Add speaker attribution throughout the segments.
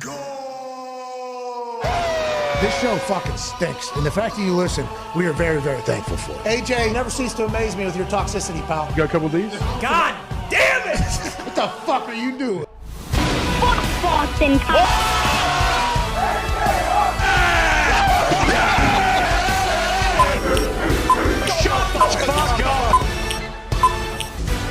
Speaker 1: Go!
Speaker 2: This show fucking stinks, and the fact that you listen, we are very, very thankful for.
Speaker 3: AJ, never cease to amaze me with your toxicity, pal.
Speaker 1: You got a couple of these?
Speaker 3: God damn it!
Speaker 2: What the fuck are you doing?
Speaker 4: Fuck Boston.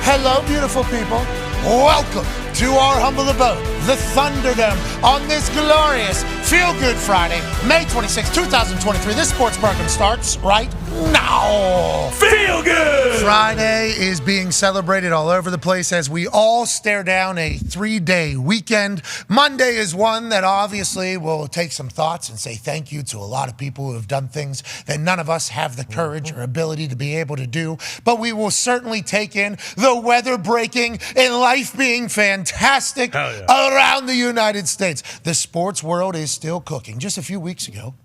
Speaker 2: Hello, beautiful people. Welcome to our humble abode, the Thunderdome, on this glorious Feel Good Friday, May 26, 2023. This sports program starts right now.
Speaker 1: Feel Good!
Speaker 2: Friday is being celebrated all over the place as we all stare down a 3-day weekend. Monday is one that obviously will take some thoughts and say thank you to a lot of people who have done things that none of us have the courage or ability to be able to do. But we will certainly take in the weather breaking and life being fantastic around the United States. The sports world is still cooking. Just a few weeks ago,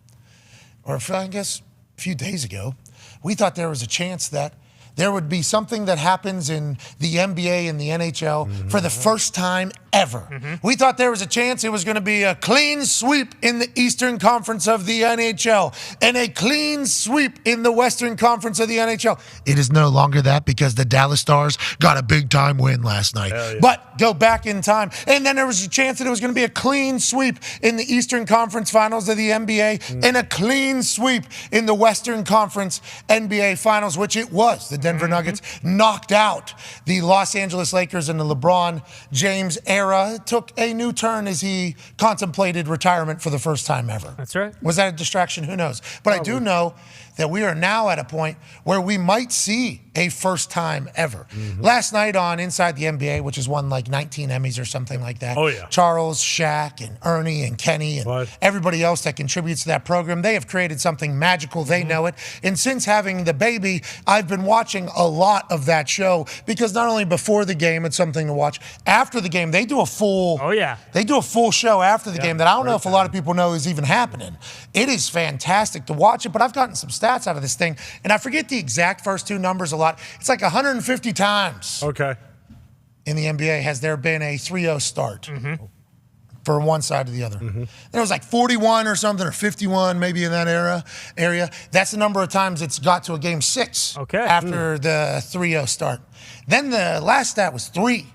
Speaker 2: or I guess a few days ago, we thought there was a chance that there would be something that happens in the NBA and the NHL for the first time ever. We thought there was a chance it was going to be a clean sweep in the Eastern Conference of the NHL and a clean sweep in the Western Conference of the NHL. It is no longer that because the Dallas Stars got a big-time win last night. But go back in time, and then there was a chance that it was going to be a clean sweep in the Eastern Conference Finals of the NBA and a clean sweep in the Western Conference NBA Finals, which it was. The Denver Nuggets knocked out the Los Angeles Lakers in the LeBron James era. It took a new turn as he contemplated retirement for the first time ever.
Speaker 5: That's right.
Speaker 2: Was that a distraction? Who knows? But I do know that we are now at a point where we might see a first time ever. Last night on Inside the NBA, which has won like 19 Emmys or something like that. Charles, Shaq, and Ernie, and Kenny, and everybody else that contributes to that program, they have created something magical. They know it. And since having the baby, I've been watching a lot of that show because not only before the game, it's something to watch. After the game, they do a full they do a full show after the game that I don't know if a lot of people know is even happening. It is fantastic to watch it, but I've gotten some stats out of this thing, and I forget the exact first two numbers a lot. It's like 150 times in the NBA has there been a 3-0 start for one side to the other. Then it was like 41 or something, or 51 maybe in that area. That's the number of times it's got to a game 6 after the 3-0 start. Then the last stat was 3.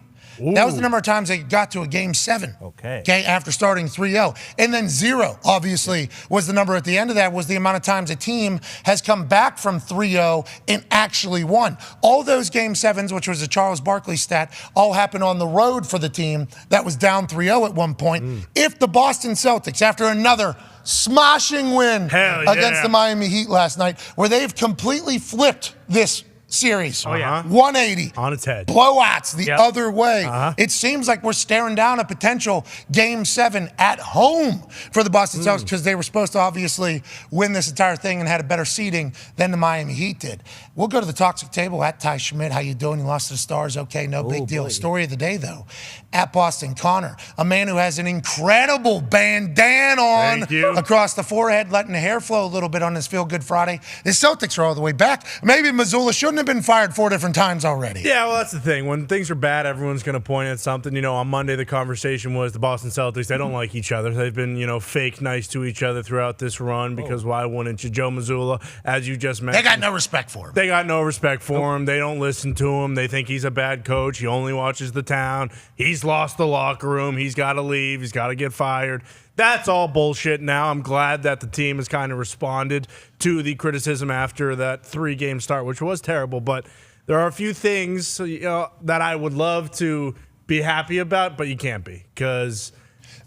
Speaker 2: That was the number of times they got to a game 7. After starting 3-0. And then 0, obviously, was the number at the end of that, was the amount of times a team has come back from 3-0 and actually won. All those game 7s, which was a Charles Barkley stat, all happened on the road for the team that was down 3-0 at one point. If the Boston Celtics, after another smashing win against the Miami Heat last night, where they've completely flipped this series. 180.
Speaker 1: On its head.
Speaker 2: Blowouts the other way. It seems like we're staring down a potential game 7 at home for the Boston Celtics because they were supposed to obviously win this entire thing and had a better seeding than the Miami Heat did. We'll go to the toxic table at Ty Schmidt. How you doing? You lost to the Stars. Okay, no big deal. Story of the day, though. At Boston Connor, a man who has an incredible bandana on across the forehead, letting the hair flow a little bit on this Feel Good Friday. The Celtics are all the way back. Maybe Missoula shouldn't have been fired 4 different times already.
Speaker 1: Yeah, well, that's the thing. When things are bad, everyone's going to point at something. You know, on Monday, the conversation was the Boston Celtics, they don't like each other. They've been, fake nice to each other throughout this run because why wouldn't you? Joe Missoula, as you just mentioned.
Speaker 2: They got no respect for him.
Speaker 1: They got no respect for him. They don't listen to him. They think he's a bad coach. He only watches the town. He's lost the locker room. He's got to leave. He's got to get fired. That's all bullshit now. I'm glad that the team has kind of responded to the criticism after that 3-game start, which was terrible. But there are a few things that I would love to be happy about, but you can't be because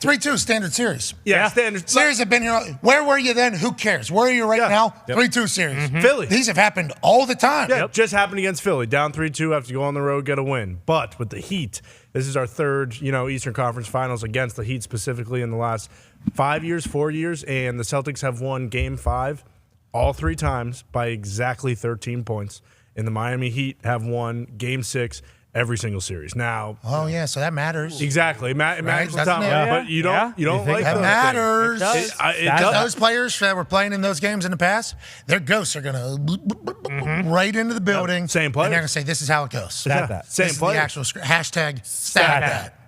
Speaker 2: 3-2 standard series.
Speaker 1: Standard
Speaker 2: series have been here. Where were you then? Who cares? Where are you right now? 3-2 series.
Speaker 1: Philly.
Speaker 2: These have happened all the time.
Speaker 1: Just happened against Philly. Down 3-2, have to go on the road, get a win. But with the Heat, this is our third, Eastern Conference Finals against the Heat specifically in the last 4 years, and the Celtics have won Game 5 all 3 times by exactly 13 points. And the Miami Heat have won Game 6 every single series. Now,
Speaker 2: so that matters.
Speaker 1: Exactly, it matters a ton. But you don't like
Speaker 2: that. Matters.
Speaker 1: It does.
Speaker 2: Those players that were playing in those games in the past, their ghosts are gonna right into the building.
Speaker 1: Same players.
Speaker 2: And they're gonna say, "This is how it goes."
Speaker 1: Same players.
Speaker 2: The actual hashtag stat that.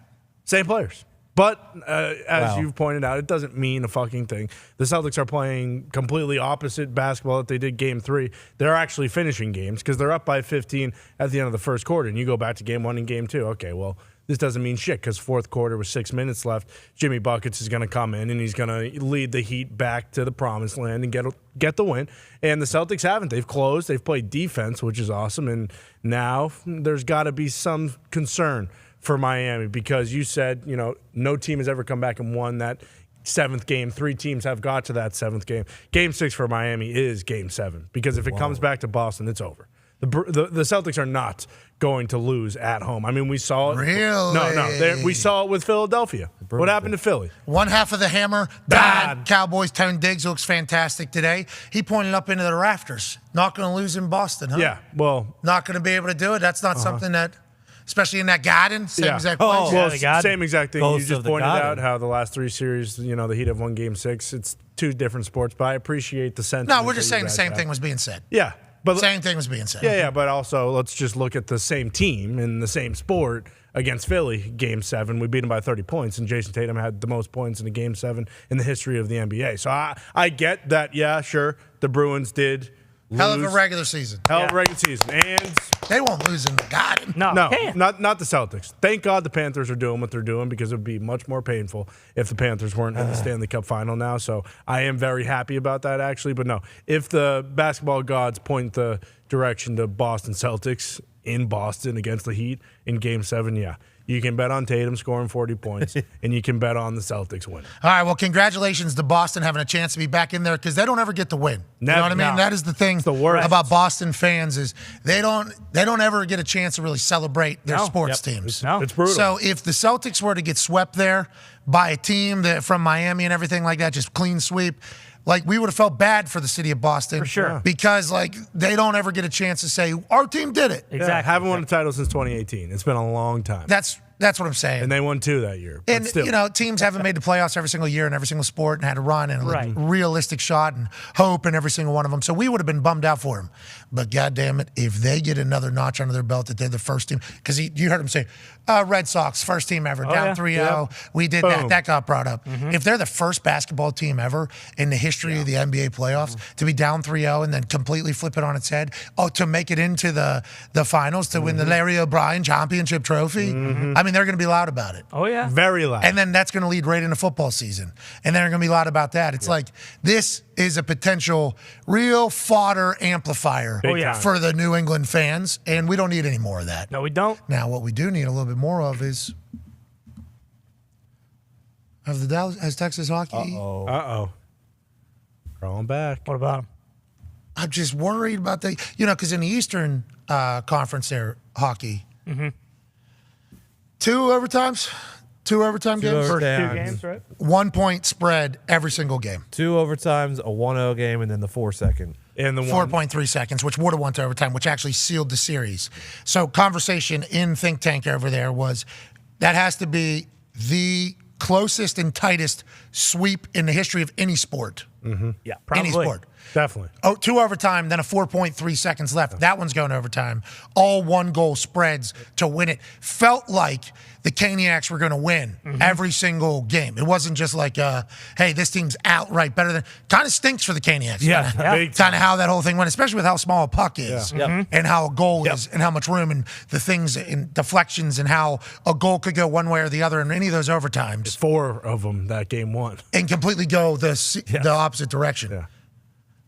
Speaker 1: Same players. But as you've pointed out, it doesn't mean a fucking thing. The Celtics are playing completely opposite basketball that they did Game 3. They're actually finishing games because they're up by 15 at the end of the first quarter. And you go back to Game 1 and Game 2. Okay, well, this doesn't mean shit because fourth quarter with 6 minutes left. Jimmy Buckets is going to come in and he's going to lead the Heat back to the promised land and get the win. And the Celtics haven't. They've closed. They've played defense, which is awesome. And now there's got to be some concern for Miami because you said, no team has ever come back and won that seventh game. 3 teams have got to that seventh game. Game 6 for Miami is Game 7 because if it comes back to Boston, it's over. The Celtics are not going to lose at home. I mean, we saw it.
Speaker 2: Really?
Speaker 1: No. We saw it with Philadelphia. What happened to Philly?
Speaker 2: One half of the hammer, bad. Cowboys, Tone Diggs looks fantastic today. He pointed up into the rafters. Not going to lose in Boston, huh?
Speaker 1: Yeah, well.
Speaker 2: Not going to be able to do it. That's not something that, especially in that garden, same exact place.
Speaker 1: Well, same exact thing. You just pointed out how the last 3 series, the Heat have won Game 6. It's 2 different sports, but I appreciate the sentiment.
Speaker 2: No, we're just saying the same thing was being said.
Speaker 1: Yeah. But
Speaker 2: same thing was being said.
Speaker 1: Yeah, but also let's just look at the same team in the same sport against Philly, Game 7. We beat them by 30 points, and Jason Tatum had the most points in a Game 7 in the history of the NBA. So I get that, yeah, sure, the Bruins did lose.
Speaker 2: Hell of a regular season.
Speaker 1: Hell of a regular season. And
Speaker 2: they won't lose in the garden.
Speaker 1: No, not the Celtics. Thank God the Panthers are doing what they're doing because it would be much more painful if the Panthers weren't in the Stanley Cup final now. So I am very happy about that, actually. But no, if the basketball gods point the direction to Boston Celtics in Boston against the Heat in Game 7, yeah. You can bet on Tatum scoring 40 points, and you can bet on the Celtics winning.
Speaker 2: All right, well, congratulations to Boston having a chance to be back in there because they don't ever get to win.
Speaker 1: Never.
Speaker 2: You know what I mean?
Speaker 1: No.
Speaker 2: That is the thing about Boston fans is they don't ever get a chance to really celebrate their sports teams.
Speaker 1: It's brutal.
Speaker 2: So if the Celtics were to get swept there by a team from Miami and everything like that, just clean sweep, like we would have felt bad for the city of Boston.
Speaker 5: For sure.
Speaker 2: Because they don't ever get a chance to say, our team did it.
Speaker 5: Exactly.
Speaker 1: Yeah, haven't won a title since 2018. It's been a long time.
Speaker 2: That's what I'm saying.
Speaker 1: And they won 2 that year. But
Speaker 2: And,
Speaker 1: still.
Speaker 2: teams haven't made the playoffs every single year in every single sport and had to run and a realistic shot and hope in every single one of them. So we would have been bummed out for them. But goddamn it, if they get another notch under their belt that they're the first team, because you heard him say, Red Sox, first team ever, down 3-0.
Speaker 1: Yep.
Speaker 2: We did
Speaker 1: Boom.
Speaker 2: that. That got brought up. If they're the first basketball team ever in the history of the NBA playoffs to be down 3-0 and then completely flip it on its head, to make it into the finals, to win the Larry O'Brien championship trophy, I mean, they're going to be loud about it.
Speaker 5: Oh, yeah.
Speaker 1: Very loud.
Speaker 2: And then that's going to lead right into football season. And they're going to be loud about that. It's like this is a potential real fodder amplifier for the New England fans, and we don't need any more of that.
Speaker 5: No, we don't.
Speaker 2: Now, what we do need a little bit more of is has Texas hockey.
Speaker 1: Uh-oh. Crawling back.
Speaker 5: What about them?
Speaker 2: I'm just worried about because in the Eastern Conference there, hockey, 2 overtimes? 2 overtime games?
Speaker 5: First 2 games, right?
Speaker 2: 1 point spread every single game.
Speaker 6: 2 overtimes, a 1-0 game, and then the 4-second.
Speaker 1: And the
Speaker 2: 4.3 seconds, which would have went to overtime, which actually sealed the series. So conversation in Think Tank over there was that has to be the closest and tightest sweep in the history of any sport.
Speaker 5: Yeah, probably.
Speaker 2: Any sport.
Speaker 1: Definitely.
Speaker 2: 2 overtime, then a 4.3 seconds left. That one's going to overtime. All 1-goal spreads to win it. Felt like the Caniacs were going to win every single game. It wasn't just like, hey, this team's outright better than. Kind of stinks for the Caniacs.
Speaker 1: Yeah,
Speaker 2: Kind of how that whole thing went, especially with how small a puck is and how a goal is and how much room and the things and deflections and how a goal could go one way or the other in any of those overtimes.
Speaker 1: 4 of them that game won.
Speaker 2: And completely go the opposite direction.
Speaker 1: Yeah.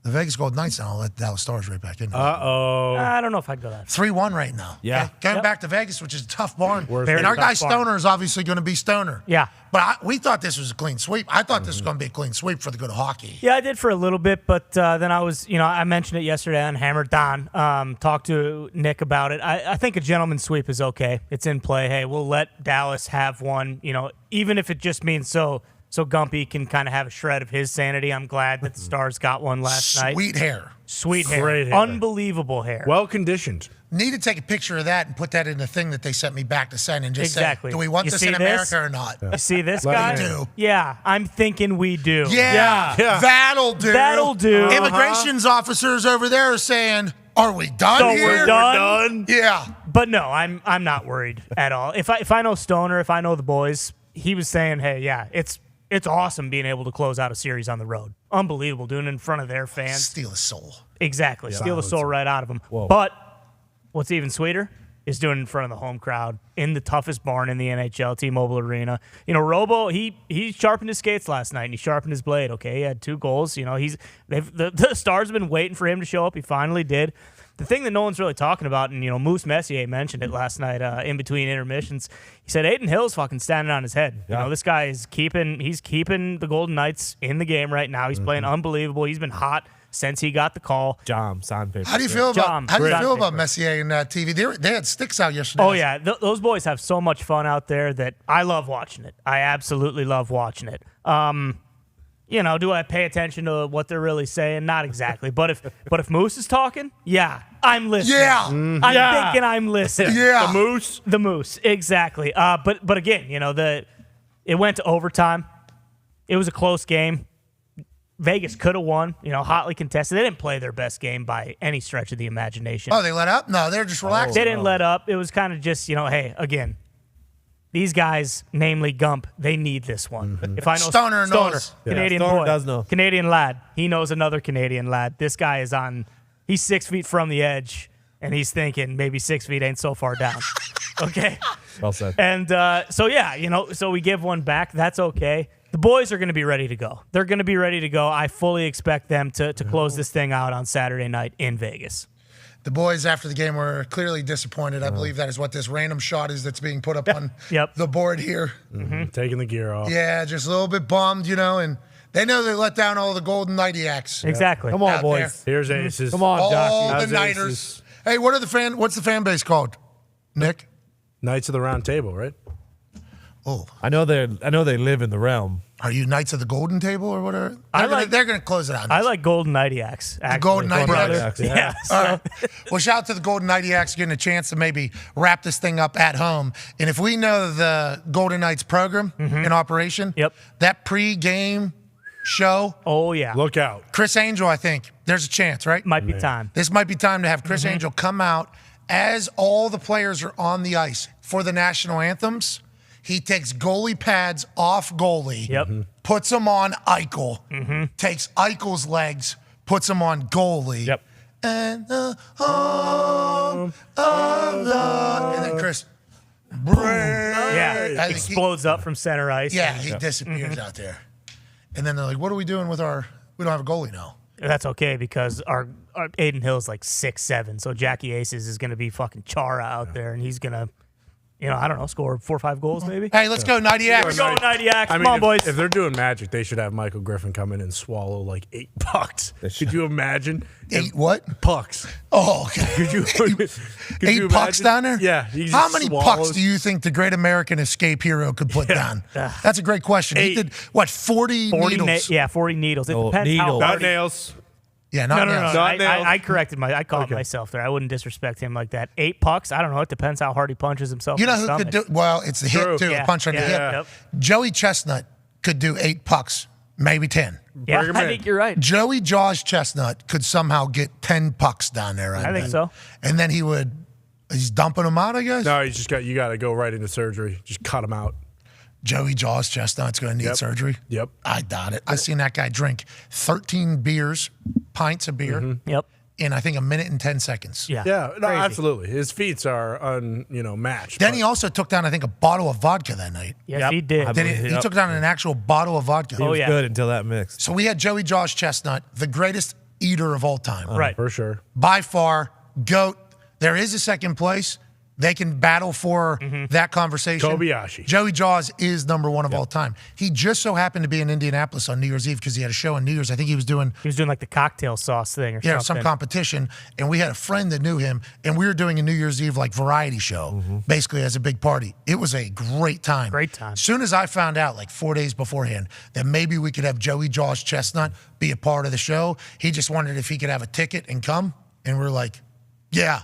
Speaker 2: The Vegas Golden Knights now let Dallas Stars right back in.
Speaker 1: Uh-oh.
Speaker 5: I don't know if I'd go that.
Speaker 2: 3-1 right now.
Speaker 6: Yeah.
Speaker 2: Okay? Going back to Vegas, which is a tough barn.
Speaker 1: Very
Speaker 2: And our
Speaker 5: tough
Speaker 2: guy
Speaker 5: barn.
Speaker 2: Stoner is obviously going to be Stoner.
Speaker 5: Yeah.
Speaker 2: But we thought this was a clean sweep. I thought this was going to be a clean sweep for the good of hockey.
Speaker 5: Yeah, I did for a little bit, but then I was, I mentioned it yesterday on Hammer Dahn. Talked to Nick about it. I think a gentleman's sweep is okay. It's in play. Hey, we'll let Dallas have one, even if it just means so Gumpy can kind of have a shred of his sanity. I'm glad that the Stars got one last night.
Speaker 2: Sweet hair.
Speaker 5: Sweet hair.
Speaker 1: Great hair.
Speaker 5: Unbelievable hair.
Speaker 1: Well conditioned.
Speaker 2: Need to take a picture of that and put that in the thing that they sent me back to send and just
Speaker 5: Exactly.
Speaker 2: say, do we want
Speaker 5: You
Speaker 2: this
Speaker 5: see
Speaker 2: in
Speaker 5: this?
Speaker 2: America or not?
Speaker 5: You see this
Speaker 1: Let
Speaker 5: guy?
Speaker 1: me
Speaker 2: do.
Speaker 5: Yeah, I'm thinking we do.
Speaker 2: Yeah. That'll do.
Speaker 5: That'll do.
Speaker 2: Immigrations officers over there are saying, are we done
Speaker 5: So
Speaker 2: here?
Speaker 5: we're done?
Speaker 2: Yeah.
Speaker 5: But no, I'm not worried at all. If I know Stoner, if I know the boys, he was saying, hey, yeah, it's awesome being able to close out a series on the road. Unbelievable doing it in front of their fans.
Speaker 2: Steal his soul.
Speaker 5: Exactly. Steal the soul right out of them.
Speaker 6: Whoa.
Speaker 5: But what's even sweeter is doing it in front of the home crowd in the toughest barn in the NHL, T-Mobile Arena. You know, Robo, he sharpened his skates last night and he sharpened his blade. Okay, he had 2 goals. You know, the Stars have been waiting for him to show up. He finally did. The thing that no one's really talking about, and, you know, Moose Messier mentioned it last night in between intermissions. He said Aiden Hill's fucking standing on his head.
Speaker 6: Yeah.
Speaker 5: You know, this guy is keeping the Golden Knights in the game right now. He's playing unbelievable. He's been hot since he got the call.
Speaker 6: Jom, sandpaper.
Speaker 2: How do you feel about Messier and TV? They had sticks out yesterday.
Speaker 5: Oh yeah, those boys have so much fun out there that I love watching it. I absolutely love watching it. You know, do I pay attention to what they're really saying? Not exactly. But if Moose is talking, yeah, I'm listening.
Speaker 2: Yeah.
Speaker 5: I'm thinking I'm listening.
Speaker 2: Yeah.
Speaker 5: The Moose, exactly. But again, you know, it went to overtime. It was a close game. Vegas could have won, you know, hotly contested. They didn't play their best game by any stretch of the imagination.
Speaker 2: Oh, they let up? No, they're just relaxing.
Speaker 5: They didn't let up. It was kind of just, you know, hey, again, these guys, namely Gump, they need this one. If I know
Speaker 2: Stoner knows.
Speaker 5: Canadian
Speaker 6: Stoner
Speaker 5: boy,
Speaker 6: does know.
Speaker 5: Canadian lad. He knows another Canadian lad. This guy is he's 6 feet from the edge, and he's thinking maybe 6 feet ain't so far down. Okay?
Speaker 6: Well said.
Speaker 5: And so, yeah, you know, so we give one back. That's okay. The boys are going to be ready to go. They're going to be ready to go. I fully expect them to close this thing out on Saturday night in Vegas.
Speaker 2: The boys after the game were clearly disappointed. I believe that is what this random shot is that's being put up on the board here.
Speaker 1: Taking the gear off.
Speaker 2: Yeah, just a little bit bummed, you know, and they know they let down all the Golden Nightiacs.
Speaker 5: Exactly.
Speaker 6: Come on,
Speaker 2: Out
Speaker 6: boys.
Speaker 1: Here's Aces.
Speaker 6: Come on,
Speaker 2: All
Speaker 6: Jockey.
Speaker 2: the
Speaker 1: How's
Speaker 2: Nighters.
Speaker 1: Aces?
Speaker 2: Hey, what's the fan base called? Nick?
Speaker 1: Knights of the Round Table, right?
Speaker 2: Oh,
Speaker 6: I know they live in the realm.
Speaker 2: are you Knights of the Golden Table or whatever? They're going to close it out.
Speaker 5: I like Golden Nightiacs. Actually.
Speaker 2: Golden Nightiacs?
Speaker 5: Brother.
Speaker 6: Yeah.
Speaker 5: Yeah.
Speaker 2: All right. Well, shout out to the Golden Nightiacs getting a chance to maybe wrap this thing up at home. And if we know the Golden Knights program in operation, that pre-game show,
Speaker 5: Oh, yeah.
Speaker 1: Look out.
Speaker 2: Chris Angel, I think, there's a chance, right?
Speaker 5: Might be time.
Speaker 2: This might be time to have Chris Angel come out as all the players are on the ice for the national anthems. He takes goalie pads off goalie, puts them on Eichel, takes Eichel's legs, puts them on goalie.
Speaker 6: Yep.
Speaker 2: And the home of the... And then Chris, boom.
Speaker 5: Yeah.
Speaker 2: I think
Speaker 5: Explodes up from center ice.
Speaker 2: he disappears out there. And then they're like, what are we doing with we don't have a goalie now.
Speaker 5: That's okay because our Aiden Hill's like 6'7", so Jackie Aces is going to be fucking Chara out there, and he's going to, you know, I don't know, score 4 or 5 goals maybe.
Speaker 2: Hey, let's go, Nightiacs.
Speaker 5: We're going Nightiacs.
Speaker 1: I mean,
Speaker 5: Come on, boys.
Speaker 1: If they're doing magic, they should have Michael Griffin come in and swallow like 8 pucks. Could you imagine?
Speaker 2: 8 what?
Speaker 1: Pucks.
Speaker 2: Oh, okay.
Speaker 1: Could you? could
Speaker 2: 8
Speaker 1: you
Speaker 2: pucks
Speaker 1: imagine?
Speaker 2: down there?
Speaker 1: Yeah. He just
Speaker 2: How many pucks
Speaker 1: swallows-
Speaker 2: do you think the great American escape hero could put down? That's a great question. He
Speaker 1: 8.
Speaker 2: did, what, 40 needles?
Speaker 5: 40 needles. It
Speaker 6: Oh,
Speaker 5: depends how
Speaker 6: needles.
Speaker 1: Not
Speaker 5: hard.
Speaker 1: nails.
Speaker 2: Yeah, not
Speaker 5: No.
Speaker 2: nails.
Speaker 1: Not nails.
Speaker 5: I corrected I caught myself there. I wouldn't disrespect him like that. 8 pucks. I don't know. It depends how hard he punches himself.
Speaker 2: You know
Speaker 5: in the
Speaker 2: who could
Speaker 5: stomach.
Speaker 2: do? Well, it's the
Speaker 1: True.
Speaker 2: hip too.
Speaker 5: Yeah,
Speaker 2: A punch on the
Speaker 5: yeah,
Speaker 2: hip.
Speaker 5: yep.
Speaker 2: Joey Chestnut could do 8 pucks, maybe 10.
Speaker 5: Yeah,
Speaker 1: Bring him
Speaker 5: I
Speaker 1: in.
Speaker 5: think you're right.
Speaker 2: Joey Jaws Chestnut could somehow get 10 pucks down there.
Speaker 5: I think so.
Speaker 2: And then he's dumping them out, I guess.
Speaker 1: No, you got to go right into surgery. Just cut him out.
Speaker 2: Joey Jaws Chestnut's going to need surgery.
Speaker 1: Yep.
Speaker 2: I doubt it. I seen that guy drink 13 pints of beer
Speaker 5: Yep.
Speaker 2: in I think a minute and 10 seconds.
Speaker 5: Yeah.
Speaker 1: Yeah, no,
Speaker 5: Crazy.
Speaker 1: absolutely. His feats are matched.
Speaker 2: Then
Speaker 1: but-
Speaker 2: he also took down I think a bottle of vodka that night.
Speaker 5: Yes,
Speaker 6: Yep.
Speaker 5: he did.
Speaker 6: I
Speaker 2: Did
Speaker 6: believe
Speaker 2: he
Speaker 6: it.
Speaker 2: took down an actual bottle of vodka.
Speaker 5: Oh, yeah.
Speaker 6: Good until that mixed.
Speaker 2: So we had Joey Jaws Chestnut, the greatest eater of all time.
Speaker 5: Right.
Speaker 1: for sure.
Speaker 2: By far, GOAT. There is a second place. They can battle for that conversation.
Speaker 1: Kobayashi.
Speaker 2: Joey Jaws is number 1 of all time. He just so happened to be in Indianapolis on New Year's Eve because he had a show on New Year's. I think he was doing
Speaker 5: like the cocktail sauce thing or something.
Speaker 2: some competition, and we had a friend that knew him, and we were doing a New Year's Eve like variety show, basically as a big party. It was a great time.
Speaker 5: Great time.
Speaker 2: As soon as I found out, like 4 days beforehand, that maybe we could have Joey Jaws Chestnut be a part of the show, he just wondered if he could have a ticket and come, and we're like, yeah.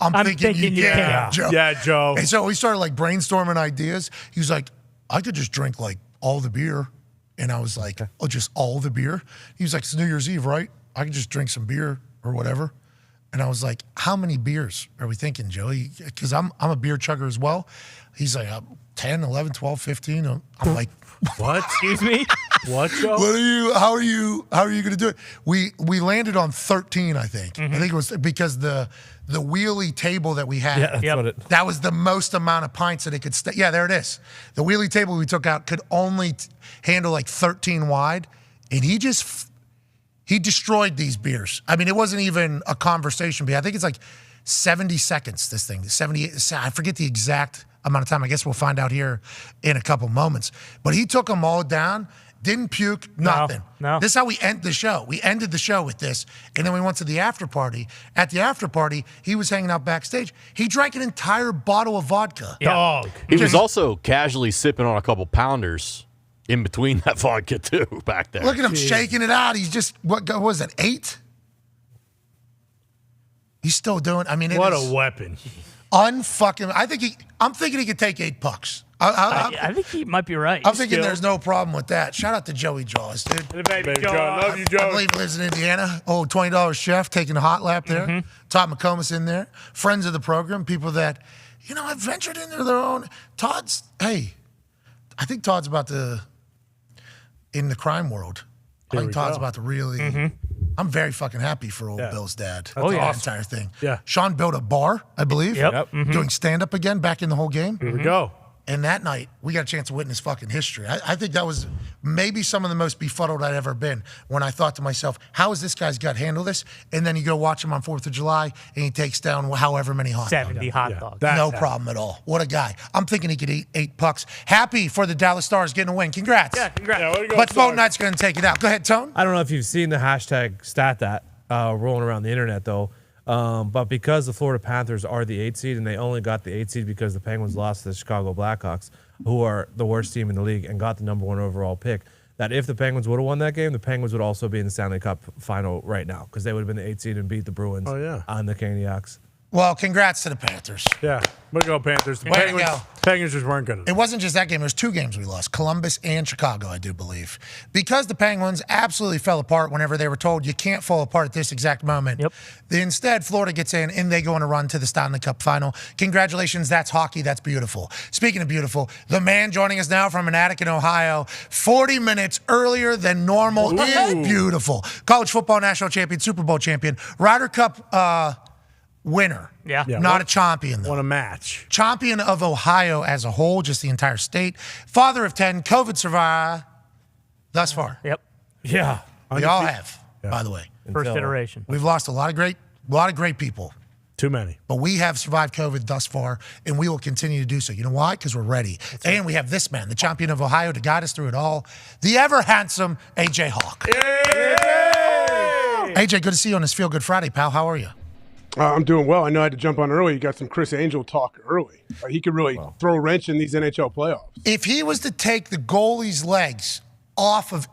Speaker 2: I'm thinking you can, Joe.
Speaker 1: Yeah, Joe.
Speaker 2: And so we started like brainstorming ideas. He was like, I could just drink like all the beer. And I was like, oh, just all the beer? He was like, it's New Year's Eve, right? I could just drink some beer or whatever. And I was like, how many beers are we thinking, Joey? Because I'm a beer chugger as well. He's like, 10, 11, 12, 15. I'm like,
Speaker 1: What?
Speaker 5: Excuse me?
Speaker 1: What, Joe?
Speaker 2: how are you going to do it? We landed on 13, I think. I think it was because the wheelie table that we had.
Speaker 6: Yeah, that's what it.
Speaker 2: That was the most amount of pints that it could stay. Yeah, there it is. The wheelie table we took out could only handle like 13 wide, and he destroyed these beers. I mean, it wasn't even a conversation. I think it's like 70 seconds, this thing. 78, I forget the exact amount of time. I guess we'll find out here in a couple moments. But he took them all down, didn't puke, nothing.
Speaker 5: No.
Speaker 2: This is how we end the show. We ended the show with this, and then we went to the after party. At the after party, he was hanging out backstage. He drank an entire bottle of vodka.
Speaker 1: Dog.
Speaker 7: He was also casually sipping on a couple pounders in between that vodka, too, back there.
Speaker 2: Look at him shaking it out. He's just, what was it, 8? He's still doing, I mean,
Speaker 1: What a weapon.
Speaker 2: unfucking. I'm thinking he could take $8.
Speaker 5: I think he might be right.
Speaker 2: I'm thinking there's no problem with that. Shout out to Joey Jaws, dude.
Speaker 1: Baby Joe, I love you, Joe.
Speaker 2: I believe he lives in Indiana. Oh, $20 chef taking a hot lap there. Todd McComas in there. Friends of the program, people that, have ventured into their own. I think Todd's about to, in the crime world, I think Todd's about to really. I'm very fucking happy for old Bill's dad.
Speaker 1: That's
Speaker 2: the
Speaker 1: awesome.
Speaker 2: entire thing.
Speaker 1: Yeah.
Speaker 2: Sean built a bar, I believe.
Speaker 5: Yep.
Speaker 2: Doing stand-up again, back in the whole game.
Speaker 1: Here we go.
Speaker 2: And that night, we got a chance to witness fucking history. I think that was maybe some of the most befuddled I'd ever been when I thought to myself, how has this guy's gut handle this? And then you go watch him on 4th of July, and he takes down however many hot
Speaker 5: 70
Speaker 2: dogs.
Speaker 5: hot dogs.
Speaker 2: No problem at all. What a guy. I'm thinking he could eat $8. Happy for the Dallas Stars getting a win. Congrats.
Speaker 5: Yeah, congrats.
Speaker 1: Yeah, way to go,
Speaker 2: But Phone
Speaker 1: Stars.
Speaker 2: Night's going to take it out. Go ahead, Tone.
Speaker 6: I don't know if you've seen the hashtag stat that rolling around the internet, though. But because the Florida Panthers are the 8 seed, and they only got the 8 seed because the Penguins lost to the Chicago Blackhawks, who are the worst team in the league and got the number 1 overall pick, that if the Penguins would have won that game, the Penguins would also be in the Stanley Cup final right now because they would have been the 8 seed and beat the Bruins on the Caniacs.
Speaker 2: Well, congrats to the Panthers.
Speaker 1: Yeah. Way to go, Panthers. The
Speaker 2: Way to go.
Speaker 1: Penguins just weren't good.
Speaker 2: It wasn't just that game. There was 2 games we lost, Columbus and Chicago, I do believe. Because the Penguins absolutely fell apart whenever they were told you can't fall apart at this exact moment.
Speaker 5: Yep.
Speaker 2: Instead, Florida gets in, and they go on a run to the Stanley Cup final. Congratulations. That's hockey. That's beautiful. Speaking of beautiful, the man joining us now from an attic in Ohio, 40 minutes earlier than normal, is beautiful. College football national champion, Super Bowl champion, Ryder Cup winner.
Speaker 5: Yeah.
Speaker 2: Not a champion, though.
Speaker 1: Won a match.
Speaker 2: Champion of Ohio as a whole, just the entire state. Father of 10, COVID survivor thus far.
Speaker 5: Yep.
Speaker 6: Yeah.
Speaker 2: We all have, by the way.
Speaker 5: First iteration.
Speaker 2: We've lost a lot of great people,
Speaker 1: Too many.
Speaker 2: but we have survived COVID thus far, and we will continue to do so. You know why? Because we're ready. And we have this man, the champion of Ohio, to guide us through it all, the ever-handsome AJ Hawk. AJ, good to see you on this Feel Good Friday, pal. How are you?
Speaker 8: I'm doing well. I know I had to jump on early. You got some Chris Angel talk early. He could really throw a wrench in these NHL playoffs.
Speaker 2: If he was to take the goalie's legs off of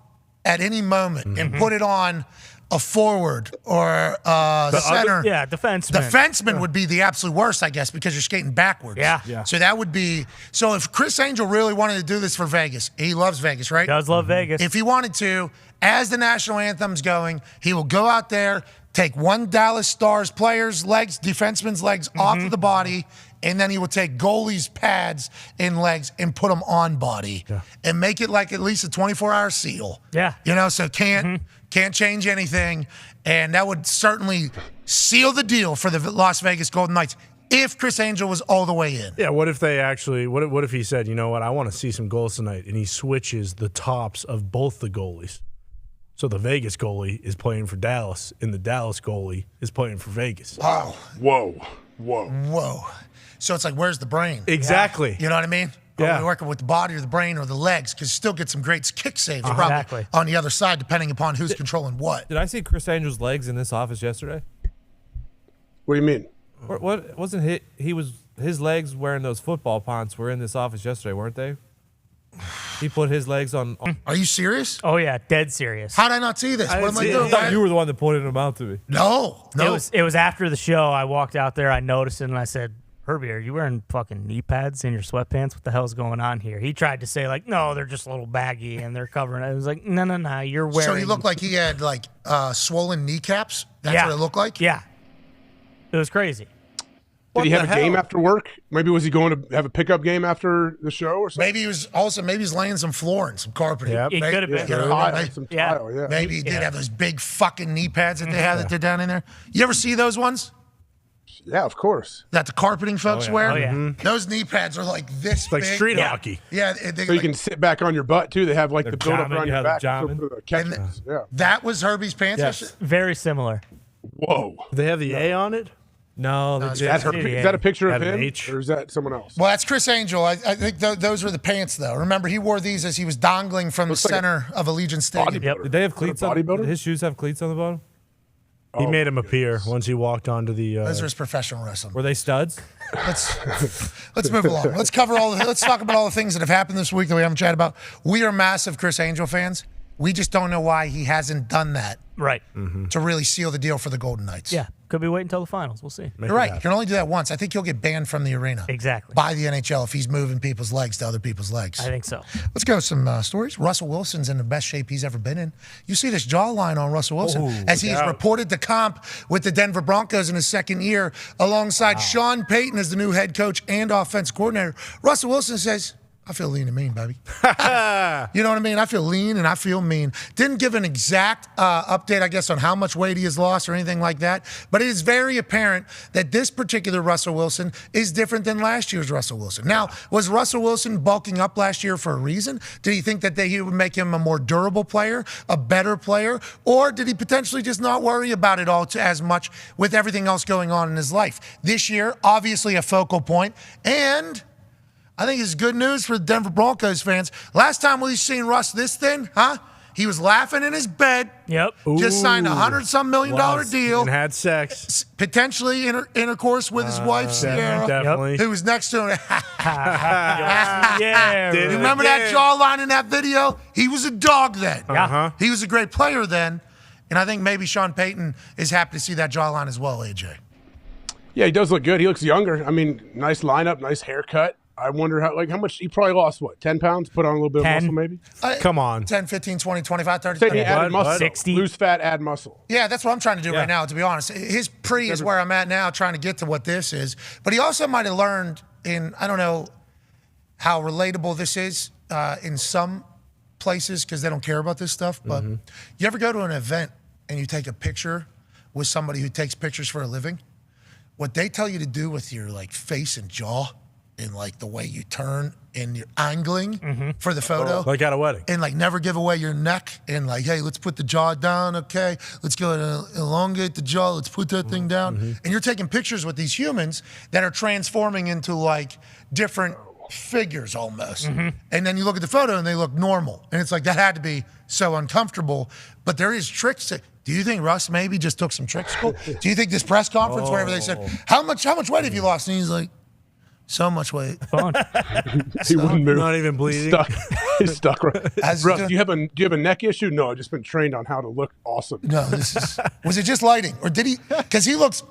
Speaker 2: at any moment and put it on a forward or center, defenseman would be the absolute worst, I guess, because you're skating backwards.
Speaker 5: Yeah.
Speaker 2: So that would be. So if Chris Angel really wanted to do this for Vegas, he loves Vegas, right?
Speaker 5: Does love Vegas.
Speaker 2: If he wanted to, as the national anthem's going, he will go out there, take one Dallas Stars player's legs, defenseman's legs off of the body, and then he will take goalie's pads and legs and put them on body and make it like at least a 24-hour seal.
Speaker 5: Yeah.
Speaker 2: So can't change anything. And that would certainly seal the deal for the Las Vegas Golden Knights if Chris Angel was all the way in.
Speaker 1: Yeah, what if they actually, what if he said, you know what, I want to see some goals tonight, and he switches the tops of both the goalies. So the Vegas goalie is playing for Dallas, and the Dallas goalie is playing for Vegas.
Speaker 2: Wow.
Speaker 8: Whoa.
Speaker 2: So it's like, where's the brain?
Speaker 1: Exactly.
Speaker 2: You know what I mean?
Speaker 1: Yeah.
Speaker 2: Are we working with the body or the brain or the legs? Because you still get some great kick saves probably
Speaker 5: Exactly.
Speaker 2: on the other side, depending upon who's controlling what.
Speaker 6: Did I see Chris Angel's legs in this office yesterday?
Speaker 8: What do you mean?
Speaker 6: What wasn't his legs wearing those football pants were in this office yesterday, weren't they? He put his legs on.
Speaker 2: Are you serious?
Speaker 5: Oh yeah, dead serious.
Speaker 2: How did I not see this? What am I
Speaker 6: I
Speaker 2: doing?
Speaker 6: thought you were the one that pointed them out to me.
Speaker 2: No.
Speaker 5: It was after the show. I walked out there. I noticed it, and I said, "Herbie, are you wearing fucking knee pads in your sweatpants? What the hell's going on here?" He tried to say like, "No, they're just a little baggy and they're covering it." I was like, "No, you're wearing."
Speaker 2: So he looked like he had swollen kneecaps. That's what it looked like.
Speaker 5: Yeah. It was crazy.
Speaker 8: Did he have a
Speaker 1: the
Speaker 8: game
Speaker 1: hell?
Speaker 8: after work? Maybe was he going to have a pickup game after the show or something?
Speaker 2: Maybe he's laying some flooring, some carpeting.
Speaker 1: Yep.
Speaker 5: It could have been.
Speaker 2: You know what I mean?
Speaker 8: Some
Speaker 5: Yeah.
Speaker 8: tile, yeah.
Speaker 2: Maybe he did have those big fucking knee pads that they have that they're down in there. You ever see those ones
Speaker 8: Yeah, of course.
Speaker 2: that the carpeting folks wear?
Speaker 5: Oh, yeah.
Speaker 2: Those knee pads are like this
Speaker 1: It's like
Speaker 2: big.
Speaker 1: street
Speaker 5: Yeah.
Speaker 1: hockey.
Speaker 2: Yeah,
Speaker 8: So you can sit back on your butt too. They have like
Speaker 6: They're
Speaker 8: the build up
Speaker 6: jamming,
Speaker 8: around
Speaker 6: you
Speaker 8: your
Speaker 6: have
Speaker 8: back.
Speaker 6: jamming.
Speaker 8: For the catches. Yeah.
Speaker 2: that was Herbie's pants.
Speaker 6: Yes.
Speaker 5: Very similar.
Speaker 8: Whoa.
Speaker 1: They have the A on it.
Speaker 6: No,
Speaker 2: it's
Speaker 8: Is that a picture of
Speaker 1: Had an
Speaker 8: him,
Speaker 1: H.
Speaker 8: or is that someone else?
Speaker 2: Well, that's Chris Angel. I think those were the pants, though. Remember, he wore these as he was dangling from
Speaker 8: Looks
Speaker 2: the
Speaker 8: like a
Speaker 2: center of Allegiant Stadium.
Speaker 1: Yep.
Speaker 6: Did they have cleats on?
Speaker 8: bodybuilder?
Speaker 6: Did his shoes have cleats on the bottom?
Speaker 1: He made him appear once he walked onto the.
Speaker 2: Those are his professional wrestling.
Speaker 6: Were they studs?
Speaker 2: Let's move along. Let's talk about all the things that have happened this week that we haven't chatted about. We are massive Chris Angel fans. We just don't know why he hasn't done that
Speaker 5: Right.
Speaker 2: to really seal the deal for the Golden Knights.
Speaker 5: Yeah. Could be waiting until the finals. We'll see.
Speaker 2: You're right. You can only do that once. I think he'll get banned from the arena.
Speaker 5: Exactly.
Speaker 2: By the NHL if he's moving people's legs to other people's legs.
Speaker 5: I think so.
Speaker 2: Let's go with some stories. Russell Wilson's in the best shape he's ever been in. You see this jawline on Russell Wilson as he's reported to comp with the Denver Broncos in his second year alongside Sean Payton as the new head coach and offense coordinator. Russell Wilson says, I feel lean and mean, baby. You know what I mean? I feel lean and I feel mean. Didn't give an exact update, I guess, on how much weight he has lost or anything like that. But it is very apparent that this particular Russell Wilson is different than last year's Russell Wilson. Now, was Russell Wilson bulking up last year for a reason? Did he think that he would make him a more durable player, a better player? Or did he potentially just not worry about it all as much with everything else going on in his life? This year, obviously a focal point, and I think it's good news for the Denver Broncos fans. Last time we seen Russ this thin, he was laughing in his bed.
Speaker 5: Yep.
Speaker 2: Just signed a $100-some million deal.
Speaker 1: And had sex.
Speaker 2: Potentially intercourse with his wife, Sierra,
Speaker 1: Definitely.
Speaker 2: who was next to him.
Speaker 5: Yeah.
Speaker 1: Did it
Speaker 2: Remember that
Speaker 1: again.
Speaker 2: jawline in that video? He was a dog then.
Speaker 5: Yeah.
Speaker 2: He was a great player then. And I think maybe Sean Payton is happy to see that jawline as well, AJ.
Speaker 8: Yeah, he does look good. He looks younger. I mean, nice lineup, nice haircut. I wonder how much he probably lost, 10 pounds? Put on a little bit
Speaker 5: 10.
Speaker 8: of muscle, maybe?
Speaker 1: Come on.
Speaker 2: 10, 15, 20, 25, 30.
Speaker 8: Say he
Speaker 2: 30.
Speaker 8: added muscle.
Speaker 5: 60.
Speaker 8: Lose fat, add muscle.
Speaker 2: Yeah, that's what I'm trying to do right now, to be honest. His pre is where I'm at now, trying to get to what this is. But he also might have learned I don't know how relatable this is in some places because they don't care about this stuff. But you ever go to an event and you take a picture with somebody who takes pictures for a living? What they tell you to do with your face and jaw and the way you turn and your angling for the photo.
Speaker 1: Like at a wedding.
Speaker 2: And never give away your neck and hey, let's put the jaw down, okay? Let's go elongate the jaw, let's put that thing down. And you're taking pictures with these humans that are transforming into different figures almost. And then you look at the photo and they look normal. And it's that had to be so uncomfortable. But there is tricks do you think Russ maybe just took some trick school? Do you think this press conference wherever they said, how much weight have you lost? And he's like, so much weight.
Speaker 8: He wouldn't move.
Speaker 1: Not even bleeding.
Speaker 8: He's stuck right.
Speaker 2: As-
Speaker 8: Russ, do you have a neck issue? No, I've just been trained on how to look awesome.
Speaker 2: No, was it just lighting? Or did he, because he looks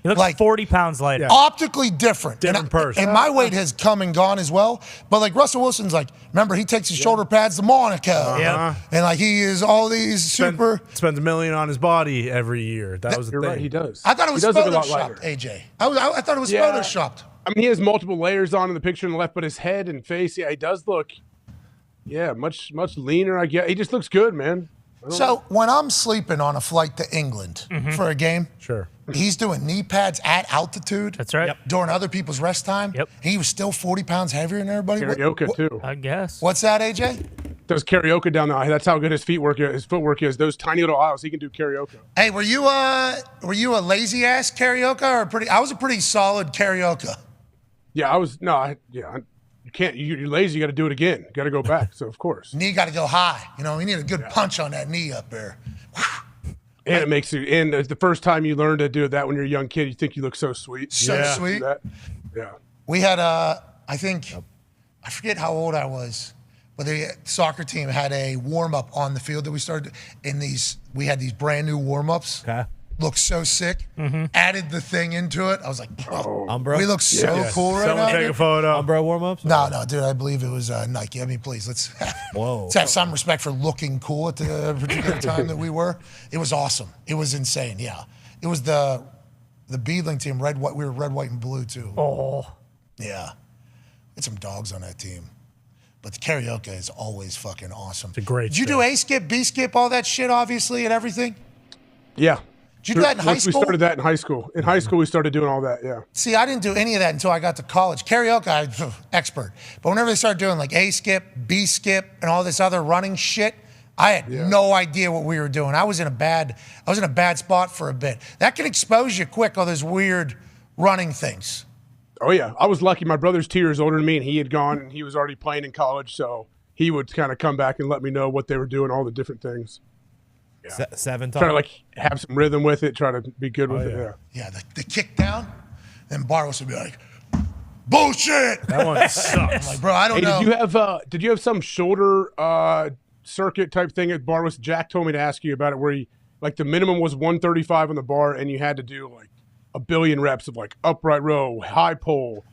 Speaker 5: He looks 40 pounds lighter.
Speaker 2: optically different.
Speaker 1: Different person.
Speaker 2: And my weight has come and gone as well. But Russell Wilson's remember, he takes his shoulder pads to Monaco.
Speaker 5: Yeah.
Speaker 2: And he is all these super.
Speaker 1: Spends $1 million on his body every year. That was the
Speaker 8: You're
Speaker 1: thing.
Speaker 8: right, he does.
Speaker 2: I thought it was
Speaker 8: He does look a lot
Speaker 2: photoshopped,
Speaker 8: lighter.
Speaker 2: AJ. I thought it was
Speaker 8: Yeah.
Speaker 2: photoshopped.
Speaker 8: I mean, he has multiple layers on in the picture on the left, but his head and face, he does look, much leaner. I guess he just looks good, man.
Speaker 2: So when I'm sleeping on a flight to England for a game,
Speaker 1: Sure.
Speaker 2: he's doing knee pads at altitude.
Speaker 5: That's right. Yep.
Speaker 2: During other people's rest time.
Speaker 5: Yep.
Speaker 2: He was still 40 pounds heavier than everybody.
Speaker 8: Karaoke too.
Speaker 5: I guess.
Speaker 2: What's that, AJ?
Speaker 8: Does karaoke down the aisle. That's how good his footwork is. Those tiny little aisles, he can do karaoke.
Speaker 2: Hey, were you a lazy ass karaoke or I was a pretty solid karaoke.
Speaker 8: Yeah, I was. No, you can't. You're lazy. You got to do it again. You got to go back. So of course.
Speaker 2: Knee got to go high. You need a good punch on that knee up there.
Speaker 8: And it makes you. And it's the first time you learn to do that when you're a young kid, you think you look so sweet.
Speaker 2: So sweet.
Speaker 8: That. Yeah.
Speaker 2: We had I forget how old I was, but the soccer team had a warm up on the field that we started. We had these brand new warm ups.
Speaker 6: Okay.
Speaker 2: Looked so sick. Added the thing into it. I was like, bro,
Speaker 6: Umbro?
Speaker 2: we look so cool right
Speaker 1: Someone
Speaker 2: now.
Speaker 1: take a photo.
Speaker 6: Umbro warm-ups?
Speaker 2: No, dude, I believe it was Nike. I mean, please, let's have some respect for looking cool at the particular time that we were. It was awesome. It was insane, yeah. It was the The Beedling team, red, white. We were red, white, and blue too.
Speaker 5: Oh,
Speaker 2: yeah. Had some dogs on that team. But the karaoke is always fucking awesome.
Speaker 1: It's a great
Speaker 2: Did you
Speaker 1: show.
Speaker 2: do A skip, B skip, all that shit, obviously, and everying?
Speaker 8: Yeah.
Speaker 2: Did you do that in high
Speaker 8: Once
Speaker 2: school?
Speaker 8: we started that in high school. In high school, we started doing all that, yeah.
Speaker 2: See, I didn't do any of that until I got to college. Karaoke, I'm expert. But whenever they started doing like A skip, B skip, and all this other running shit, I had no idea what we were doing. I was in a bad spot for a bit. That can expose you quick, all those weird running things.
Speaker 8: Oh, yeah. I was lucky. My brother's 2 years older than me, and he had gone, and he was already playing in college, so he would kind of come back and let me know what they were doing, all the different things.
Speaker 6: Yeah. 7
Speaker 8: Try to like have some rhythm with it, try to be good with it. Yeah.
Speaker 2: Yeah, the kick down, then Barros would be like, bullshit.
Speaker 1: That one sucks.
Speaker 2: I'm like, bro, I don't know.
Speaker 8: Did you have some shoulder circuit type thing at bar? Jack told me to ask you about it, where like the minimum was 135 on the bar, and you had to do like a billion reps of like upright row, high pull,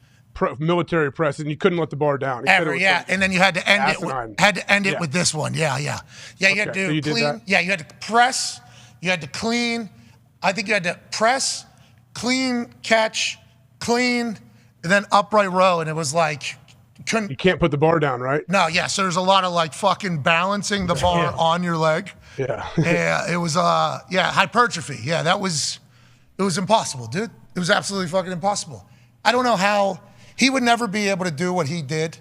Speaker 8: military press, and you couldn't let the bar down.
Speaker 2: Ever, yeah. And then you had to end it with this one. Yeah. You had to
Speaker 8: so you did
Speaker 2: clean.
Speaker 8: that?
Speaker 2: Yeah, you had to press. You had to clean. I think you had to press, clean, catch, clean, and then upright row. And it was like,
Speaker 8: you can't put the bar down, right?
Speaker 2: No, yeah. So there's a lot of like fucking balancing the bar on your leg.
Speaker 8: Yeah.
Speaker 2: Yeah, it was hypertrophy. Yeah, it was impossible, dude. It was absolutely fucking impossible. I don't know how he would never be able to do what he did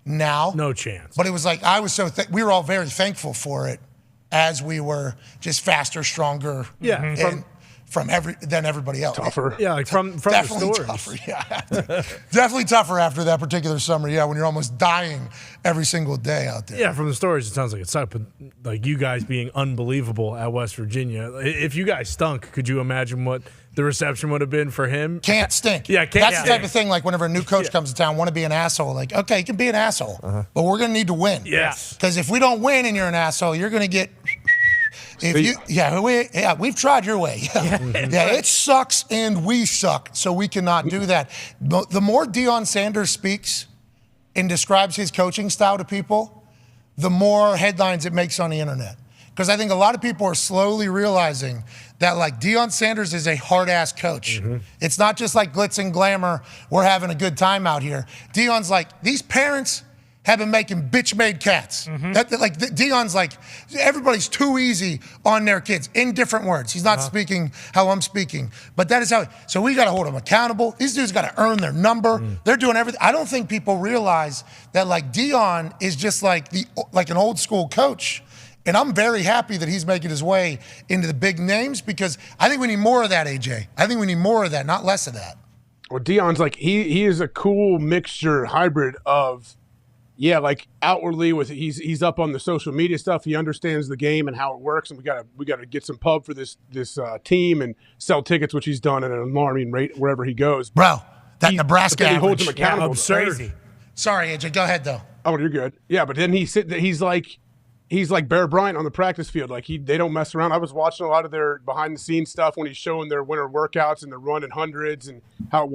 Speaker 2: now.
Speaker 1: No chance.
Speaker 2: But it was like we were all very thankful for it as we were just faster, stronger.
Speaker 1: Yeah.
Speaker 2: Than everybody else.
Speaker 8: Tougher.
Speaker 1: Yeah, like from the
Speaker 2: Definitely
Speaker 1: stories.
Speaker 2: tougher. Yeah, definitely tougher after that particular summer. Yeah, when you're almost dying every single day out there.
Speaker 1: Yeah, from the stories, it sounds like it sucked. But like you guys being unbelievable at West Virginia, if you guys stunk, could you imagine what the reception would have been for him?
Speaker 2: Can't stink.
Speaker 1: Yeah,
Speaker 2: That's the type of thing. Like whenever a new coach comes to town, want to be an asshole. Like, okay, you can be an asshole, but we're gonna need to win.
Speaker 1: Yes.
Speaker 2: Because if we don't win and you're an asshole, you're gonna get. We've tried your way. Yeah, it sucks and we suck, so we cannot do that. The more Deion Sanders speaks and describes his coaching style to people, the more headlines it makes on the internet. Because I think a lot of people are slowly realizing that like Deion Sanders is a hard-ass coach. It's not just like glitz and glamour, we're having a good time out here. Deion's like, these parents have been making bitch-made cats. Deion's like, everybody's too easy on their kids in different words. He's not speaking how I'm speaking, but that is how. So we got to hold them accountable. These dudes got to earn their number. They're doing everything. I don't think people realize that like Deion is just like an old school coach. And I'm very happy that he's making his way into the big names because I think we need more of that, AJ. I think we need more of that, not less of that.
Speaker 8: Well, Deion's like, he is a cool mixture hybrid of, like outwardly with he's up on the social media stuff. He understands the game and how it works, and we gotta get some pub for this team and sell tickets, which he's done at an alarming rate wherever he goes.
Speaker 2: Bro, that Nebraska
Speaker 8: he holds him
Speaker 2: average.
Speaker 8: accountable.
Speaker 1: Absurd.
Speaker 2: Sorry, AJ, go ahead though.
Speaker 8: Oh, you're good. Yeah, but then he's like Bear Bryant on the practice field. Like they don't mess around. I was watching a lot of their behind the scenes stuff when he's showing their winter workouts and they're running hundreds and how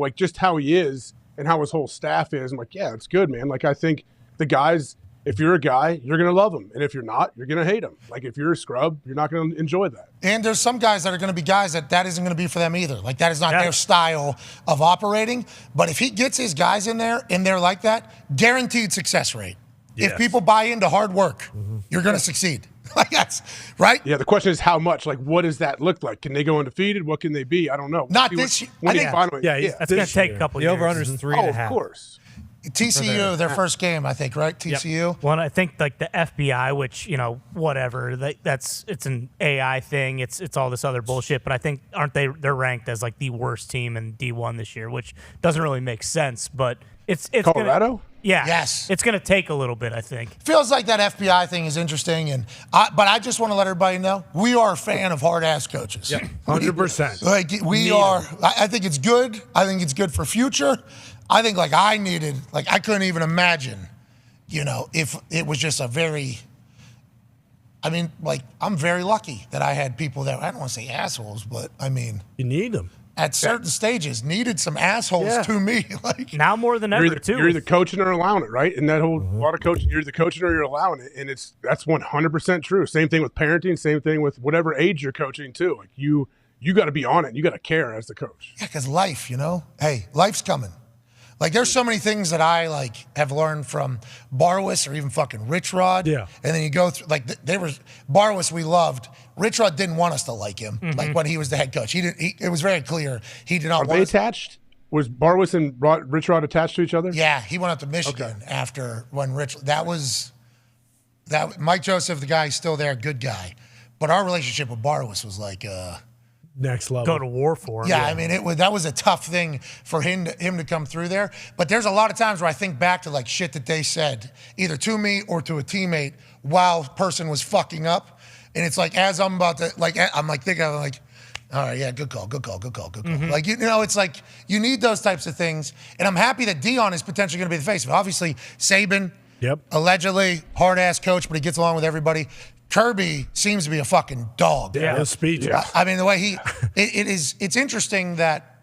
Speaker 8: he is and how his whole staff is. I'm like, yeah, it's good, man. Like I think the guys, if you're a guy, you're going to love them. And if you're not, you're going to hate them. Like if you're a scrub, you're not going to enjoy that.
Speaker 2: And there's some guys that are going to be guys that isn't going to be for them either. Like that is not their style of operating. But if he gets his guys in there like that, guaranteed success rate.
Speaker 1: Yes.
Speaker 2: If people buy into hard work, you're going to succeed. Like that's right.
Speaker 8: Yeah. The question is how much. Like, what does that look like? Can they go undefeated? What can they be? I don't know.
Speaker 2: Not this year.
Speaker 5: That's going to take a couple
Speaker 6: The
Speaker 5: years.
Speaker 6: over-under is 3.5.
Speaker 8: Of course.
Speaker 2: TCU, their first game, I think, right? TCU.
Speaker 5: Well, and I think like the FBI, which whatever, it's an AI thing. It's all this other bullshit. But I think they're ranked as like the worst team in D1 this year, which doesn't really make sense. But it's
Speaker 8: Colorado.
Speaker 2: Yes.
Speaker 5: It's going to take a little bit, I think.
Speaker 2: Feels like that FBI thing is interesting, but I just want to let everybody know we are a fan of hard-ass coaches.
Speaker 1: Yeah, 100%.
Speaker 2: Like we are. I think it's good. I think it's good for future. I think I couldn't even imagine, if it was just I'm very lucky that I had people that, I don't want to say assholes, but
Speaker 1: you need them.
Speaker 2: At certain stages, needed some assholes to me. Like
Speaker 5: now more than ever, too.
Speaker 8: You're either coaching or allowing it, right? And that whole lot of coaching, you're either coaching or you're allowing it, and that's 100% true. Same thing with parenting. Same thing with whatever age you're coaching too. Like you you got to be on it. You got to care as the coach.
Speaker 2: Yeah, because life, hey, life's coming. Like, there's so many things that I have learned from Barwis or even fucking Rich Rod.
Speaker 1: Yeah.
Speaker 2: And then you go through Barwis we loved. Rich Rod didn't want us to like him. Like when he was the head coach, it was very clear he did not
Speaker 8: Are
Speaker 2: want
Speaker 8: they
Speaker 2: us.
Speaker 8: attached? Was Barwis and Rich Rod attached to each other?
Speaker 2: Yeah, he went up to Michigan after when Mike Joseph, the guy, is still there, good guy. But our relationship with Barwis was like
Speaker 1: next level.
Speaker 5: Go to war for him.
Speaker 2: Yeah, I mean, that was a tough thing for him to come through there. But there's a lot of times where I think back to shit that they said, either to me or to a teammate, while person was fucking up. And it's like, as I'm about to, I'm thinking, all right, yeah, good call. It's like, you need those types of things. And I'm happy that Deion is potentially going to be the face of it. Obviously, Saban, allegedly hard-ass coach, but he gets along with everybody. Kirby seems to be a fucking dog.
Speaker 1: Yeah, his speech.
Speaker 2: Yeah. I mean, the way it's interesting that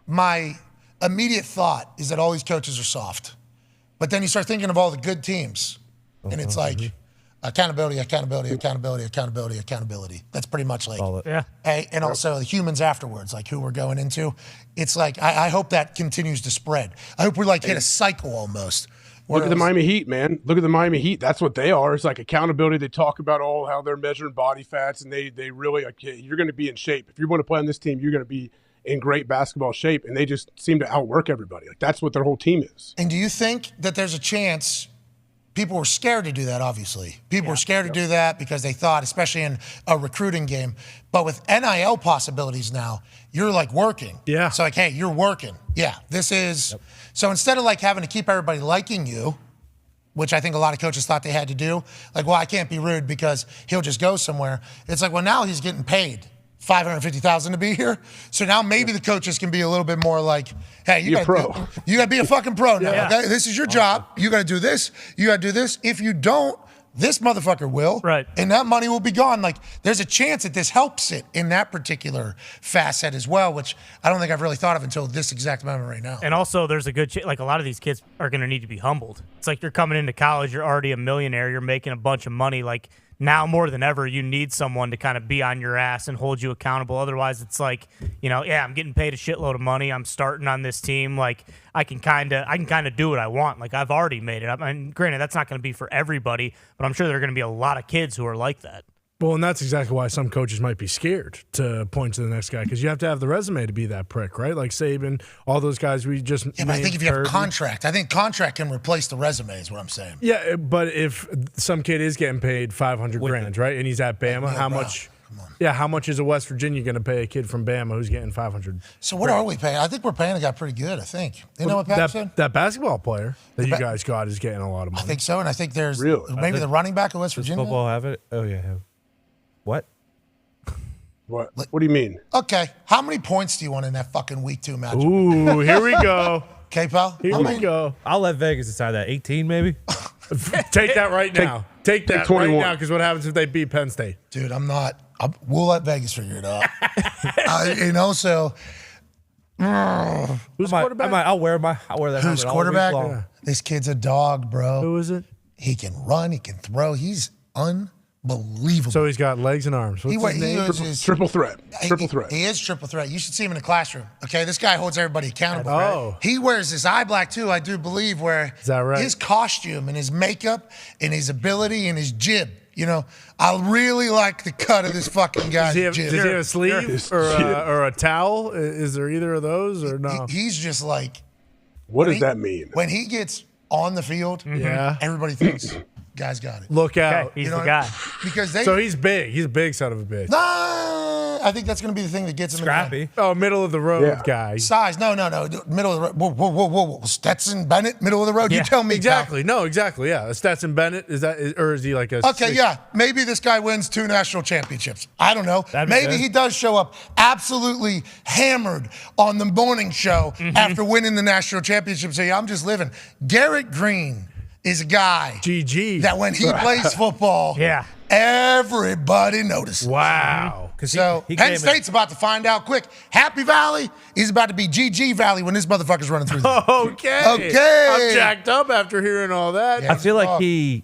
Speaker 2: my immediate thought is that all these coaches are soft. But then you start thinking of all the good teams, and it's like accountability. That's pretty much and also the humans afterwards, who we're going into. It's like, I hope that continues to spread. I hope we hit a cycle almost.
Speaker 8: Look at the Miami Heat, man. Look at the Miami Heat. That's what they are. It's like accountability. They talk about how they're measuring body fats, and they really, you're going to be in shape. If you're going to play on this team, you're going to be in great basketball shape, and they just seem to outwork everybody. That's what their whole team is.
Speaker 2: And do you think that there's a chance people were scared to do that, obviously? People were scared to do that because they thought, especially in a recruiting game, but with NIL possibilities now, you're working. Yeah. So hey, you're working. Yeah, this is... Yep. So instead of having to keep everybody liking you, which I think a lot of coaches thought they had to do, I can't be rude because he'll just go somewhere. It's now he's getting paid $550,000 to be here. So now maybe the coaches can be a little bit more hey, you got to be a fucking pro now. Yeah. Okay? This is your job. You got to do this. You got to do this. If you don't, this motherfucker will. Right. And that money will be gone. There's a chance that this helps it in that particular facet as well, which I don't think I've really thought of until this exact moment right now.
Speaker 5: And also, there's a good a lot of these kids are going to need to be humbled. It's you're coming into college, you're already a millionaire, you're making a bunch of money. Now more than ever, you need someone to kind of be on your ass and hold you accountable. Otherwise, it's I'm getting paid a shitload of money. I'm starting on this team. I can kind of do what I want. I've already made it up. And granted, that's not going to be for everybody, but I'm sure there are going to be a lot of kids who are like that.
Speaker 1: Well, and that's exactly why some coaches might be scared to point to the next guy, because you have to have the resume to be that prick, right? Like Saban, all those guys we just
Speaker 2: but I think if you have a contract, I think contract can replace the resume is what I'm saying.
Speaker 1: Yeah, but if some kid is getting paid $500,000, right, and he's at Bama, how much? Yeah, how much is a West Virginia going to pay a kid from Bama who's getting $500,000?
Speaker 2: So what are we paying? I think we're paying a guy pretty good. I think. You know what Pat said?
Speaker 1: That basketball player that you guys got is getting a lot of money.
Speaker 2: I think so, and I think there's maybe the running back of West Virginia.
Speaker 6: Does football have it? Oh yeah. What?
Speaker 8: What do you mean?
Speaker 2: Okay. How many points do you want in that fucking week 2 match?
Speaker 1: Ooh, here we go.
Speaker 2: Okay, pal?
Speaker 1: Here we go.
Speaker 6: I'll let Vegas decide that. 18 maybe?
Speaker 1: Take that right now. Take that
Speaker 8: 21.
Speaker 1: right now, because what happens if they beat Penn State?
Speaker 2: Dude, we'll let Vegas figure it out. So...
Speaker 1: Who's quarterback?
Speaker 6: I'll wear that.
Speaker 2: Who's quarterback? Yeah. This kid's a dog, bro.
Speaker 1: Who is it?
Speaker 2: He can run. He can throw. He's unbelievable.
Speaker 1: So he's got legs and arms. What's his name?
Speaker 8: Triple threat. Triple threat.
Speaker 2: He is triple threat. You should see him in the classroom. Okay, this guy holds everybody accountable.
Speaker 1: Oh.
Speaker 2: He wears this eye black too, I do believe, where
Speaker 1: is that right?
Speaker 2: His costume and his makeup and his ability and his jib. I really like the cut of this fucking guy's jib.
Speaker 1: Does he have a sleeve or a towel? Is there either of those or no?
Speaker 2: He's just
Speaker 8: what does that mean?
Speaker 2: When he gets on the field, everybody thinks, guy's got it.
Speaker 1: Look out.
Speaker 5: Okay, he's the guy.
Speaker 2: Because
Speaker 1: so he's big. He's a big son of a bitch.
Speaker 2: I think that's going to be the thing that gets him
Speaker 6: scrappy.
Speaker 1: Oh, middle of the road guy.
Speaker 2: Size. No. Middle of the road. Whoa. Stetson Bennett, middle of the road. Yeah. You tell me.
Speaker 1: Exactly. Pal. No, exactly. Yeah. Stetson Bennett, or is he like a...
Speaker 2: Okay, yeah. Maybe this guy wins 2 national championships. I don't know. Maybe he does show up absolutely hammered on the morning show after winning the national championship. So I'm just living. Garrett Green is a guy that when he plays football, everybody notices.
Speaker 1: Wow.
Speaker 2: So Penn State's about to find out quick. Happy Valley is about to be GG Valley when this motherfucker's running through there.
Speaker 1: Okay. I'm jacked up after hearing all that.
Speaker 6: I feel like he,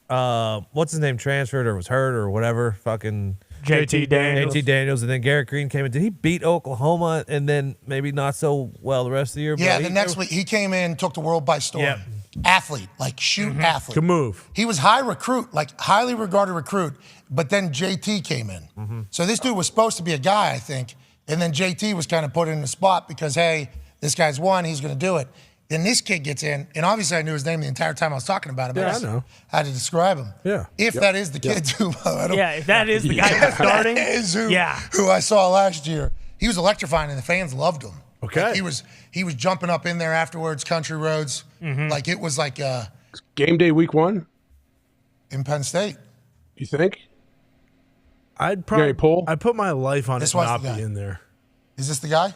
Speaker 6: what's his name, transferred or was hurt or whatever. Fucking
Speaker 5: JT Daniels.
Speaker 6: JT Daniels, and then Garrett Green came in. Did he beat Oklahoma and then maybe not so well the rest of the year?
Speaker 2: Yeah, the next week he came in, took the world by storm.
Speaker 6: Yep.
Speaker 2: Athlete, like shoot athlete.
Speaker 1: Good move.
Speaker 2: He was high recruit, like highly regarded recruit, but then JT came in. So this dude was supposed to be a guy, I think, and then JT was kind of put in the spot because, hey, this guy's won, he's going to do it. Then this kid gets in, and obviously I knew his name the entire time I was talking about him.
Speaker 1: Yeah, I know.
Speaker 2: I had to describe him.
Speaker 1: Yeah.
Speaker 2: If that is the kid, too. I don't,
Speaker 5: Yeah, if that is the guy who's starting.
Speaker 2: That is
Speaker 5: Yeah.
Speaker 2: who I saw last year. He was electrifying, and the fans loved him.
Speaker 1: Okay.
Speaker 2: Like, he was jumping up in there afterwards, country roads. Like it was like
Speaker 8: Game day week 1,
Speaker 2: in Penn State.
Speaker 8: you think?
Speaker 1: I'd
Speaker 8: Gary Pohl?
Speaker 1: I'd put my life on
Speaker 2: This
Speaker 1: it
Speaker 2: was
Speaker 1: not
Speaker 2: the guy.
Speaker 1: be in there.
Speaker 2: Is this the guy?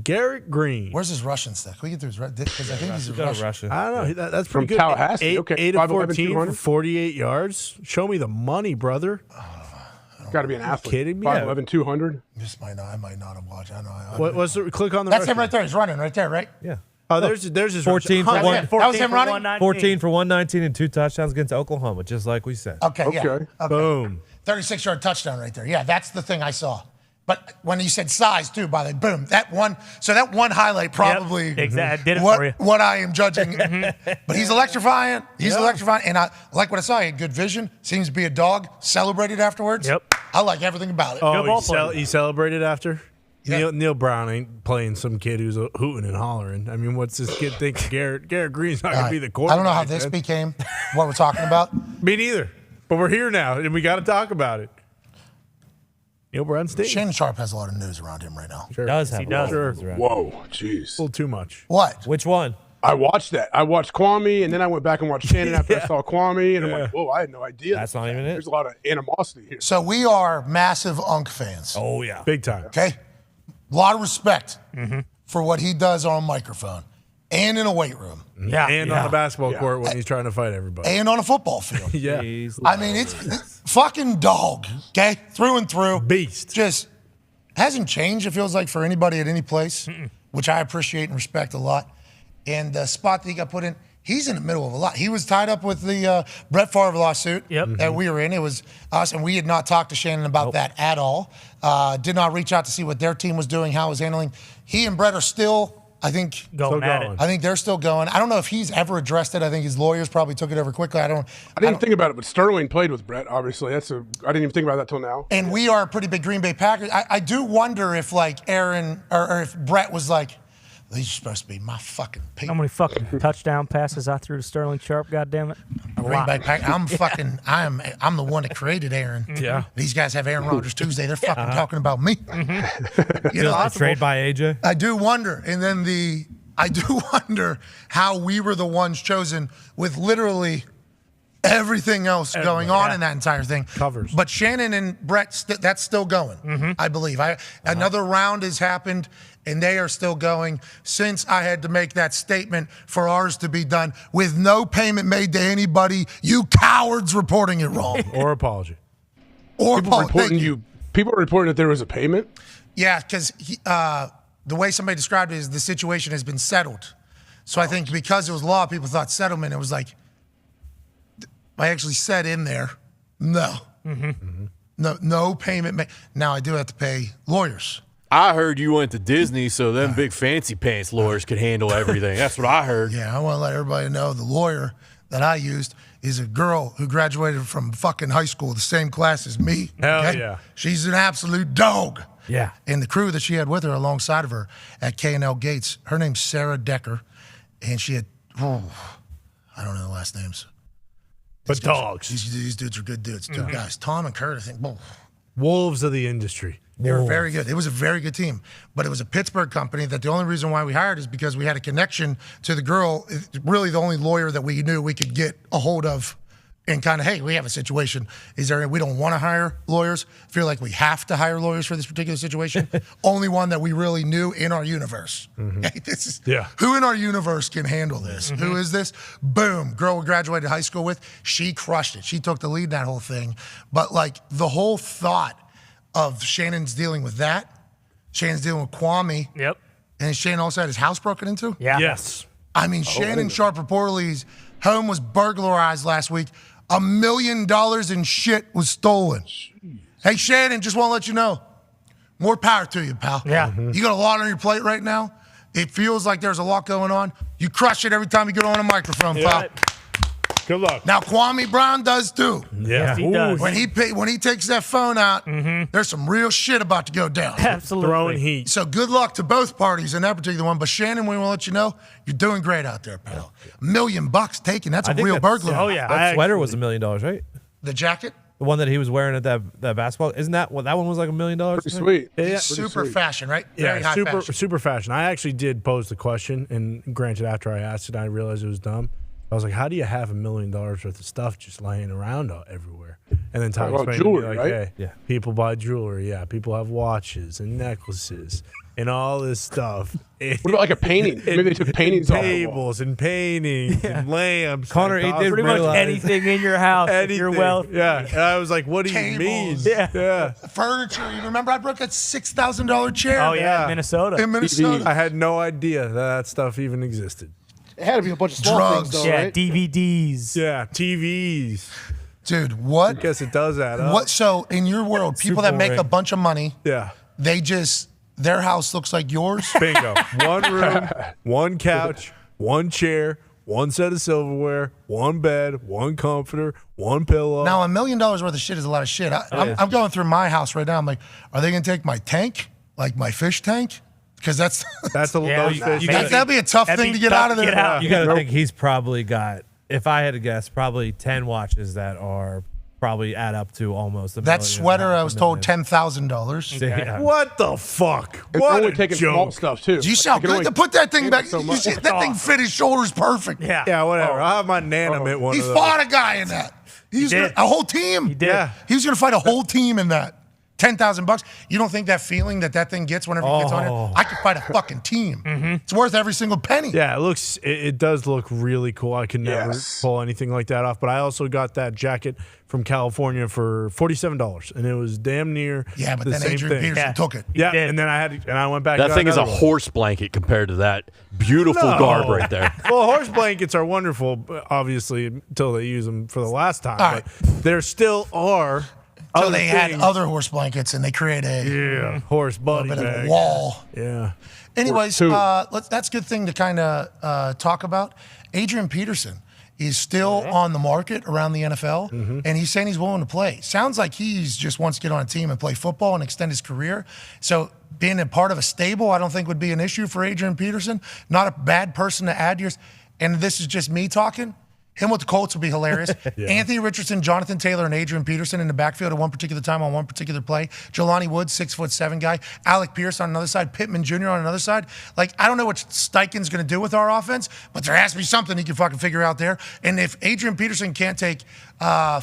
Speaker 1: Garrett Green.
Speaker 2: Where's his Russian stuff? Can we get through his because I think he's a
Speaker 6: Go to
Speaker 2: Russian.
Speaker 6: Russia.
Speaker 1: I don't know. That's
Speaker 8: From
Speaker 1: pretty good.
Speaker 8: Tallahassee. Okay.
Speaker 1: 8 of
Speaker 8: 5'11",
Speaker 1: 14 for
Speaker 8: 200.
Speaker 1: 48 yards. Show me the money, brother.
Speaker 8: Got to be an athlete.
Speaker 1: Kidding me?
Speaker 8: 5'11", 200.
Speaker 2: I might not have watched. I know.
Speaker 1: What's the click on the?
Speaker 2: That's him
Speaker 1: rushing.
Speaker 2: right there. He's running right there, right?
Speaker 6: Yeah.
Speaker 1: Oh, there's his
Speaker 6: 14 for
Speaker 1: rushing.
Speaker 6: one.
Speaker 2: That was him running?
Speaker 6: 14 for 119 and 2 touchdowns against Oklahoma, just like we said.
Speaker 2: Okay. Yeah.
Speaker 8: Okay.
Speaker 1: Boom.
Speaker 2: 36-yard touchdown right there. Yeah, that's the thing I saw. But when you said size too, by the way, boom, that one highlight probably
Speaker 5: exactly. Did it for you.
Speaker 2: what I am judging. But he's electrifying. He's electrifying. And I like what I saw. He had good vision. Seems to be a dog. Celebrated afterwards.
Speaker 5: Yep.
Speaker 2: I like everything about it.
Speaker 5: Good ball
Speaker 1: Oh,
Speaker 5: player.
Speaker 1: he celebrated after?
Speaker 2: Yeah.
Speaker 1: Neil Brown ain't playing some kid who's hooting and hollering. I mean, what's this kid think? Garrett Green's not going to be the quarterback.
Speaker 2: I don't know how this
Speaker 1: then.
Speaker 2: became what we're talking about.
Speaker 1: Me neither. But we're here now, and we got to talk about it. Neil Brown stinks.
Speaker 2: Shannon Sharp has a lot of news around him right now.
Speaker 1: Sure.
Speaker 6: Does have
Speaker 5: He
Speaker 6: a lot
Speaker 5: does.
Speaker 6: of
Speaker 1: Sure.
Speaker 6: things around.
Speaker 8: Whoa,
Speaker 1: A
Speaker 8: jeez.
Speaker 1: little too much.
Speaker 2: What?
Speaker 6: Which one?
Speaker 8: I watched that. I watched Kwame, and then I went back and watched Shannon after I saw Kwame, and I'm like, whoa, I had no idea.
Speaker 6: That's not even it.
Speaker 8: There's a lot of animosity here.
Speaker 2: So we are massive Unk fans.
Speaker 6: Oh, yeah.
Speaker 1: Big time.
Speaker 2: Okay? A lot of respect for what he does on a microphone and in a weight room
Speaker 5: Yeah.
Speaker 1: And on the basketball court when he's trying to fight everybody.
Speaker 2: and on a football field.
Speaker 1: Yeah.
Speaker 6: He's
Speaker 2: I mean, it's fucking dog, okay? Through and through.
Speaker 1: Beast.
Speaker 2: Just hasn't changed, it feels like, for anybody at any place, which I appreciate and respect a lot. And the spot that he got put in, he's in the middle of a lot. He was tied up with the Brett Favre lawsuit that we were in. It was us, and we had not talked to Shannon about that at all. Did not reach out to see what their team was doing, how it was handling. He and Brett are still, I think,
Speaker 5: Going at
Speaker 1: going.
Speaker 5: it.
Speaker 2: I think they're still going. I don't know if he's ever addressed it. I think his lawyers probably took it over quickly.
Speaker 8: I didn't think about it, but Sterling played with Brett, obviously. I didn't even think about that till now.
Speaker 2: And we are a pretty big Green Bay Packers. I do wonder if, like, Aaron or if Brett was like, these are supposed to be my fucking people.
Speaker 5: How many fucking touchdown passes I threw to Sterling Sharp? God damn it!
Speaker 2: Green Bay Packers. I'm the one that created Aaron.
Speaker 1: Yeah.
Speaker 2: These guys have Aaron Rodgers Tuesday. They're fucking talking about me. You know,
Speaker 6: a trade by AJ.
Speaker 2: I do wonder. And then I do wonder how we were the ones chosen with literally everything else going on in that entire thing.
Speaker 1: Covers.
Speaker 2: But Shannon and Brett, that's still going, I believe. Another round has happened, and they are still going since I had to make that statement for ours to be done with no payment made to anybody. You cowards reporting it wrong.
Speaker 1: Or apology.
Speaker 2: Or
Speaker 8: People
Speaker 2: Paul,
Speaker 8: reporting
Speaker 2: thank
Speaker 8: you. People are reporting that there was a payment.
Speaker 2: Yeah, because the way somebody described it is the situation has been settled. So I think because it was law, people thought settlement. It was like, I actually said in there, no. No payment made. Now I do have to pay lawyers.
Speaker 7: I heard you went to Disney so them big fancy pants lawyers could handle everything. That's what I heard.
Speaker 2: Yeah, I want to let everybody know the lawyer that I used is a girl who graduated from fucking high school, the same class as me.
Speaker 1: Hell yeah.
Speaker 2: She's an absolute dog.
Speaker 6: Yeah.
Speaker 2: And the crew that she had with her alongside of her at K&L Gates, her name's Sarah Decker, and she had, I don't know the last names.
Speaker 1: But dogs.
Speaker 2: These dudes are good dudes. Two guys, Tom and Kurt, I think.
Speaker 1: Wolves of the industry.
Speaker 2: They were very good. It was a very good team. But it was a Pittsburgh company that the only reason why we hired is because we had a connection to the girl, really the only lawyer that we knew we could get a hold of and kind of, hey, we have a situation. We don't want to hire lawyers. Feel like we have to hire lawyers for this particular situation. Only one that we really knew in our universe. Okay, this is who in our universe can handle this? Who is this? Boom. Girl we graduated high school with. She crushed it. She took the lead in that whole thing. But like the whole thought of Shannon's dealing with that, Shannon's dealing with Kwame.
Speaker 5: Yep.
Speaker 2: And Shannon also had his house broken into?
Speaker 5: Yeah.
Speaker 1: Yes.
Speaker 2: I mean, Shannon Sharp reportedly's home was burglarized last week. $1 million in shit was stolen. Hey, Shannon, just want to let you know, more power to you, pal.
Speaker 5: Yeah.
Speaker 2: You got a lot on your plate right now. It feels like there's a lot going on. You crush it every time you get on a microphone, pal.
Speaker 1: Good luck.
Speaker 2: Now, Kwame Brown does too.
Speaker 1: Yeah.
Speaker 5: He does.
Speaker 2: When he takes that phone out, there's some real shit about to go down.
Speaker 5: Absolutely.
Speaker 1: Throwing heat.
Speaker 2: So good luck to both parties in that particular one. But Shannon, we want to let you know, you're doing great out there, pal. $1 million taken. That's a
Speaker 6: I think
Speaker 2: real
Speaker 6: that's-
Speaker 2: burglary.
Speaker 5: Oh, yeah.
Speaker 6: That sweater was $1 million, right?
Speaker 2: The jacket?
Speaker 6: The one that he was wearing at that basketball. Isn't that what that one was like $1 million?
Speaker 8: Pretty sweet.
Speaker 1: Yeah.
Speaker 2: Super fashion, right? Very high
Speaker 1: super
Speaker 2: fashion.
Speaker 1: super fashion. I actually did pose the question, and granted, after I asked it, I realized it was dumb. I was like, "How do you have $1 million worth of stuff just laying around everywhere?" And then Tom
Speaker 8: Well,
Speaker 1: explained to
Speaker 8: jewelry,
Speaker 1: me, like,
Speaker 8: right?
Speaker 1: "Hey,
Speaker 6: Yeah.
Speaker 1: people buy jewelry. Yeah, people have watches and necklaces and all this stuff.
Speaker 8: What about like a painting? Maybe they took paintings off the wall.
Speaker 1: tables and paintings and lamps.
Speaker 6: Connor,
Speaker 1: and
Speaker 6: he did
Speaker 5: Pretty much
Speaker 6: realize-
Speaker 5: anything in your house. If you're
Speaker 1: anything.
Speaker 5: wealthy.
Speaker 1: Yeah, and I was like, "What do you mean?"
Speaker 2: Tables.
Speaker 1: Yeah.
Speaker 2: Furniture. You remember I broke that $6,000 chair
Speaker 5: Oh, yeah.
Speaker 1: Yeah.
Speaker 5: Minnesota.
Speaker 2: in Minnesota?
Speaker 1: I had no idea that stuff even existed.
Speaker 3: It had to be a bunch of small
Speaker 2: Drugs.
Speaker 3: things, though,
Speaker 5: Yeah,
Speaker 3: right?
Speaker 5: DVDs.
Speaker 1: Yeah, TVs.
Speaker 2: Dude, what?
Speaker 1: Guess it does add up.
Speaker 2: What? So in your world, people that
Speaker 1: Super
Speaker 2: make
Speaker 1: ring.
Speaker 2: a bunch of money,
Speaker 1: Yeah.
Speaker 2: their house looks like yours.
Speaker 1: Bingo. One room, one couch, one chair, one set of silverware, one bed, one comforter, one pillow.
Speaker 2: Now, $1 million worth of shit is a lot of shit. I'm going through my house right now. I'm like, are they going to take my tank, like my fish tank? Because that's
Speaker 1: that's a
Speaker 5: Yeah,
Speaker 1: those fish.
Speaker 2: that'd be a tough
Speaker 5: That'd
Speaker 2: thing
Speaker 5: be
Speaker 2: to get
Speaker 5: tough
Speaker 2: out of
Speaker 5: to
Speaker 2: there.
Speaker 5: get out.
Speaker 6: You got to think he's probably got, if I had to guess, probably 10 watches that are probably add up to almost $1 million.
Speaker 2: That sweater, I was told
Speaker 6: $10,000.
Speaker 2: $10,000.
Speaker 6: Yeah.
Speaker 1: What the fuck?
Speaker 8: And
Speaker 1: What
Speaker 8: they're only
Speaker 1: a
Speaker 8: taking small
Speaker 1: joke.
Speaker 8: stuff too.
Speaker 2: You
Speaker 8: Like,
Speaker 2: sound
Speaker 8: they can
Speaker 2: good.
Speaker 8: only
Speaker 2: To put that thing
Speaker 8: handle
Speaker 2: back,
Speaker 8: so
Speaker 2: you
Speaker 8: much.
Speaker 2: see, that thing fit his shoulders perfect.
Speaker 5: Yeah.
Speaker 1: Yeah, whatever. I'll have my Nana mint one
Speaker 2: He
Speaker 1: of those.
Speaker 2: fought a guy in that. He was
Speaker 5: did.
Speaker 2: a whole team.
Speaker 5: He did.
Speaker 1: Yeah.
Speaker 2: He was going to fight a whole team in that. $10,000. You don't think that feeling that thing gets whenever it gets on
Speaker 6: Oh.
Speaker 2: it? I could fight a fucking team. It's worth every single penny.
Speaker 1: Yeah, it does look really cool. I could never
Speaker 8: Yes.
Speaker 1: pull anything like that off. But I also got that jacket from California for $47, and it was damn near
Speaker 2: Yeah, but
Speaker 1: the
Speaker 2: then
Speaker 1: same
Speaker 2: Adrian
Speaker 1: thing.
Speaker 2: Peterson
Speaker 5: Yeah.
Speaker 2: took it.
Speaker 1: Yeah,
Speaker 5: did.
Speaker 1: and then I went back.
Speaker 7: That
Speaker 1: and got
Speaker 7: thing is a
Speaker 1: another one.
Speaker 7: horse blanket compared to that beautiful
Speaker 1: No.
Speaker 7: garb right there.
Speaker 1: Well, horse blankets are wonderful, obviously, until they use them for the last time.
Speaker 2: All right.
Speaker 1: But there still are.
Speaker 2: So
Speaker 1: other
Speaker 2: they had
Speaker 1: things.
Speaker 2: other horse blankets and they create a
Speaker 1: Yeah, horse body
Speaker 2: bit of
Speaker 1: bag.
Speaker 2: a wall.
Speaker 1: Yeah.
Speaker 2: Anyways,
Speaker 8: Two.
Speaker 2: that's a good thing to kind of talk about. Adrian Peterson is still on the market around the NFL, and he's saying he's willing to play. Sounds like he's just wants to get on a team and play football and extend his career. So being a part of a stable, I don't think would be an issue for Adrian Peterson. Not a bad person to add yours. And this is just me talking. Him with the Colts would be hilarious. Anthony Richardson, Jonathan Taylor, and Adrian Peterson in the backfield at one particular time on one particular play. Jelani Woods, 6'7" guy. Alec Pierce on another side. Pittman Jr. on another side. Like, I don't know what Steichen's going to do with our offense, but there has to be something he can fucking figure out there. And if Adrian Peterson can't take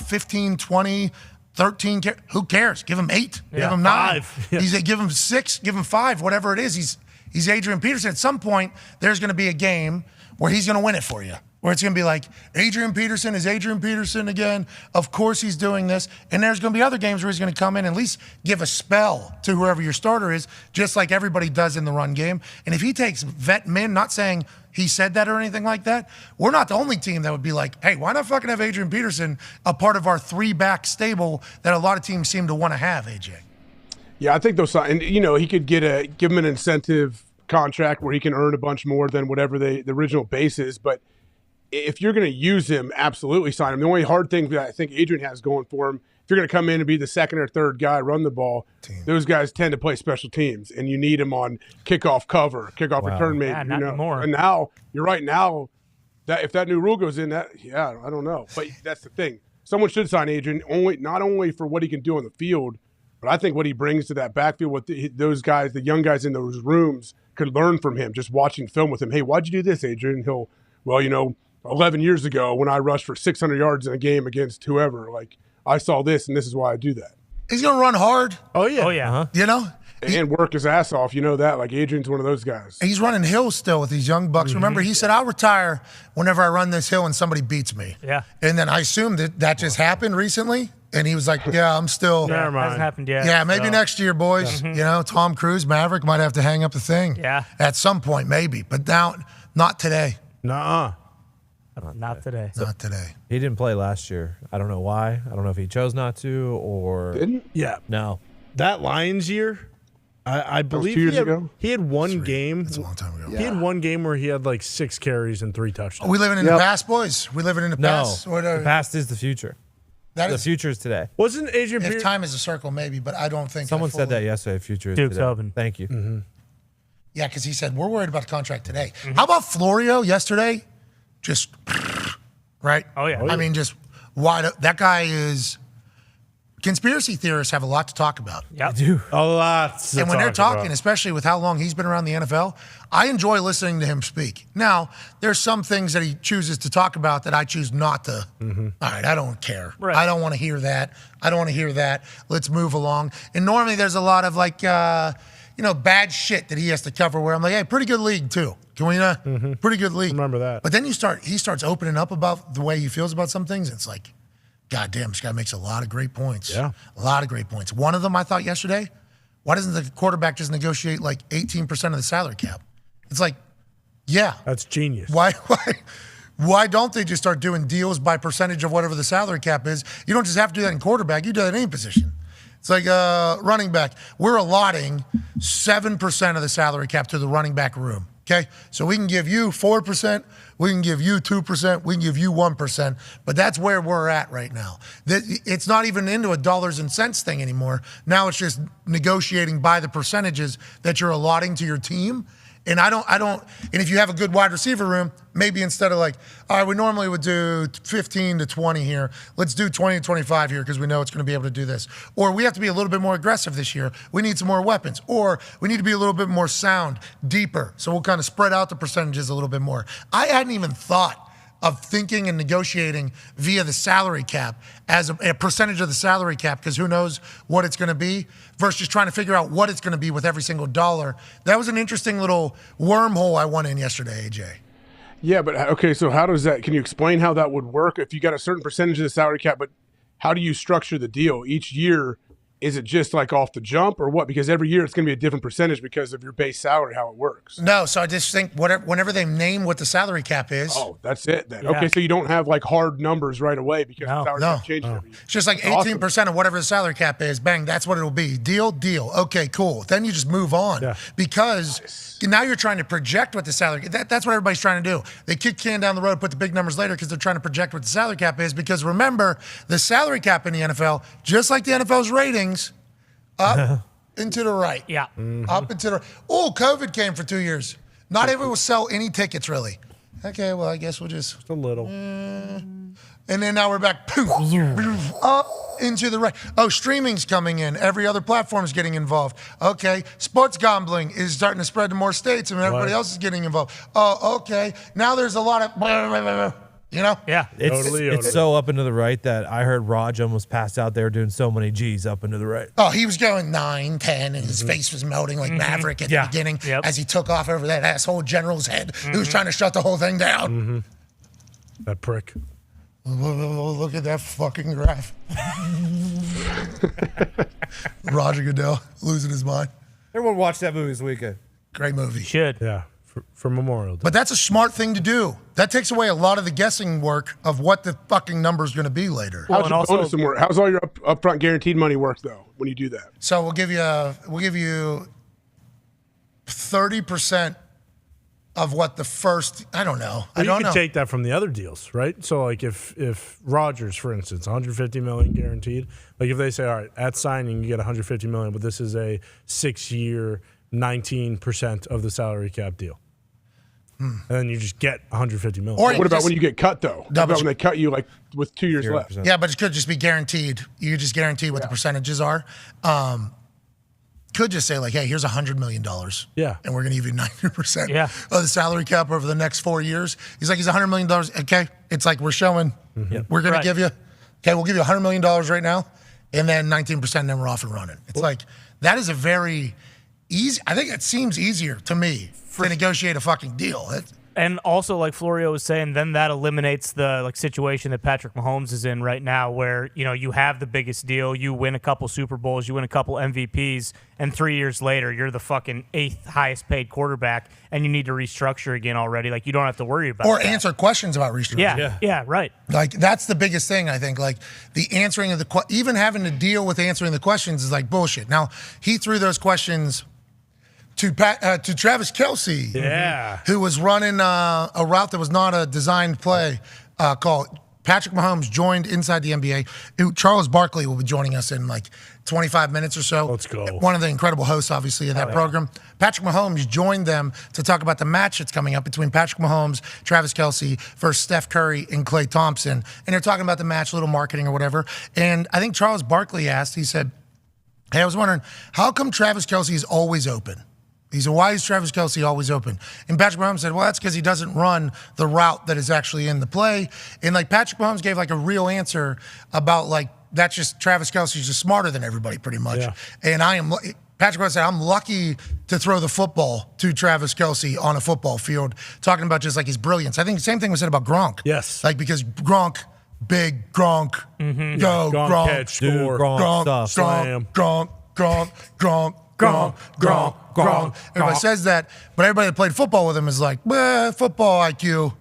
Speaker 2: 15, 20, 13, who cares? Give him 8. Give him 9.
Speaker 1: 5. Yeah.
Speaker 2: Give him 6. Give him 5. Whatever it is, he's Adrian Peterson. At some point, there's going to be a game where he's going to win it for you. Where it's going to be like, Adrian Peterson is Adrian Peterson again. Of course he's doing this. And there's going to be other games where he's going to come in and at least give a spell to whoever your starter is, just like everybody does in the run game. And if he takes vet men, not saying he said that or anything like that, we're not the only team that would be like, hey, why not fucking have Adrian Peterson a part of our 3-back stable that a lot of teams seem to want to have, AJ?
Speaker 8: Yeah, I think those, and he could give him an incentive contract where he can earn a bunch more than whatever the original base is. But if you're going to use him, absolutely sign him. The only hard thing that I think Adrian has going for him, if you're going to come in and be the second or third guy, run the ball, those guys tend to play special teams, and you need him on kickoff cover, kickoff return man.
Speaker 5: Yeah, not anymore.
Speaker 8: And now, you're right now, that if that new rule goes in, I don't know. But that's the thing. Someone should sign Adrian, not only for what he can do on the field, but I think what he brings to that backfield, what those guys, the young guys in those rooms, could learn from him, just watching film with him. Hey, why'd you do this, Adrian? He'll, 11 years ago when I rushed for 600 yards in a game against whoever, like, I saw this, and this is why I do that.
Speaker 2: He's going to run hard,
Speaker 1: Oh, yeah.
Speaker 5: Oh, yeah.
Speaker 2: you know?
Speaker 8: And work his ass off. You know that. Like, Adrian's one of those guys.
Speaker 2: He's running hills still with these young bucks. Remember, he said, I'll retire whenever I run this hill and somebody beats me.
Speaker 5: Yeah.
Speaker 2: And then I assumed that just happened recently. And he was like, yeah, I'm still.
Speaker 1: Never mind.
Speaker 5: Hasn't happened yet.
Speaker 2: Yeah, maybe
Speaker 5: so.
Speaker 2: next year, boys. Tom Cruise, Maverick might have to hang up the thing.
Speaker 5: Yeah.
Speaker 2: At some point, maybe. But now, not today.
Speaker 1: Nuh-uh.
Speaker 5: Not today.
Speaker 2: Not today.
Speaker 6: He didn't play last year. I don't know why. I don't know if he chose not to or
Speaker 8: Didn't?
Speaker 1: Yeah.
Speaker 6: no.
Speaker 1: That Lions year, I believe
Speaker 8: 2 years ago?
Speaker 1: he had one game.
Speaker 2: That's a long time ago.
Speaker 1: He had one game where he had like 6 carries and 3 touchdowns.
Speaker 2: Are we living in the past, boys? We living in the
Speaker 6: No.
Speaker 2: past?
Speaker 6: The past is the future.
Speaker 2: That
Speaker 6: The
Speaker 2: is,
Speaker 6: future is today.
Speaker 1: Wasn't Adrian
Speaker 2: if
Speaker 1: Peterson?
Speaker 2: time is a circle, maybe, but I don't think
Speaker 6: Someone
Speaker 2: I
Speaker 6: said that
Speaker 2: fully-
Speaker 6: yesterday. Future is
Speaker 5: Duke's
Speaker 6: today.
Speaker 5: open.
Speaker 6: Thank you.
Speaker 2: Yeah, because he said we're worried about the contract today. How about Florio yesterday? Just right.
Speaker 5: Oh, yeah.
Speaker 2: I mean, just wide. That guy is. Conspiracy theorists have a lot to talk about.
Speaker 5: Yep.
Speaker 6: Dude.
Speaker 1: A lot. to
Speaker 2: And when they're
Speaker 1: talk
Speaker 2: talking,
Speaker 1: about.
Speaker 2: especially with how long he's been around the NFL, I enjoy listening to him speak. Now, there's some things that he chooses to talk about that I choose not to. All right, I don't care.
Speaker 5: Right.
Speaker 2: I don't want to hear that. I don't want to hear that. Let's move along. And normally there's a lot of like, bad shit that he has to cover where I'm like, hey, pretty good league too. Can we, pretty good league.
Speaker 1: Remember that.
Speaker 2: But then he starts opening up about the way he feels about some things. It's like, God damn, this guy makes a lot of great points.
Speaker 1: Yeah.
Speaker 2: A lot of great points. One of them I thought yesterday, why doesn't the quarterback just negotiate like 18% of the salary cap? It's like, yeah.
Speaker 1: That's genius.
Speaker 2: Why don't they just start doing deals by percentage of whatever the salary cap is? You don't just have to do that in quarterback. You do that in any position. It's like running back. We're allotting 7% of the salary cap to the running back room. Okay, so we can give you 4%, we can give you 2%, we can give you 1%, but that's where we're at right now. It's not even into a dollars and cents thing anymore. Now it's just negotiating by the percentages that you're allotting to your team. And and if you have a good wide receiver room, maybe instead of like, all right, we normally would do 15 to 20 here. Let's do 20 to 25 here because we know it's going to be able to do this. Or we have to be a little bit more aggressive this year. We need some more weapons. Or we need to be a little bit more sound, deeper. So we'll kind of spread out the percentages a little bit more. I hadn't even thought of thinking and negotiating via the salary cap as a percentage of the salary cap, because who knows what it's going to be, versus just trying to figure out what it's going to be with every single dollar. That was an interesting little wormhole I went in yesterday, AJ.
Speaker 8: Yeah, but okay, so how does that, can you explain how that would work? If you got a certain percentage of the salary cap, but how do you structure the deal? Each year, is it just like off the jump or what? Because every year it's going to be a different percentage because of your base salary, how it works.
Speaker 2: No, so I just think whenever they name what the salary cap is.
Speaker 8: Oh, that's it then.
Speaker 5: Yeah.
Speaker 8: Okay, so you don't have like hard numbers right away because the salary cap changes every year.
Speaker 2: It's just like 18% of whatever the salary cap is. Bang, that's what it'll be. Deal. Okay, cool. Then you just move on because now you're trying to project what the salary. That's what everybody's trying to do. They kick can down the road, put the big numbers later because they're trying to project what the salary cap is. Because remember, the salary cap in the NFL, just like the NFL's ratings, up into the right.
Speaker 5: Yeah.
Speaker 2: Up into the right. Oh, COVID came for 2 years. Not everyone will sell any tickets, really. Okay, well, I guess we'll just
Speaker 1: a little.
Speaker 2: And then now we're back. Up into the right. Oh, streaming's coming in. Every other platform's getting involved. Okay. Sports gambling is starting to spread to more states, and everybody else is getting involved. Oh, okay. Now there's a lot of,
Speaker 5: Yeah.
Speaker 6: It's so up and to the right that I heard Raj almost passed out there doing so many G's up and to the right.
Speaker 2: Oh, he was going 9, 10, and his face was melting like Maverick at the beginning as he took off over that asshole general's head who was trying to shut the whole thing down.
Speaker 1: That prick.
Speaker 2: Look at that fucking graph. Roger Goodell losing his mind.
Speaker 6: Everyone watched that movie this weekend.
Speaker 2: Great movie.
Speaker 5: Should.
Speaker 1: Yeah, for Memorial Day.
Speaker 2: But that's a smart thing to do. That takes away a lot of the guessing work of what the fucking number's going to be later.
Speaker 8: How's your bonus work? How's all your upfront guaranteed money work though when you do that?
Speaker 2: So we'll give you 30% of what the first. I don't know. I don't
Speaker 1: you
Speaker 2: know.
Speaker 1: could take that from the other deals, right? So like if Rodgers, for instance, 150 million guaranteed, like if they say, all right, at signing you get 150 million, but this is a 6-year, 19% of the salary cap deal. And then you just get 150 million.
Speaker 2: Or
Speaker 8: What about when you get cut though? What about when they cut you like with 2 years
Speaker 6: 0%.
Speaker 8: left?
Speaker 2: Yeah, but it could just be guaranteed. You just guarantee what the percentages are. Could just say like, hey, here's $100 million.
Speaker 1: Yeah.
Speaker 2: And we're going to give you 90%
Speaker 5: Yeah.
Speaker 2: of the salary cap over the next 4 years. He's like, he's $100 million. Okay. It's like, we're showing, we're going to give you, okay, we'll give you $100 million right now. And then 19%, and then we're off and running. It's like, that is a very easy, I think it seems easier to me to negotiate a fucking deal.
Speaker 5: And also, like Florio was saying, then that eliminates the situation that Patrick Mahomes is in right now, where you have the biggest deal, you win a couple Super Bowls, you win a couple MVPs, and 3 years later you're the fucking 8th highest paid quarterback, and you need to restructure again already. Like you don't have to worry about
Speaker 2: or
Speaker 5: that.
Speaker 2: answer questions about restructuring.
Speaker 5: Yeah, right.
Speaker 2: Like that's the biggest thing I think. Like the answering of the even having to deal with answering the questions is like bullshit. Now he threw those questions to Travis Kelce, who was running a route that was not a designed play called. Patrick Mahomes joined Inside the NBA. Charles Barkley will be joining us in like 25 minutes or so.
Speaker 1: Let's go.
Speaker 2: One of the incredible hosts, obviously, of that program. Patrick Mahomes joined them to talk about the match that's coming up between Patrick Mahomes, Travis Kelce versus Steph Curry and Klay Thompson. And they're talking about the match, a little marketing or whatever. And I think Charles Barkley asked, he said, hey, I was wondering, how come Travis Kelce is always open? He said, why is Travis Kelce always open? And Patrick Mahomes said, well, that's because he doesn't run the route that is actually in the play. And like Patrick Mahomes gave like a real answer about like, that's just Travis Kelce's just smarter than everybody pretty much. Yeah. And Patrick Mahomes said, I'm lucky to throw the football to Travis Kelce on a football field, talking about just like his brilliance. I think the same thing was said about Gronk.
Speaker 1: Yes.
Speaker 2: Like because Gronk, big Gronk, go
Speaker 1: Gronk, catch, score,
Speaker 6: Gronk stuff,
Speaker 1: slam.
Speaker 2: Gronk. Everybody says that, but everybody that played football with him is like, football IQ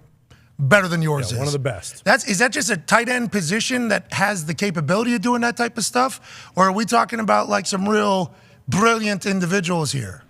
Speaker 2: better than yours is.
Speaker 1: One of the best.
Speaker 2: Is that just a tight end position that has the capability of doing that type of stuff? Or are we talking about like some real brilliant individuals here?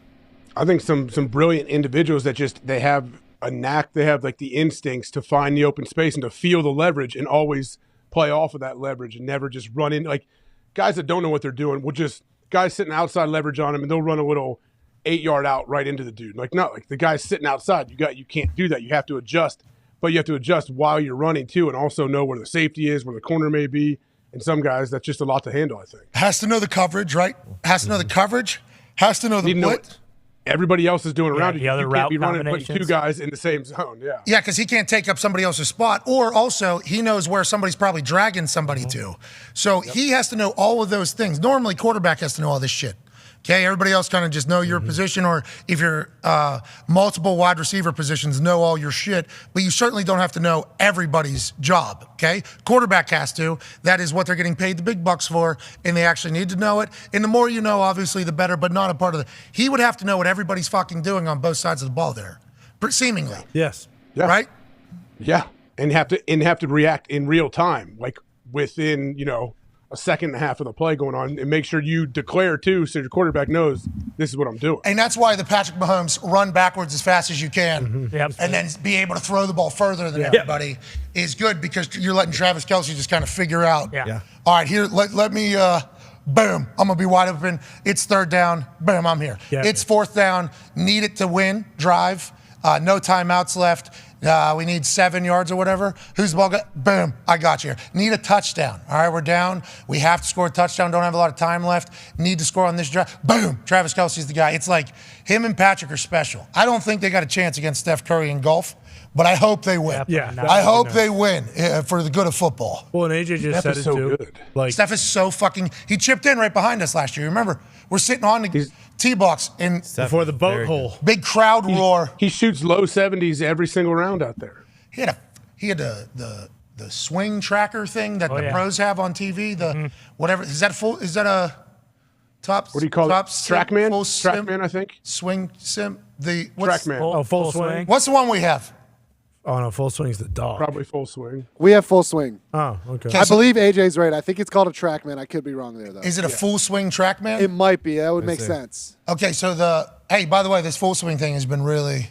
Speaker 8: I think some brilliant individuals that they have a knack, they have like the instincts to find the open space and to feel the leverage and always play off of that leverage and never just run in. Like guys that don't know what they're doing will just guys sitting outside leverage on him and they'll run a little 8-yard out right into the dude. Like not like the guy's sitting outside. You can't do that. You have to adjust, but you have to adjust while you're running too, and also know where the safety is, where the corner may be. And some guys, that's just a lot to handle, I think.
Speaker 2: Has to know the coverage, right? Has to know the coverage. Has to know the blitz.
Speaker 8: Everybody else is doing around you.
Speaker 5: The other
Speaker 8: you
Speaker 5: route
Speaker 8: can't be running putting
Speaker 5: combinations.
Speaker 8: 2 guys in the same zone. Yeah.
Speaker 2: Yeah, because he can't take up somebody else's spot, or also he knows where somebody's probably dragging somebody to. So he has to know all of those things. Normally, quarterback has to know all this shit. Okay, everybody else kind of just know your position, or if you're multiple wide receiver positions, know all your shit, but you certainly don't have to know everybody's job, okay? Quarterback has to. That is what they're getting paid the big bucks for, and they actually need to know it. And the more you know, obviously, the better, but not a part of it. He would have to know what everybody's fucking doing on both sides of the ball there, seemingly.
Speaker 1: Yes.
Speaker 8: Yeah.
Speaker 2: Right?
Speaker 8: Yeah, and have to react in real time, like within, a second and a half of the play going on, and make sure you declare too so your quarterback knows this is what I'm doing.
Speaker 2: And that's why the Patrick Mahomes run backwards as fast as you can and then be able to throw the ball further than everybody is good, because you're letting Travis Kelce just kind of figure out, all right, here, let me, boom, I'm going to be wide open. It's 3rd down. Boom, I'm here. Yeah. It's 4th down. Need it to win. Drive. No timeouts left. We need 7 yards or whatever. Who's the ball got? Boom, I got you here. Need a touchdown. All right, we're down. We have to score a touchdown. Don't have a lot of time left. Need to score on this drive. Boom, Travis Kelce's the guy. It's like him and Patrick are special. I don't think they got a chance against Steph Curry in golf, but I hope they win.
Speaker 1: Yeah,
Speaker 2: I hope they win for the good of football.
Speaker 1: Well, and AJ just said it too.
Speaker 8: Good.
Speaker 1: Like
Speaker 2: Steph is so fucking. He chipped in right behind us last year. Remember, we're sitting on the tee box and
Speaker 1: before the boat hole.
Speaker 2: Big crowd roar.
Speaker 8: He shoots low 70s every single round out there.
Speaker 2: He had the swing tracker thing that the pros have on TV. The whatever is that full? Is that a top?
Speaker 8: What do you call it? TrackMan.
Speaker 2: Full sim,
Speaker 8: TrackMan, I think.
Speaker 2: Swing sim.
Speaker 8: TrackMan.
Speaker 1: Full swing.
Speaker 2: What's the one we have?
Speaker 1: Oh no, full swing's the dog.
Speaker 8: Probably full swing.
Speaker 9: We have full swing.
Speaker 1: Oh, okay.
Speaker 9: I believe AJ's right. I think it's called a TrackMan. I could be wrong there, though.
Speaker 2: Is it a full swing TrackMan?
Speaker 9: It might be. That would make sense.
Speaker 2: Okay, so hey, by the way, this full swing thing has been really.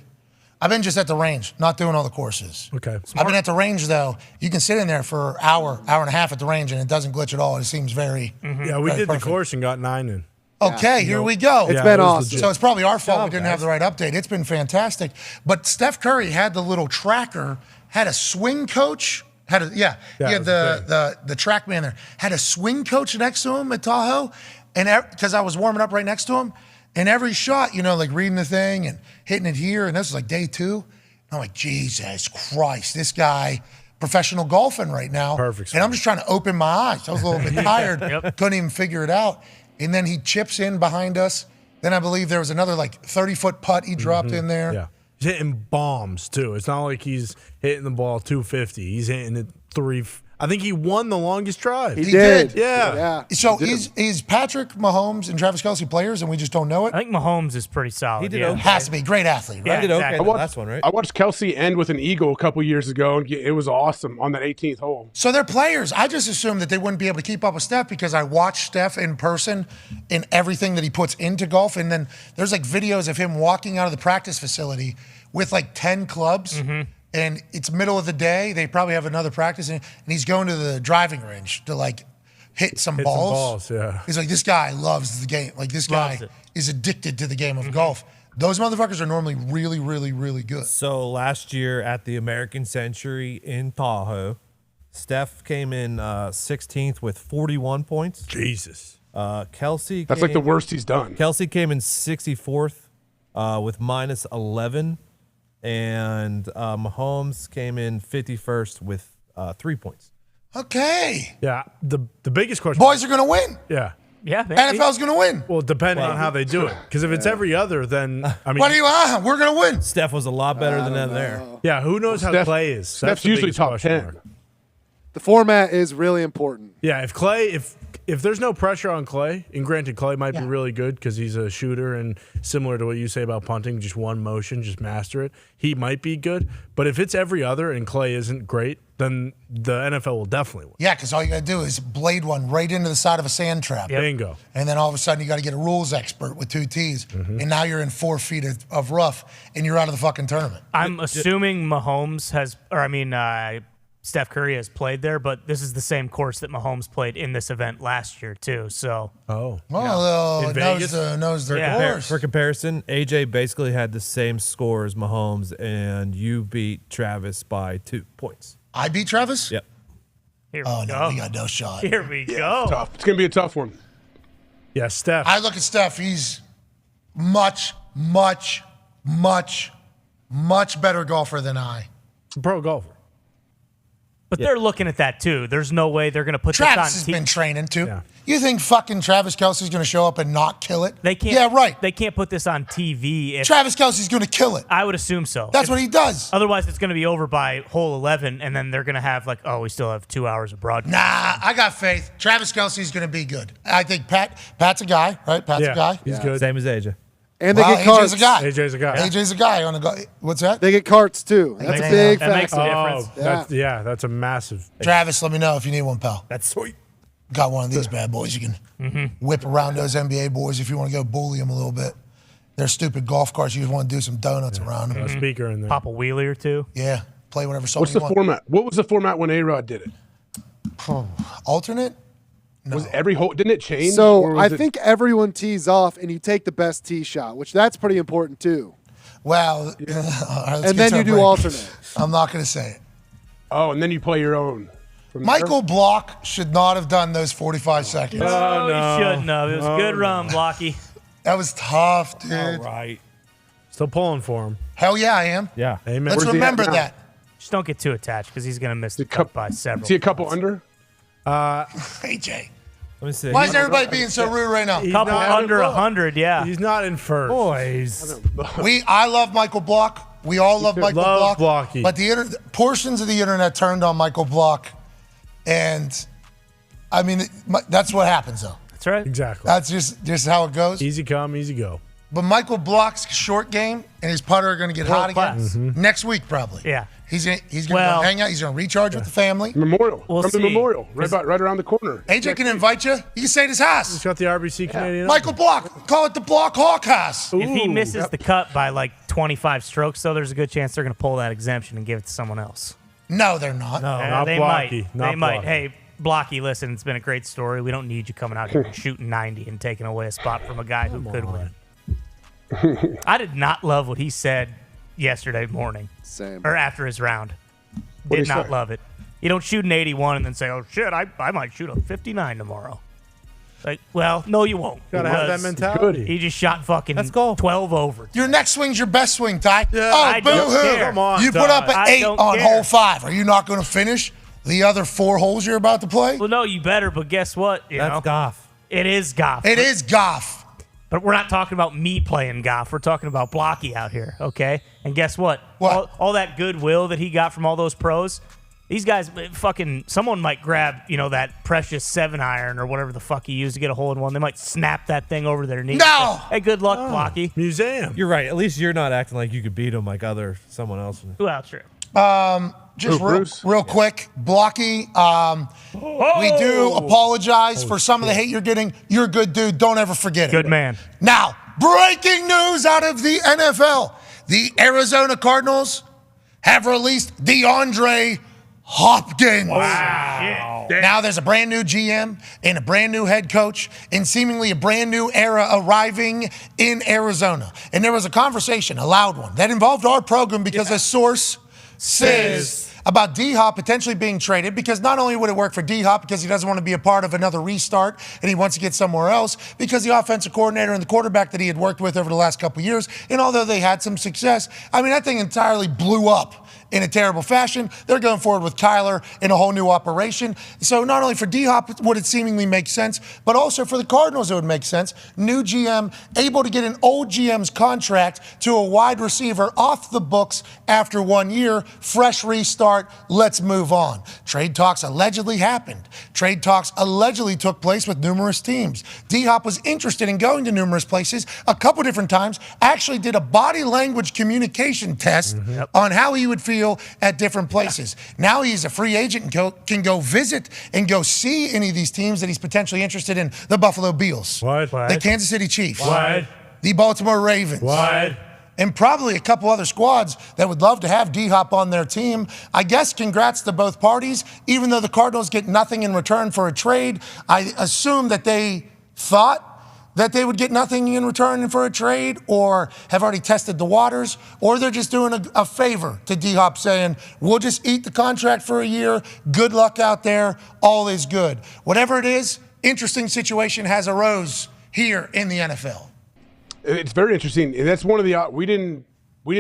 Speaker 2: I've been just at the range, not doing all the courses.
Speaker 1: Okay.
Speaker 2: I've been at the range, though. You can sit in there for an hour and a half at the range, and it doesn't glitch at all. It seems very.
Speaker 1: Yeah, we did
Speaker 2: perfect.
Speaker 1: the course and got 9 in.
Speaker 2: Okay, here we go.
Speaker 9: It's been awesome.
Speaker 2: So it's probably our fault we didn't have the right update. It's been fantastic. But Steph Curry had the little tracker, had a swing coach, he had the TrackMan there, had a swing coach next to him at Tahoe, and because I was warming up right next to him, and every shot, like reading the thing and hitting it here, and this was like day 2. And I'm like, Jesus Christ, this guy, professional golfing right now.
Speaker 1: Perfect.
Speaker 2: And I'm just trying to open my eyes. I was a little bit tired, couldn't even figure it out. And then he chips in behind us. Then I believe there was another 30-foot putt he dropped in there.
Speaker 1: Yeah. He's hitting bombs too. It's not like he's hitting the ball 250. He's hitting it 3. I think he won the longest drive.
Speaker 2: He did.
Speaker 1: Yeah.
Speaker 2: So is Patrick Mahomes and Travis Kelce players and we just don't know it?
Speaker 5: I think Mahomes is pretty solid.
Speaker 6: He did
Speaker 5: yeah.
Speaker 6: okay.
Speaker 2: Has to be. Great athlete, right?
Speaker 5: Yeah,
Speaker 6: He did okay.
Speaker 5: exactly.
Speaker 6: The last one, right?
Speaker 8: I watched Kelsey end with an eagle a couple years ago, and it was awesome on that 18th hole.
Speaker 2: So they're players. I just assumed that they wouldn't be able to keep up with Steph because I watched Steph in person in everything that he puts into golf. And then there's like videos of him walking out of the practice facility with like 10 clubs. And it's middle of the day. They probably have another practice. And he's going to the driving range to like hit some balls.
Speaker 1: Yeah.
Speaker 2: He's like, this guy loves the game. Like this
Speaker 5: Loves
Speaker 2: guy
Speaker 5: it.
Speaker 2: is addicted to the game of golf. Those motherfuckers are normally really, really, really good.
Speaker 6: So last year at the American Century in Tahoe, Steph came in 16th with 41 points.
Speaker 1: Jesus.
Speaker 6: Kelsey.
Speaker 8: That's like the worst he's done.
Speaker 6: Kelsey came in 64th with minus 11. And Mahomes came in 51st with 3 points.
Speaker 2: Okay.
Speaker 1: Yeah. The biggest question.
Speaker 2: Boys are going to win.
Speaker 1: Yeah.
Speaker 5: Yeah, man.
Speaker 2: NFL's going to win.
Speaker 1: Well, depending on how they do it. Because if it's every other, then I mean,
Speaker 2: What do you want? We're going to win.
Speaker 6: Steph was a lot better than them there.
Speaker 1: yeah. Who knows how
Speaker 8: Steph-
Speaker 1: Clay is?
Speaker 8: Steph's
Speaker 1: the
Speaker 8: usually
Speaker 1: biggest
Speaker 8: top
Speaker 1: question
Speaker 8: 10.
Speaker 1: mark.
Speaker 9: The format is really important.
Speaker 1: Yeah, if Clay, if there's no pressure on Clay, and granted Clay might be really good because he's a shooter and similar to what you say about punting, just one motion, just master it, he might be good. But if it's every other and Clay isn't great, then the NFL will definitely win.
Speaker 2: Yeah, because all you got to do is blade one right into the side of a sand trap.
Speaker 1: Bingo.
Speaker 2: And then all of a sudden you got to get a rules expert with 2 T's. And now you're in 4 feet of rough and you're out of the fucking tournament.
Speaker 5: I'm assuming Mahomes has, Steph Curry has played there, but this is the same course that Mahomes played in this event last year too. So
Speaker 1: Oh.
Speaker 2: Well,
Speaker 1: In
Speaker 2: knows
Speaker 1: Vegas?
Speaker 2: the
Speaker 5: Yeah.
Speaker 2: course.
Speaker 6: For comparison, AJ basically had the same score as Mahomes, and you beat Travis by 2 points.
Speaker 2: I beat Travis?
Speaker 6: Yep.
Speaker 5: here
Speaker 2: Oh,
Speaker 5: we
Speaker 2: no,
Speaker 5: go.
Speaker 2: we got no shot.
Speaker 5: Here we go.
Speaker 8: Tough. It's going to be a tough one.
Speaker 1: Yeah, Steph.
Speaker 2: I look at Steph. He's much, much, much, much better golfer than I.
Speaker 1: pro golfer.
Speaker 5: But they're looking at that too. There's no way they're going to put
Speaker 2: Travis
Speaker 5: this
Speaker 2: has
Speaker 5: on
Speaker 2: been training too.
Speaker 1: Yeah.
Speaker 2: You think fucking Travis Kelce's going to show up and not kill it?
Speaker 5: They can't.
Speaker 2: Yeah, right.
Speaker 5: They can't put this on TV. If,
Speaker 2: Travis Kelce's going to kill it.
Speaker 5: I would assume so.
Speaker 2: That's what he does.
Speaker 5: Otherwise, it's going to be over by hole 11, and then they're going to have like, oh, we still have 2 hours of broadcast.
Speaker 2: Nah, I got faith. Travis Kelce's going to be good. I think Pat's a guy, right? Pat's a guy.
Speaker 1: He's good.
Speaker 6: Same as AJ.
Speaker 9: And they
Speaker 2: Well,
Speaker 9: get carts.
Speaker 2: AJ's a guy.
Speaker 1: AJ's a guy.
Speaker 2: AJ's a guy on a go. What's that?
Speaker 9: They get carts too. That's a big
Speaker 5: that makes
Speaker 9: factor.
Speaker 5: a difference.
Speaker 1: That's a massive.
Speaker 2: Travis, let me know if you need one, pal.
Speaker 6: That's sweet.
Speaker 2: Got one of these bad boys. You can whip around those NBA boys if you want to go bully them a little bit. They're stupid golf carts. You just want to do some donuts around them.
Speaker 1: A speaker in there.
Speaker 5: Pop a wheelie or two.
Speaker 2: Yeah, play whatever song
Speaker 8: What's
Speaker 2: you
Speaker 8: the
Speaker 2: want.
Speaker 8: format? What was the format when A-Rod did it?
Speaker 2: Alternate?
Speaker 8: Was every hole, didn't it change? or
Speaker 9: So
Speaker 8: was
Speaker 9: I
Speaker 8: it-
Speaker 9: think everyone tees off and you take the best tee shot, which that's pretty important too.
Speaker 2: Well, all right, let's
Speaker 9: And
Speaker 2: get
Speaker 9: then
Speaker 2: to
Speaker 9: you
Speaker 2: a
Speaker 9: do
Speaker 2: break.
Speaker 9: alternate.
Speaker 2: I'm not going to say it.
Speaker 8: Oh, and then you play your own. from there?
Speaker 2: Michael Block should not have done those 45 seconds.
Speaker 5: Oh, you shouldn't have. It was a good run, Blocky.
Speaker 2: That was tough, dude.
Speaker 6: All right.
Speaker 1: Still pulling for him.
Speaker 2: Hell yeah, I am.
Speaker 6: Yeah.
Speaker 1: Amen.
Speaker 2: Let's
Speaker 8: Where's he at
Speaker 2: remember
Speaker 8: now?
Speaker 2: that.
Speaker 5: Just don't get too attached because he's going to miss the
Speaker 8: a
Speaker 5: cut
Speaker 8: couple-
Speaker 5: by several.
Speaker 8: Is he a couple under?
Speaker 2: AJ.
Speaker 6: Let me see.
Speaker 2: Why is everybody being so rude right now?
Speaker 1: He's
Speaker 5: Couple
Speaker 1: not-
Speaker 5: under 100, yeah.
Speaker 1: He's not in first.
Speaker 6: Boys.
Speaker 2: I love Michael Block. We all love Michael
Speaker 1: Love
Speaker 2: Block.
Speaker 1: Blocky.
Speaker 2: But portions of the internet turned on Michael Block. And, I mean, that's what happens, though.
Speaker 5: That's right.
Speaker 1: Exactly.
Speaker 2: That's just how it goes.
Speaker 1: Easy come, easy go.
Speaker 2: But Michael Block's short game and his putter are going to get hot again
Speaker 5: class.
Speaker 2: next week, probably.
Speaker 5: Yeah.
Speaker 2: He's going to
Speaker 5: Well-
Speaker 2: go hang out. He's going to recharge with the family.
Speaker 8: Memorial.
Speaker 5: We'll
Speaker 8: Come
Speaker 5: see.
Speaker 8: to Memorial.
Speaker 5: Is-
Speaker 8: Right around the corner.
Speaker 2: AJ can invite you. You can stay at his house.
Speaker 1: He's got the RBC Canadian.
Speaker 2: Michael Block. Call it the Block Hawk House.
Speaker 5: If he misses the cut by like 25 strokes, though, there's a good chance they're going to pull that exemption and give it to someone else.
Speaker 2: No, they're not.
Speaker 1: not
Speaker 5: they
Speaker 1: Blocky.
Speaker 5: might.
Speaker 1: Not
Speaker 5: They might.
Speaker 1: Blocky.
Speaker 5: Hey, Blocky, listen, it's been a great story. We don't need you coming out here and shooting 90 and taking away a spot from a guy who could win. I did not love what he said yesterday morning
Speaker 9: Same.
Speaker 5: or after his round.
Speaker 8: What'd
Speaker 5: Did
Speaker 8: he
Speaker 5: not
Speaker 8: say?
Speaker 5: love it. You don't shoot an 81 and then say, oh, shit, I might shoot a 59 tomorrow. Like, well, no, you won't.
Speaker 1: Gotta have that
Speaker 5: because
Speaker 1: mentality.
Speaker 5: He just shot fucking
Speaker 6: Let's go.
Speaker 5: 12 over.
Speaker 2: Your next swing's your best swing, Ty.
Speaker 5: I don't
Speaker 2: boo-hoo.
Speaker 5: care.
Speaker 1: Come on,
Speaker 2: You put up
Speaker 1: Ty.
Speaker 2: an
Speaker 5: I
Speaker 2: 8
Speaker 5: don't
Speaker 2: on
Speaker 5: care.
Speaker 2: hole 5. Are you not going to finish the other 4 holes you're about to play?
Speaker 5: Well, no, you better, but guess what? You
Speaker 6: That's
Speaker 5: know,
Speaker 6: Goff.
Speaker 5: it is golf.
Speaker 2: It is Goff.
Speaker 5: But we're not talking about me playing golf. We're talking about Blocky out here, okay? And guess what?
Speaker 2: What?
Speaker 5: All that goodwill that he got from all those pros, these guys someone might grab, that precious 7-iron or whatever the fuck he used to get a hole in one. They might snap that thing over their knee.
Speaker 2: No!
Speaker 5: Hey, good luck, Blocky.
Speaker 1: Museum.
Speaker 6: You're right. At least you're not acting like you could beat him like someone else.
Speaker 5: Well, true.
Speaker 2: Just
Speaker 8: Bruce?
Speaker 2: real quick, Blocky, we do apologize for some of the hate you're getting. You're a good dude. Don't ever forget it.
Speaker 5: Good man.
Speaker 2: Now, breaking news out of the NFL. The Arizona Cardinals have released DeAndre Hopkins.
Speaker 1: Wow.
Speaker 2: Now there's a brand new GM and a brand new head coach and seemingly a brand new era arriving in Arizona. And there was a conversation, a loud one, that involved our program because a source says about D-Hop potentially being traded because not only would it work for D-Hop because he doesn't want to be a part of another restart and he wants to get somewhere else because the offensive coordinator and the quarterback that he had worked with over the last couple of years, and although they had some success, that thing entirely blew up in a terrible fashion. They're going forward with Kyler in a whole new operation. So not only for D-Hop would it seemingly make sense, but also for the Cardinals it would make sense. New GM able to get an old GM's contract to a wide receiver off the books after 1 year. Fresh restart. Let's move on. Trade talks allegedly happened. Trade talks allegedly took place with numerous teams. D-Hop was interested in going to numerous places a couple different times, actually did a body language communication test on how he would feel at different places. Now he's a free agent and can go visit and go see any of these teams that he's potentially interested in. The Buffalo Bills.
Speaker 1: What?
Speaker 2: The Kansas City Chiefs.
Speaker 1: What?
Speaker 2: The Baltimore Ravens.
Speaker 1: What?
Speaker 2: And probably a couple other squads that would love to have D-Hop on their team. I guess congrats to both parties. Even though the Cardinals get nothing in return for a trade, I assume that they thought that they would get nothing in return for a trade or have already tested the waters, or they're just doing a favor to D-Hop saying, we'll just eat the contract for a year. Good luck out there. All is good. Whatever it is, interesting situation has arose here in the NFL.
Speaker 8: It's very interesting. And that's one of the we didn't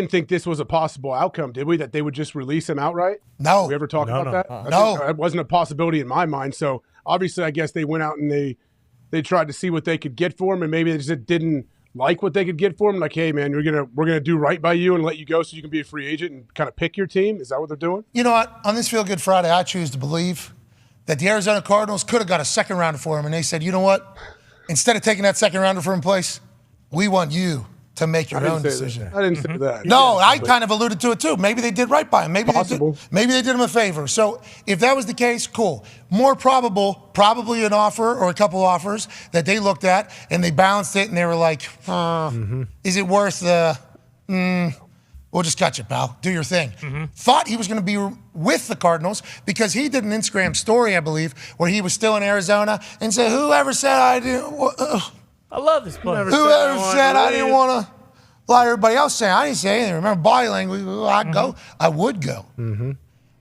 Speaker 8: think this was a possible outcome, did we? That they would just release him outright?
Speaker 2: No.
Speaker 8: Did we ever talk about that?
Speaker 2: No.
Speaker 8: It wasn't a possibility in my mind. So obviously, I guess they went out and they tried to see what they could get for him, and maybe they just didn't like what they could get for him. Like, hey, man, we're gonna do right by you and let you go so you can be a free agent and kind of pick your team. Is that what they're doing?
Speaker 2: You know what? On this Feel Good Friday, I choose to believe that the Arizona Cardinals could have got a second rounder for him, and they said, you know what? Instead of taking that second rounder for him place, we want you to make your own decision.
Speaker 8: I didn't say that.
Speaker 2: No, I kind of alluded to it too. Maybe they did right by him. Maybe
Speaker 8: Possible.
Speaker 2: they did him a favor. So if that was the case, cool. More probable, probably an offer or a couple offers that they looked at and they balanced it and they were like, is it worth the, we'll just cut you, pal. Do your thing. Thought he was going to be with the Cardinals because he did an Instagram story, I believe, where he was still in Arizona and said, whoever said I didn't,
Speaker 5: I love this place.
Speaker 2: whoever said I didn't want to, like everybody else saying, I didn't say anything. Remember body language, I'd go. I would go.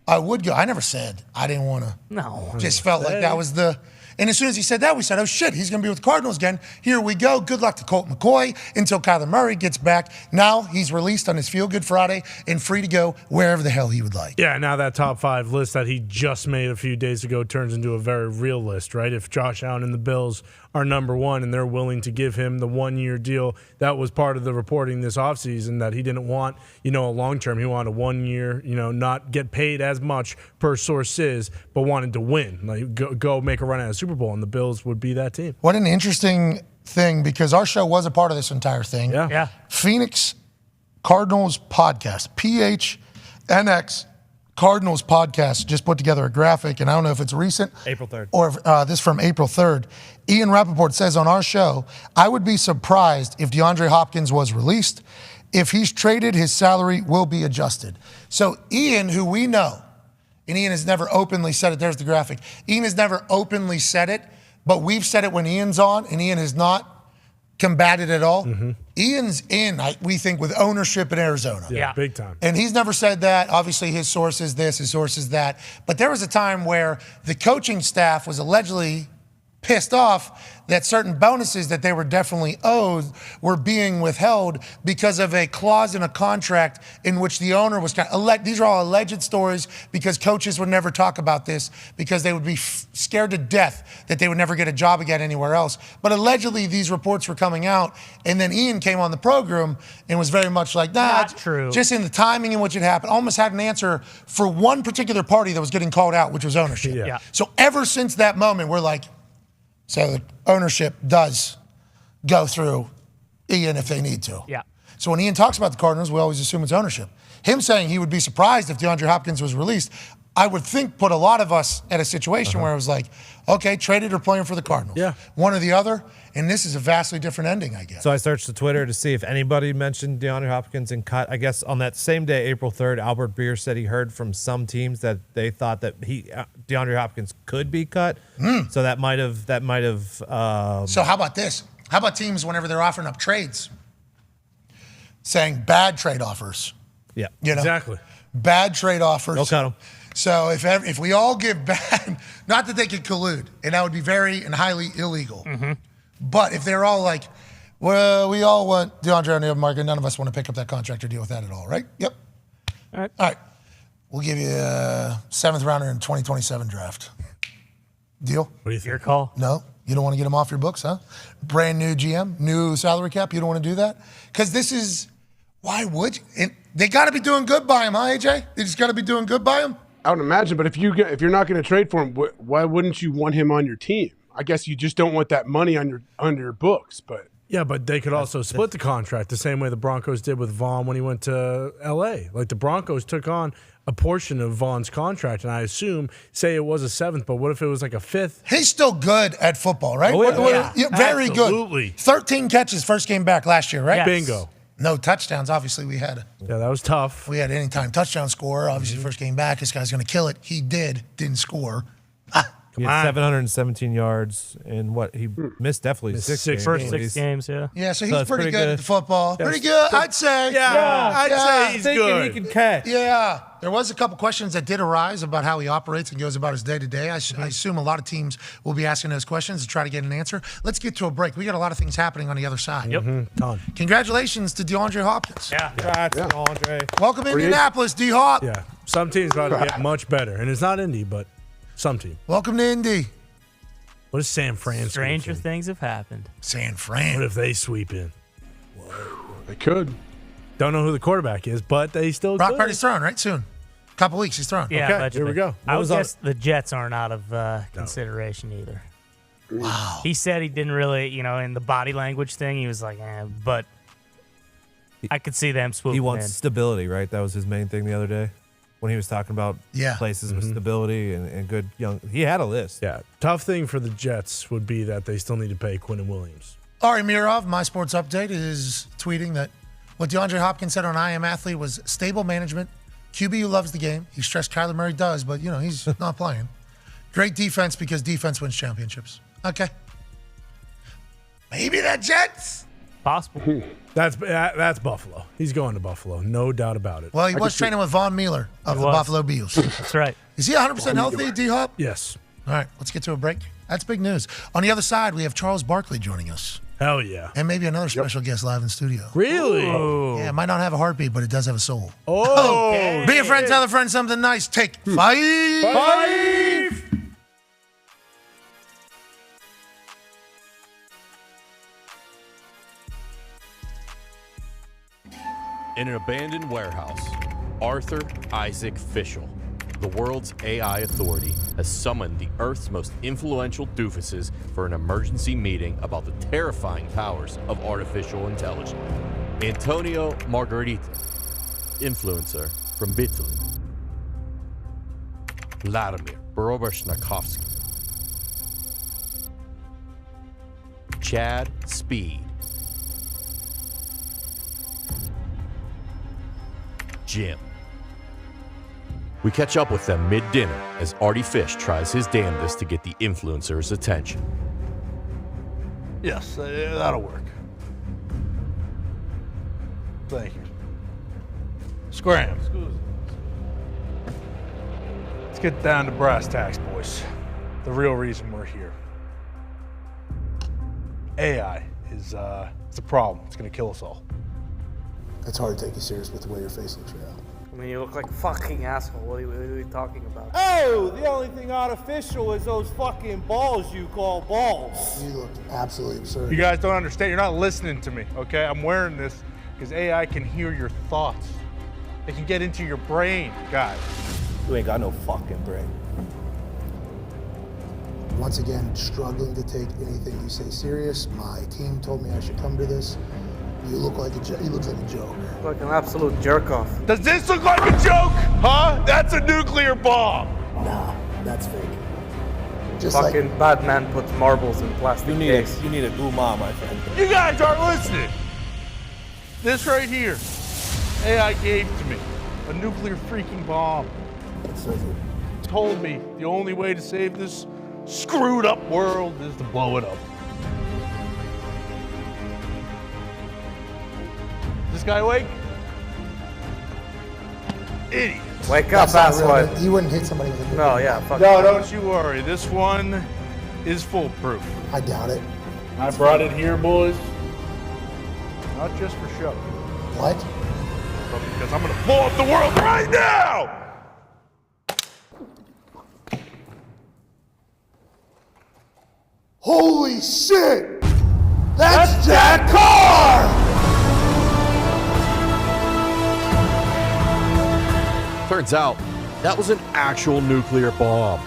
Speaker 2: I would go. I never said I didn't want to.
Speaker 5: No.
Speaker 2: Just felt like that was the. And as soon as he said that, we said, oh, shit, he's going to be with the Cardinals again. Here we go. Good luck to Colt McCoy until Kyler Murray gets back. Now he's released on his Feel Good Friday and free to go wherever the hell he would like.
Speaker 1: Yeah, now that top 5 list that he just made a few days ago turns into a very real list, right? If Josh Allen and the Bills are number 1 and they're willing to give him the 1-year deal, that was part of the reporting this offseason that he didn't want, a long term. He wanted a 1 year, not get paid as much per sources, but wanted to win. Like go make a run at a Super Bowl, and the Bills would be that team.
Speaker 2: What an interesting thing, because our show was a part of this entire thing.
Speaker 1: Yeah.
Speaker 2: Phoenix Cardinals podcast, PHNX Cardinals podcast, just put together a graphic, and I don't know if it's recent.
Speaker 6: April 3rd.
Speaker 2: Or this from April 3rd. Ian Rappaport says on our show, I would be surprised if DeAndre Hopkins was released. If he's traded, his salary will be adjusted. So Ian, who we know, and Ian has never openly said it. There's the graphic. Ian has never openly said it, but we've said it when Ian's on, and Ian has not combated at all. Ian's in, we think, with ownership in Arizona.
Speaker 1: Yeah, big time.
Speaker 2: And he's never said that. Obviously, his source is this, his source is that. But there was a time where the coaching staff was allegedly pissed off that certain bonuses that they were definitely owed were being withheld because of a clause in a contract in which the owner was these are all alleged stories because coaches would never talk about this because they would be scared to death that they would never get a job again anywhere else. But allegedly these reports were coming out, and then Ian came on the program and was very much like, nah,
Speaker 5: Not true.
Speaker 2: Just in the timing in which it happened, almost had an answer for one particular party that was getting called out, which was ownership.
Speaker 5: Yeah.
Speaker 2: So ever since that moment, we're like, so the ownership does go through Ian if they need to.
Speaker 5: Yeah.
Speaker 2: So when Ian talks about the Cardinals, we always assume it's ownership. Him saying he would be surprised if DeAndre Hopkins was released, I would think put a lot of us at a situation where it was like, okay, traded or playing for the Cardinals.
Speaker 6: Yeah.
Speaker 2: One or the other. And this is a vastly different ending, I guess.
Speaker 6: So I searched the Twitter to see if anybody mentioned DeAndre Hopkins and cut. I guess on that same day, April 3rd, Albert Beer said he heard from some teams that they thought that DeAndre Hopkins could be cut. So that might have.
Speaker 2: So how about this? How about teams whenever they're offering up trades, saying bad trade offers?
Speaker 6: Yeah.
Speaker 2: You know,
Speaker 1: Exactly.
Speaker 2: bad trade offers.
Speaker 6: They'll cut him.
Speaker 2: So if we all give bad, not that they could collude, and that would be very and highly illegal. But if they're all like, well, we all want DeAndre on the open market, none of us want to pick up that contract or deal with that at all, right? Yep. All right. We'll give you a 7th rounder in 2027 draft. Deal?
Speaker 1: What do you think?
Speaker 5: Your call.
Speaker 2: No? You don't want to get him off your books, huh? Brand new GM, new salary cap. You don't want to do that? Because this is, why would you? And they got to be doing good by him, huh, AJ? They just got to be doing good by him?
Speaker 8: I would imagine, but if you're not going to trade for him, why wouldn't you want him on your team? I guess you just don't want that money on your books, but
Speaker 1: Yeah, but they could also split the contract the same way the Broncos did with Vaughn when he went to L.A. Like the Broncos took on a portion of Vaughn's contract, and I assume, say it was a 7th, but what if it was like a 5th?
Speaker 2: He's still good at football, right?
Speaker 6: Oh, yeah.
Speaker 2: Very
Speaker 1: Absolutely.
Speaker 2: good. 13 catches first game back last year, right?
Speaker 5: Yes.
Speaker 1: Bingo.
Speaker 2: No touchdowns. Obviously, we had
Speaker 1: Yeah, that was tough.
Speaker 2: anytime touchdown scorer. Obviously, first game back, this guy's going to kill it. He didn't score.
Speaker 6: He had 717 yards, and he missed definitely six games.
Speaker 5: First 6 games, yeah.
Speaker 2: Yeah, so
Speaker 6: So
Speaker 2: he's
Speaker 6: it's
Speaker 2: pretty
Speaker 6: pretty
Speaker 2: good
Speaker 6: good.
Speaker 2: at football. Pretty good, I'd say.
Speaker 1: I'd say he's
Speaker 6: Thinking
Speaker 1: good.
Speaker 6: he can catch.
Speaker 2: Yeah, there was a couple questions that did arise about how he operates and goes about his day-to-day. I assume a lot of teams will be asking those questions to try to get an answer. Let's get to a break. We got a lot of things happening on the other side.
Speaker 5: Yep.
Speaker 1: Ton.
Speaker 2: Congratulations to DeAndre Hopkins.
Speaker 5: Yeah.
Speaker 6: Congrats, Andre.
Speaker 2: Welcome to Indianapolis, D-Hop.
Speaker 1: Yeah. Some teams about to get much better. And it's not Indy, but some team.
Speaker 2: Welcome to Indy.
Speaker 1: What is San Fran?
Speaker 5: Stranger
Speaker 1: sweeping?
Speaker 5: things have happened.
Speaker 2: San
Speaker 1: What
Speaker 2: Fran.
Speaker 1: if they sweep in?
Speaker 8: they could.
Speaker 1: Don't know who the quarterback is, but they still
Speaker 2: Brock
Speaker 1: could.
Speaker 2: Purdy's throwing, right? Soon. Couple weeks, he's throwing.
Speaker 5: Yeah,
Speaker 1: Okay,
Speaker 5: allegedly.
Speaker 1: here we go.
Speaker 5: I
Speaker 6: What
Speaker 5: would
Speaker 6: was our-
Speaker 5: guess the Jets aren't out of consideration either.
Speaker 2: Wow.
Speaker 5: He said he didn't really, in the body language thing, he was like, but I could see them swooping
Speaker 6: He wants
Speaker 5: in.
Speaker 6: stability, right? That was his main thing the other day when he was talking about places with stability and good young. He had a list.
Speaker 1: Yeah. Tough thing for the Jets would be that they still need to pay Quinnen Williams.
Speaker 2: Ari Mirov, My Sports Update, is tweeting that what DeAndre Hopkins said on I Am Athlete was stable management, QB who loves the game. He stressed Kyler Murray does, but, he's not playing. Great defense because defense wins championships. Okay. Maybe the Jets.
Speaker 5: Possible.
Speaker 1: That's Buffalo. He's going to Buffalo. No doubt about it.
Speaker 2: Well, he was training with Von Miller of
Speaker 5: He
Speaker 2: the
Speaker 5: was.
Speaker 2: Buffalo Bills.
Speaker 5: That's right.
Speaker 2: Is he 100% healthy, D-Hop?
Speaker 1: Yes.
Speaker 2: All right, let's get to a break. That's big news. On the other side, we have Charles Barkley joining us.
Speaker 1: Hell yeah.
Speaker 2: And maybe another special guest live in studio.
Speaker 1: Really?
Speaker 2: Yeah, it might not have a heartbeat, but it does have a soul.
Speaker 1: Oh.
Speaker 2: Be a friend, tell a friend something nice. Take 5.
Speaker 7: In an abandoned warehouse, Arthur Isaac Fischel, the world's AI authority, has summoned the Earth's most influential doofuses for an emergency meeting about the terrifying powers of artificial intelligence. Antonio Margarita, influencer from Italy. Vladimir Borobashnakowski. Chad Speed. Jim. We catch up with them mid-dinner as Artie Fish tries his damnedest to get the influencer's attention.
Speaker 10: Yes, that'll work. Thank you. Scram. Let's get down to brass tacks, boys. The real reason we're here. AI is it's a problem. It's going to kill us all.
Speaker 11: It's hard to take you serious with the way your face looks right now.
Speaker 12: I mean, you look like a fucking asshole. What are you talking about?
Speaker 13: Oh, the only thing artificial is those fucking balls you call balls.
Speaker 11: You look absolutely absurd.
Speaker 1: You guys don't understand. You're not listening to me, okay? I'm wearing this because AI can hear your thoughts. It can get into your brain, guys.
Speaker 10: You ain't got no fucking brain.
Speaker 11: Once again, struggling to take anything you say serious. My team told me I should come to this. You look like he looks like a joke.
Speaker 12: Like an absolute jerk off.
Speaker 1: Does this look like a joke? Huh? That's a nuclear bomb.
Speaker 11: Nah, that's fake. Just
Speaker 12: fucking bad man puts marbles in plastic case.
Speaker 10: You need a guma, my friend.
Speaker 1: You guys aren't listening. This right here, AI gave to me a nuclear freaking bomb. Told me the only way to save this screwed up world is to blow it up. This guy awake? Idiot.
Speaker 12: Wake up, asswipe.
Speaker 11: You wouldn't hit somebody with a
Speaker 12: No, yeah, fuck.
Speaker 1: No, don't you worry. This one is foolproof.
Speaker 11: I doubt it.
Speaker 1: I brought it here, boys. Not just for show.
Speaker 11: What?
Speaker 1: But because I'm gonna blow up the world right now!
Speaker 11: Holy shit! That's Jack Carr!
Speaker 7: Turns out, that was an actual nuclear bomb.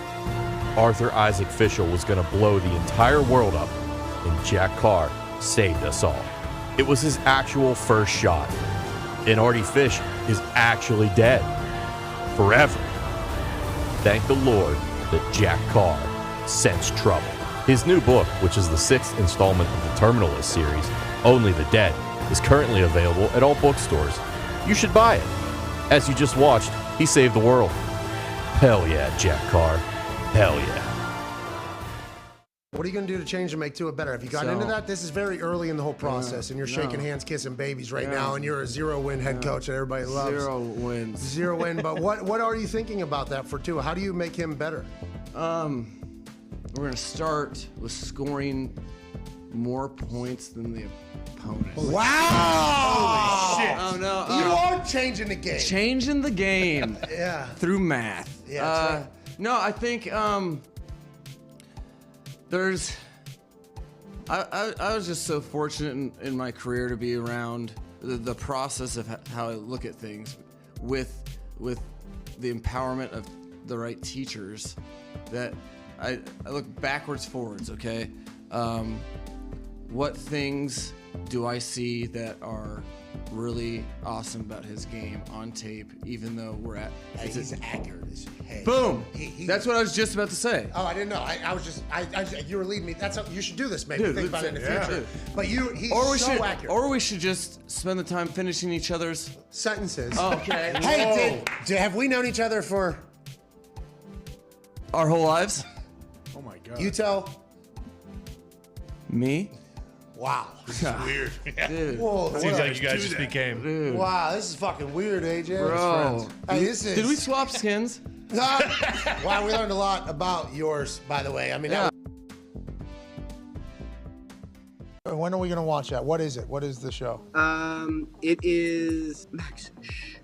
Speaker 7: Arthur Isaac Fischel was going to blow the entire world up, and Jack Carr saved us all. It was his actual first shot. And Artie Fish is actually dead. Forever. Thank the Lord that Jack Carr sensed trouble. His new book, which is the 6th installment of the Terminalist series, Only the Dead, is currently available at all bookstores. You should buy it. As you just watched, he saved the world. Hell yeah, Jack Carr. Hell yeah.
Speaker 14: What are you going to do to change and make Tua better? Have you gotten into that? This is very early in the whole process, and you're shaking hands, kissing babies right now, and you're a 0-win head coach that everybody loves.
Speaker 15: 0 wins.
Speaker 14: 0 win, but what are you thinking about that for Tua? How do you make him better?
Speaker 15: We're going to start with scoring more points than the opponent.
Speaker 14: Wow!
Speaker 2: Holy shit.
Speaker 15: Oh, no.
Speaker 14: You are changing the game.
Speaker 15: Changing the game.
Speaker 14: Yeah.
Speaker 15: Through math.
Speaker 14: Yeah, that's right.
Speaker 15: No, I think there's... I was just so fortunate in my career to be around the process of how I look at things with the empowerment of the right teachers that I look backwards, forwards, okay? What things do I see that are really awesome about his game on tape, even though we're at...
Speaker 14: He's accurate as hey.
Speaker 15: Boom! That's what I was just about to say.
Speaker 14: Oh, I didn't know. I was just... you were leading me. You should do this, maybe.
Speaker 15: Dude,
Speaker 14: think about it in the future. But he's so accurate.
Speaker 15: Or we should just spend the time finishing each other's...
Speaker 14: sentences.
Speaker 15: Oh, okay.
Speaker 14: Hey, have we known each other for...
Speaker 15: our whole lives?
Speaker 1: Oh my God.
Speaker 14: You tell...
Speaker 15: me?
Speaker 14: Wow.
Speaker 1: This is weird.
Speaker 15: Dude.
Speaker 14: Whoa,
Speaker 6: Seems like you guys just became.
Speaker 15: Dude.
Speaker 14: Wow, this is fucking weird, AJ.
Speaker 15: Bro.
Speaker 14: Hey, this is...
Speaker 15: Did we swap skins?
Speaker 14: Wow, we learned a lot about yours, by the way. I mean, when are we going to watch that? What is it? What is the show?
Speaker 16: It is Max. Shh.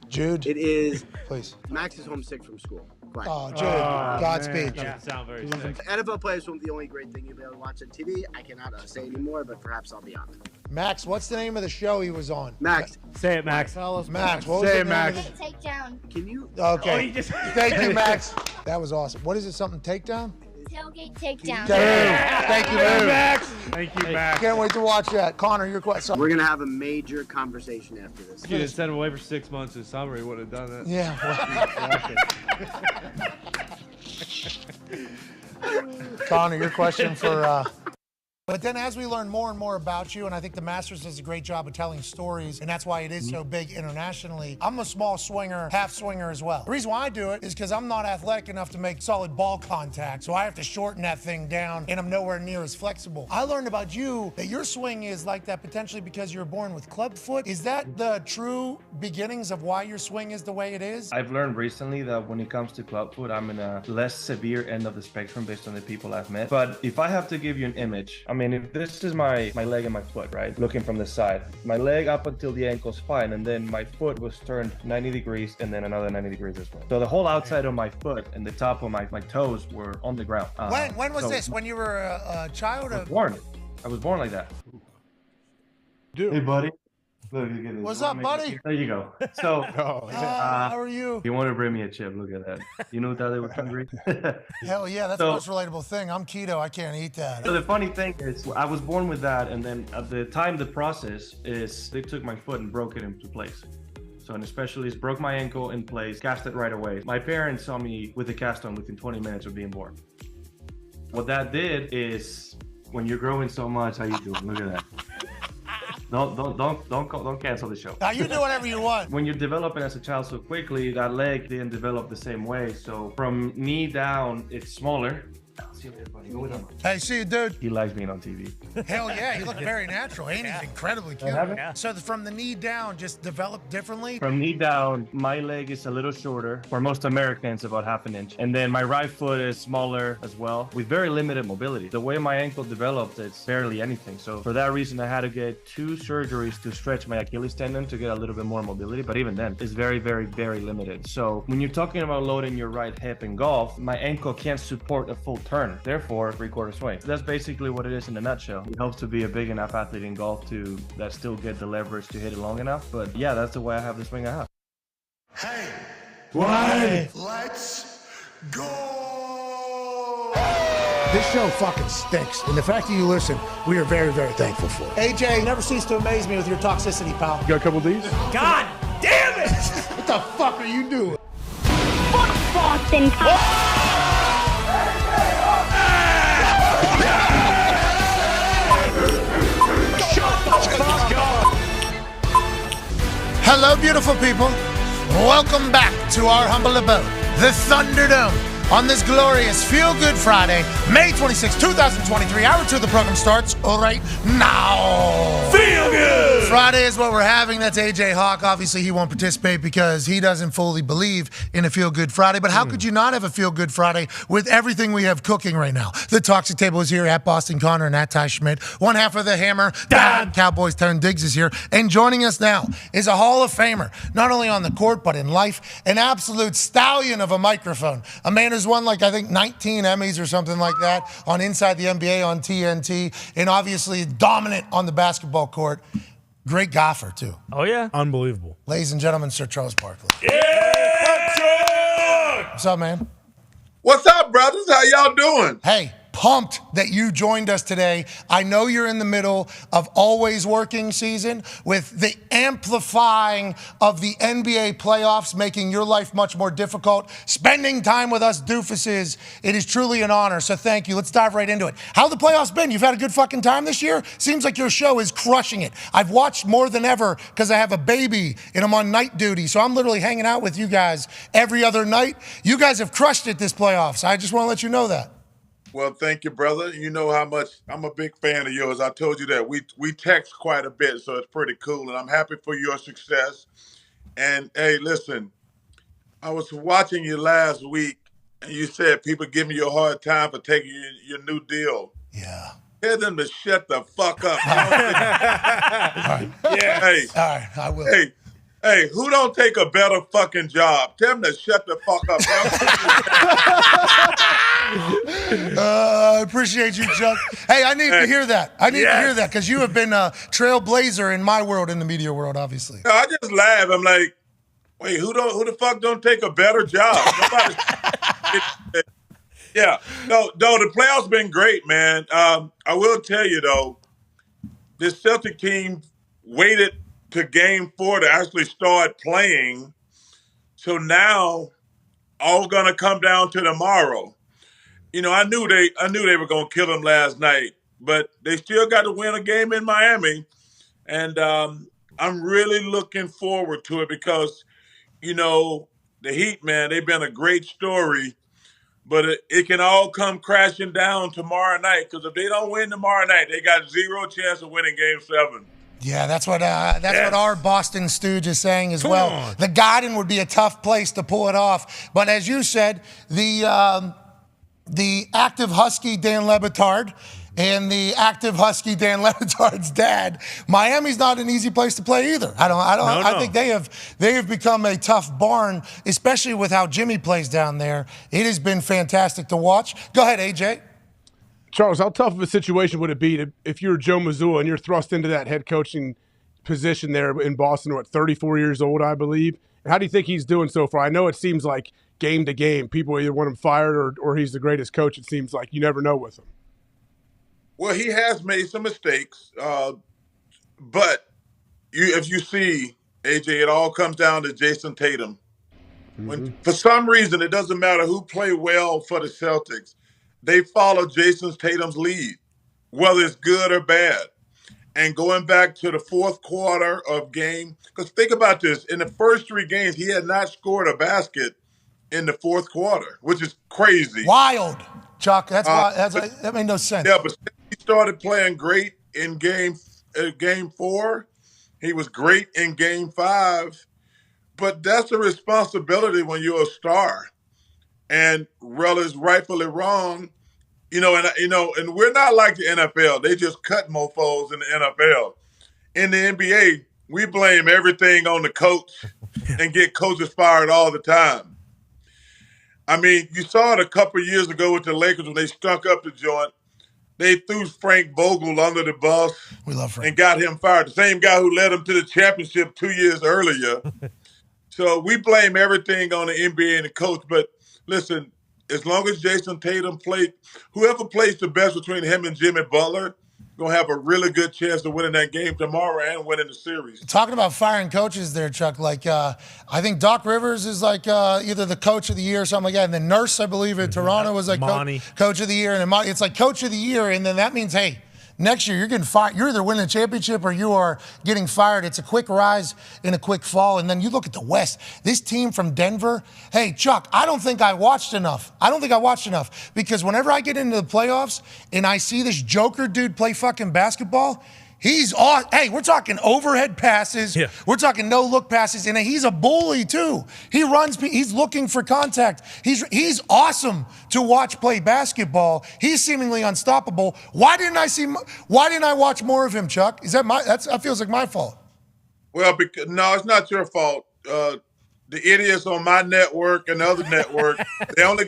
Speaker 14: Jude?
Speaker 16: It is.
Speaker 14: Please.
Speaker 16: Max is homesick from school. Quiet.
Speaker 14: Oh, Jude. Godspeed.
Speaker 6: Doesn't sound very sick.
Speaker 16: NFL players won't be the only great thing you'll be able to watch on TV. I cannot say anymore, but perhaps I'll be on it.
Speaker 2: Max, what's the name of the show he was on?
Speaker 16: Max.
Speaker 6: Say it, Max.
Speaker 2: Max, what was the name of it?
Speaker 4: Takedown.
Speaker 16: Can you?
Speaker 2: Okay. Thank you, Max. That was awesome. What is it? Something takedown?
Speaker 4: Tailgate takedown.
Speaker 2: Thank you, Max.
Speaker 6: Thank you, Max.
Speaker 2: Can't wait to watch that. Connor, your question.
Speaker 16: We're gonna have a major conversation after this.
Speaker 6: If you had sent him away for 6 months in summer, he would have done that.
Speaker 2: Yeah. Connor, your question for... But then as we learn more and more about you, and I think the Masters does a great job of telling stories, and that's why it is so big internationally. I'm a small swinger, half swinger as well. The reason why I do it is because I'm not athletic enough to make solid ball contact, so I have to shorten that thing down, and I'm nowhere near as flexible. I learned about you that your swing is like that potentially because you were born with club foot. Is that the true beginnings of why your swing is the way it is?
Speaker 17: I've learned recently that when it comes to club foot, I'm in a less severe end of the spectrum based on the people I've met. But if I have to give you an image, I'm mean, if this is my leg and my foot, right? Looking from the side, my leg up until the ankle's fine, and then my foot was turned 90 degrees and then another 90 degrees as well. So the whole outside of my foot and the top of my toes were on the ground.
Speaker 2: When was this? When you were a child?
Speaker 17: I was born like that.
Speaker 8: Dude.
Speaker 17: Hey, buddy. Look, you get this.
Speaker 2: What's up, buddy?
Speaker 17: There you go. So,
Speaker 2: how are you?
Speaker 17: You want to bring me a chip? Look at that. You know that they were hungry.
Speaker 2: Hell yeah, that's the most relatable thing. I'm keto. I can't eat that.
Speaker 17: So the funny thing is, I was born with that, and then at the time, the process is they took my foot and broke it into place. So an specialist broke my ankle in place, cast it right away. My parents saw me with the cast on within 20 minutes of being born. What that did is, when you're growing so much, how you doing? Look at that. Don't cancel the show.
Speaker 2: Now you do whatever you want.
Speaker 17: When you're developing as a child so quickly, that leg didn't develop the same way. So from knee down, it's smaller. See you later, buddy. Go with him.
Speaker 2: Hey, see you, dude.
Speaker 17: He likes being on TV.
Speaker 2: Hell yeah, you look very natural. Ain't he incredibly cute?
Speaker 17: Yeah.
Speaker 2: So from the knee down, just developed differently?
Speaker 17: From knee down, my leg is a little shorter. For most Americans, about half an inch. And then my right foot is smaller as well, with very limited mobility. The way my ankle developed, it's barely anything. So for that reason, I had to get 2 surgeries to stretch my Achilles tendon to get a little bit more mobility. But even then, it's very, very, very limited. So when you're talking about loading your right hip in golf, my ankle can't support a full turn. Therefore, 3/4 swing. That's basically what it is in a nutshell. It helps to be a big enough athlete in golf to still get the leverage to hit it long enough. But yeah, that's the way I have the swing I have.
Speaker 14: Hey,
Speaker 2: why?
Speaker 14: Let's go.
Speaker 3: This show fucking stinks, and the fact that you listen, we are very, very thankful for.
Speaker 2: AJ, never cease to amaze me with your toxicity, pal.
Speaker 8: You got a couple of these?
Speaker 3: God damn it! What the fuck are you doing?
Speaker 4: Fuck Boston.
Speaker 2: Hello, beautiful people. Welcome back to our humble abode, the Thunderdome, on this glorious Feel Good Friday, May 26, 2023. Hour 2 of the program starts right now. Feel Good! Friday is what we're having. That's AJ Hawk. Obviously, he won't participate because he doesn't fully believe in a Feel Good Friday. But how could you not have a Feel Good Friday with everything we have cooking right now? The Toxic Table is here at Boston Connor and at Ty Schmidt. One half of the Hammer, Dahn. Cowboys Turn Diggs is here. And joining us now is a Hall of Famer, not only on the court, but in life. An absolute stallion of a microphone. A man who's won, like, I think 19 Emmys or something like that on Inside the NBA on TNT. And obviously dominant on the basketball court. Great golfer, too.
Speaker 5: Oh, yeah?
Speaker 1: Unbelievable.
Speaker 2: Ladies and gentlemen, Sir Charles Barkley.
Speaker 1: Yeah!
Speaker 2: What's up, man?
Speaker 18: What's up, brothers? How y'all doing?
Speaker 2: Hey, pumped that you joined us today. I know you're in the middle of always working season with the amplifying of the NBA playoffs, making your life much more difficult. Spending time with us doofuses, it is truly an honor, so thank you. Let's dive right into it. How the playoffs been? You've had a good fucking time this year? Seems like your show is crushing it. I've watched more than ever because I have a baby and I'm on night duty, so I'm literally hanging out with you guys every other night. You guys have crushed it this playoffs. I just want to let you know that.
Speaker 18: Well, thank you, brother. You know how much I'm a big fan of yours. I told you that. We text quite a bit, so it's pretty cool, and I'm happy for your success. And, hey, listen, I was watching you last week, and you said people giving you a hard time for taking your new deal.
Speaker 2: Yeah.
Speaker 18: Tell them to shut the fuck up.
Speaker 2: All right.
Speaker 18: Yeah. Hey.
Speaker 2: All right, I will.
Speaker 18: Hey, who don't take a better fucking job? Tell them to shut the fuck up.
Speaker 2: I appreciate you, Chuck. Hey, I need to hear that. I need to hear that because you have been a trailblazer in my world, in the media world, obviously.
Speaker 18: No, I just laugh. I'm like, wait, who the fuck don't take a better job? Nobody. Yeah. No, the playoffs been great, man. I will tell you though, this Celtic team waited to Game 4 to actually start playing. So now, all gonna come down to tomorrow. You know, I knew they were gonna kill them last night, but they still got to win a game in Miami, and I'm really looking forward to it because, you know, the Heat, man, they've been a great story, but it can all come crashing down tomorrow night because if they don't win tomorrow night, they got 0 chance of winning Game 7.
Speaker 2: Yeah, that's what our Boston stooge is saying as well. The Garden would be a tough place to pull it off, but as you said, the active Husky Dan Le Batard and the active Husky Dan Lebatard's dad. Miami's not an easy place to play either. I think they have become a tough barn, especially with how Jimmy plays down there. It has been fantastic to watch. Go ahead, AJ.
Speaker 8: Charles, how tough of a situation would it be if you're Joe Mazzulla and you're thrust into that head coaching position there in Boston, 34 years old, I believe? How do you think he's doing so far? I know it seems like game to game, people either want him fired or he's the greatest coach. It seems like you never know with him.
Speaker 18: Well, he has made some mistakes, but if you see, AJ, it all comes down to Jason Tatum. When for some reason, it doesn't matter who played well for the Celtics, they follow Jason Tatum's lead, whether it's good or bad. And going back to the fourth quarter of game, because think about this, in the first 3 games, he had not scored a basket in the fourth quarter, which is crazy.
Speaker 2: Wild, Chuck. That made no sense.
Speaker 18: Yeah, but he started playing great in game 4. He was great in game 5. But that's a responsibility when you're a star. And Rel is rightfully wrong. And we're not like the NFL. They just cut mofos in the NFL. In the NBA, we blame everything on the coach and get coaches fired all the time. I mean, you saw it a couple of years ago with the Lakers when they stunk up the joint. They threw Frank Vogel under the bus.
Speaker 2: We love Frank.
Speaker 18: And got him fired. The same guy who led them to the championship 2 years earlier. So we blame everything on the NBA and the coach. But listen, as long as Jason Tatum whoever plays the best between him and Jimmy Butler, going to have a really good chance of winning that game tomorrow and winning the series.
Speaker 2: Talking about firing coaches there, Chuck, I think Doc Rivers is either the coach of the year or something like that. And then Nurse, I believe, in Toronto was coach of the year. And it's like coach of the year. And then that means, hey, next year you're getting fired. You're either winning a championship or you are getting fired. It's a quick rise and a quick fall. And then you look at the West. This team from Denver. Hey, Chuck, I don't think I watched enough because whenever I get into the playoffs and I see this Joker dude play fucking basketball, he's awesome. Hey, we're talking overhead passes. Yeah. We're talking no-look passes. And he's a bully, too. He runs. He's looking for contact. He's awesome to watch play basketball. He's seemingly unstoppable. Why didn't I watch more of him, Chuck? That feels like my fault.
Speaker 18: Well, no, it's not your fault. The idiots on my network and the other network, they only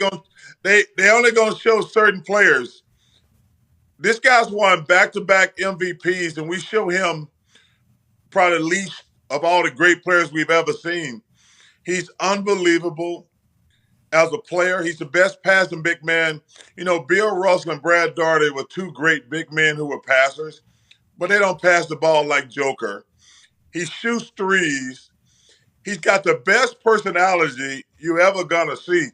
Speaker 18: gonna show certain players. This guy's won back-to-back MVPs, and we show him probably the least of all the great players we've ever seen. He's unbelievable as a player. He's the best passing big man. Bill Russell and Brad Daugherty were 2 great big men who were passers, but they don't pass the ball like Joker. He shoots threes. He's got the best personality you ever gonna see.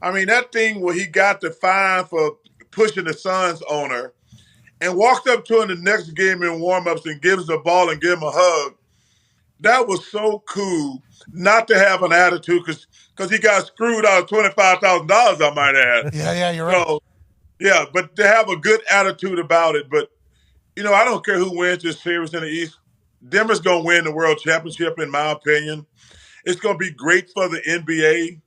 Speaker 18: I mean, that thing where he got the fine for pushing the Suns owner and walked up to him the next game in warm-ups and gives the ball and give him a hug. That was so cool not to have an attitude because he got screwed out of $25,000, I might add.
Speaker 2: Yeah, you're right.
Speaker 18: So, yeah, but to have a good attitude about it. But, I don't care who wins this series in the East. Denver's going to win the World Championship, in my opinion. It's going to be great for the NBA.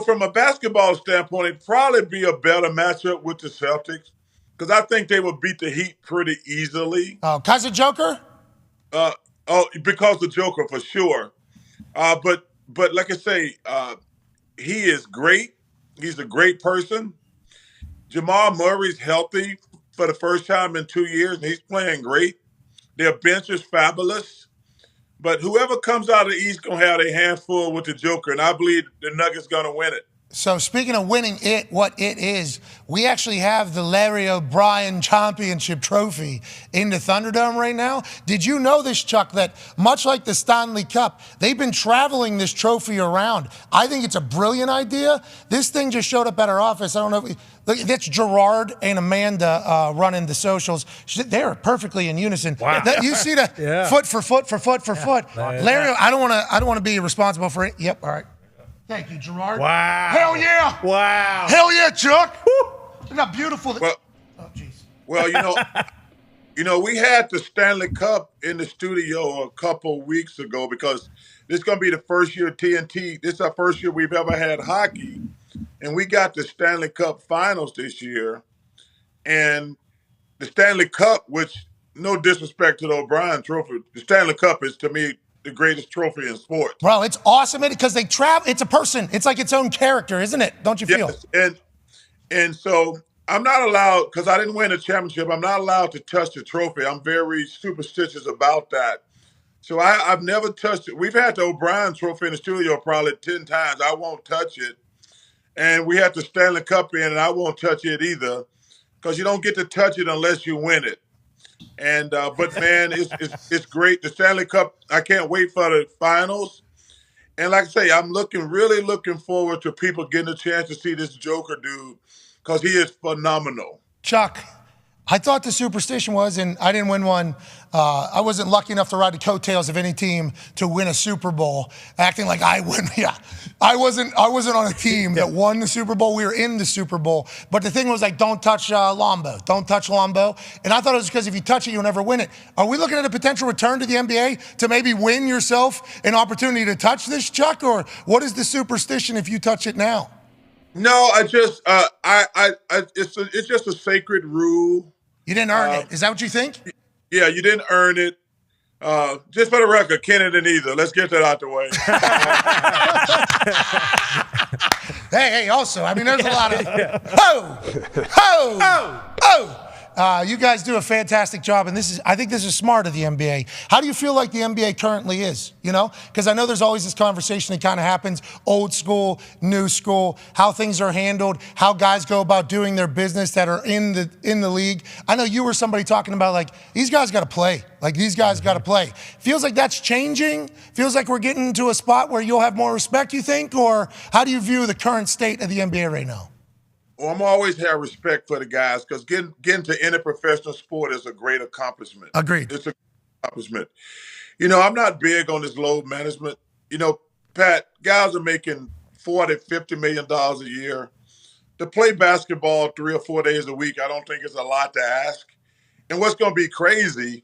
Speaker 18: From a basketball standpoint, it'd probably be a better matchup with the Celtics because I think they would beat the Heat pretty easily.
Speaker 2: Oh, because of Joker?
Speaker 18: Because of Joker, for sure. But like I say, he is great. He's a great person. Jamal Murray's healthy for the first time in 2 years, and he's playing great. Their bench is fabulous. But whoever comes out of the East going to have a handful with the Joker, and I believe the Nuggets going to win it.
Speaker 2: So speaking of winning what it is, we actually have the Larry O'Brien Championship Trophy in the Thunderdome right now. Did you know this, Chuck, that much like the Stanley Cup, they've been traveling this trophy around? I think it's a brilliant idea. This thing just showed up at our office. I don't know if that's Gerard and Amanda running the socials. They're perfectly in unison.
Speaker 1: Wow.
Speaker 2: You see the foot for foot for foot for foot. Larry, I don't want to be responsible for it. Yep, all right. Thank you, Gerard.
Speaker 1: Wow.
Speaker 2: Hell yeah.
Speaker 1: Wow.
Speaker 2: Hell yeah, Chuck. Woo. Isn't that beautiful?
Speaker 18: Well, we had the Stanley Cup in the studio a couple weeks ago because this is going to be the first year TNT. This is our first year we've ever had hockey. And we got the Stanley Cup finals this year. And the Stanley Cup, which no disrespect to the O'Brien Trophy, the Stanley Cup is to me the greatest trophy in sports.
Speaker 2: Bro, it's awesome because they travel. It's a person. It's like its own character, isn't it? Don't you feel?
Speaker 18: Yes, and so I'm not allowed, because I didn't win a championship, I'm not allowed to touch the trophy. I'm very superstitious about that. So I've never touched it. We've had the O'Brien Trophy in the studio probably 10 times. I won't touch it. And we had the Stanley Cup in, and I won't touch it either, because you don't get to touch it unless you win it. And but man, it's great. The Stanley Cup, I can't wait for the finals. And like I say, I'm really looking forward to people getting a chance to see this Joker dude, because he is phenomenal.
Speaker 2: Chuck, I thought the superstition was, and I didn't win one. I wasn't lucky enough to ride the coattails of any team to win a Super Bowl, acting like I win. Yeah, I wasn't on a team that won the Super Bowl. We were in the Super Bowl, but the thing was like, don't touch Lambeau. Don't touch Lambeau. And I thought it was because if you touch it, you'll never win it. Are we looking at a potential return to the NBA to maybe win yourself an opportunity to touch this, Chuck? Or what is the superstition if you touch it now?
Speaker 18: No, I just it's just a sacred rule.
Speaker 2: You didn't earn it. Is that what you think?
Speaker 18: Yeah, you didn't earn it. Just for the record, Kenny didn't either. Let's get that out the way.
Speaker 2: Hey, also, I mean, there's a lot of you guys do a fantastic job, and I think this is smart of the NBA. How do you feel like the NBA currently is? You know, because I know there's always this conversation that kind of happens: old school, new school, how things are handled, how guys go about doing their business that are in the league. I know you were somebody talking about like these guys got to play. Like these guys got to play. Feels like that's changing. Feels like we're getting to a spot where you'll have more respect. You think, or how do you view the current state of the NBA right now?
Speaker 18: Well, I'm always have respect for the guys, because getting to any professional sport is a great accomplishment.
Speaker 2: Agreed.
Speaker 18: It's a accomplishment. You know, I'm not big on this load management. You know, Pat, guys are making $40, $50 million a year. To play basketball 3 or 4 days a week, I don't think it's a lot to ask. And what's going to be crazy,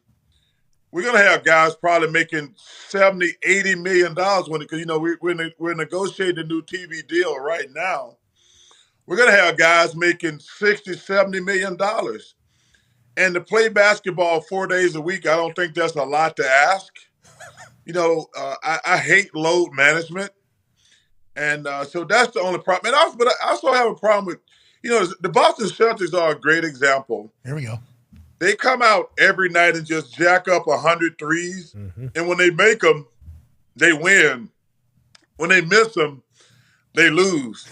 Speaker 18: we're going to have guys probably making $70, $80 million because, you know, we're negotiating a new TV deal right now. We're going to have guys making $60, $70 million. And to play basketball 4 days a week, I don't think that's a lot to ask. You know, I hate load management. And so that's the only problem. And but I also have a problem with, you know, the Boston Celtics are a great example.
Speaker 2: Here we go.
Speaker 18: They come out every night and just jack up 100 threes. Mm-hmm. And when they make them, they win. When they miss them, they lose.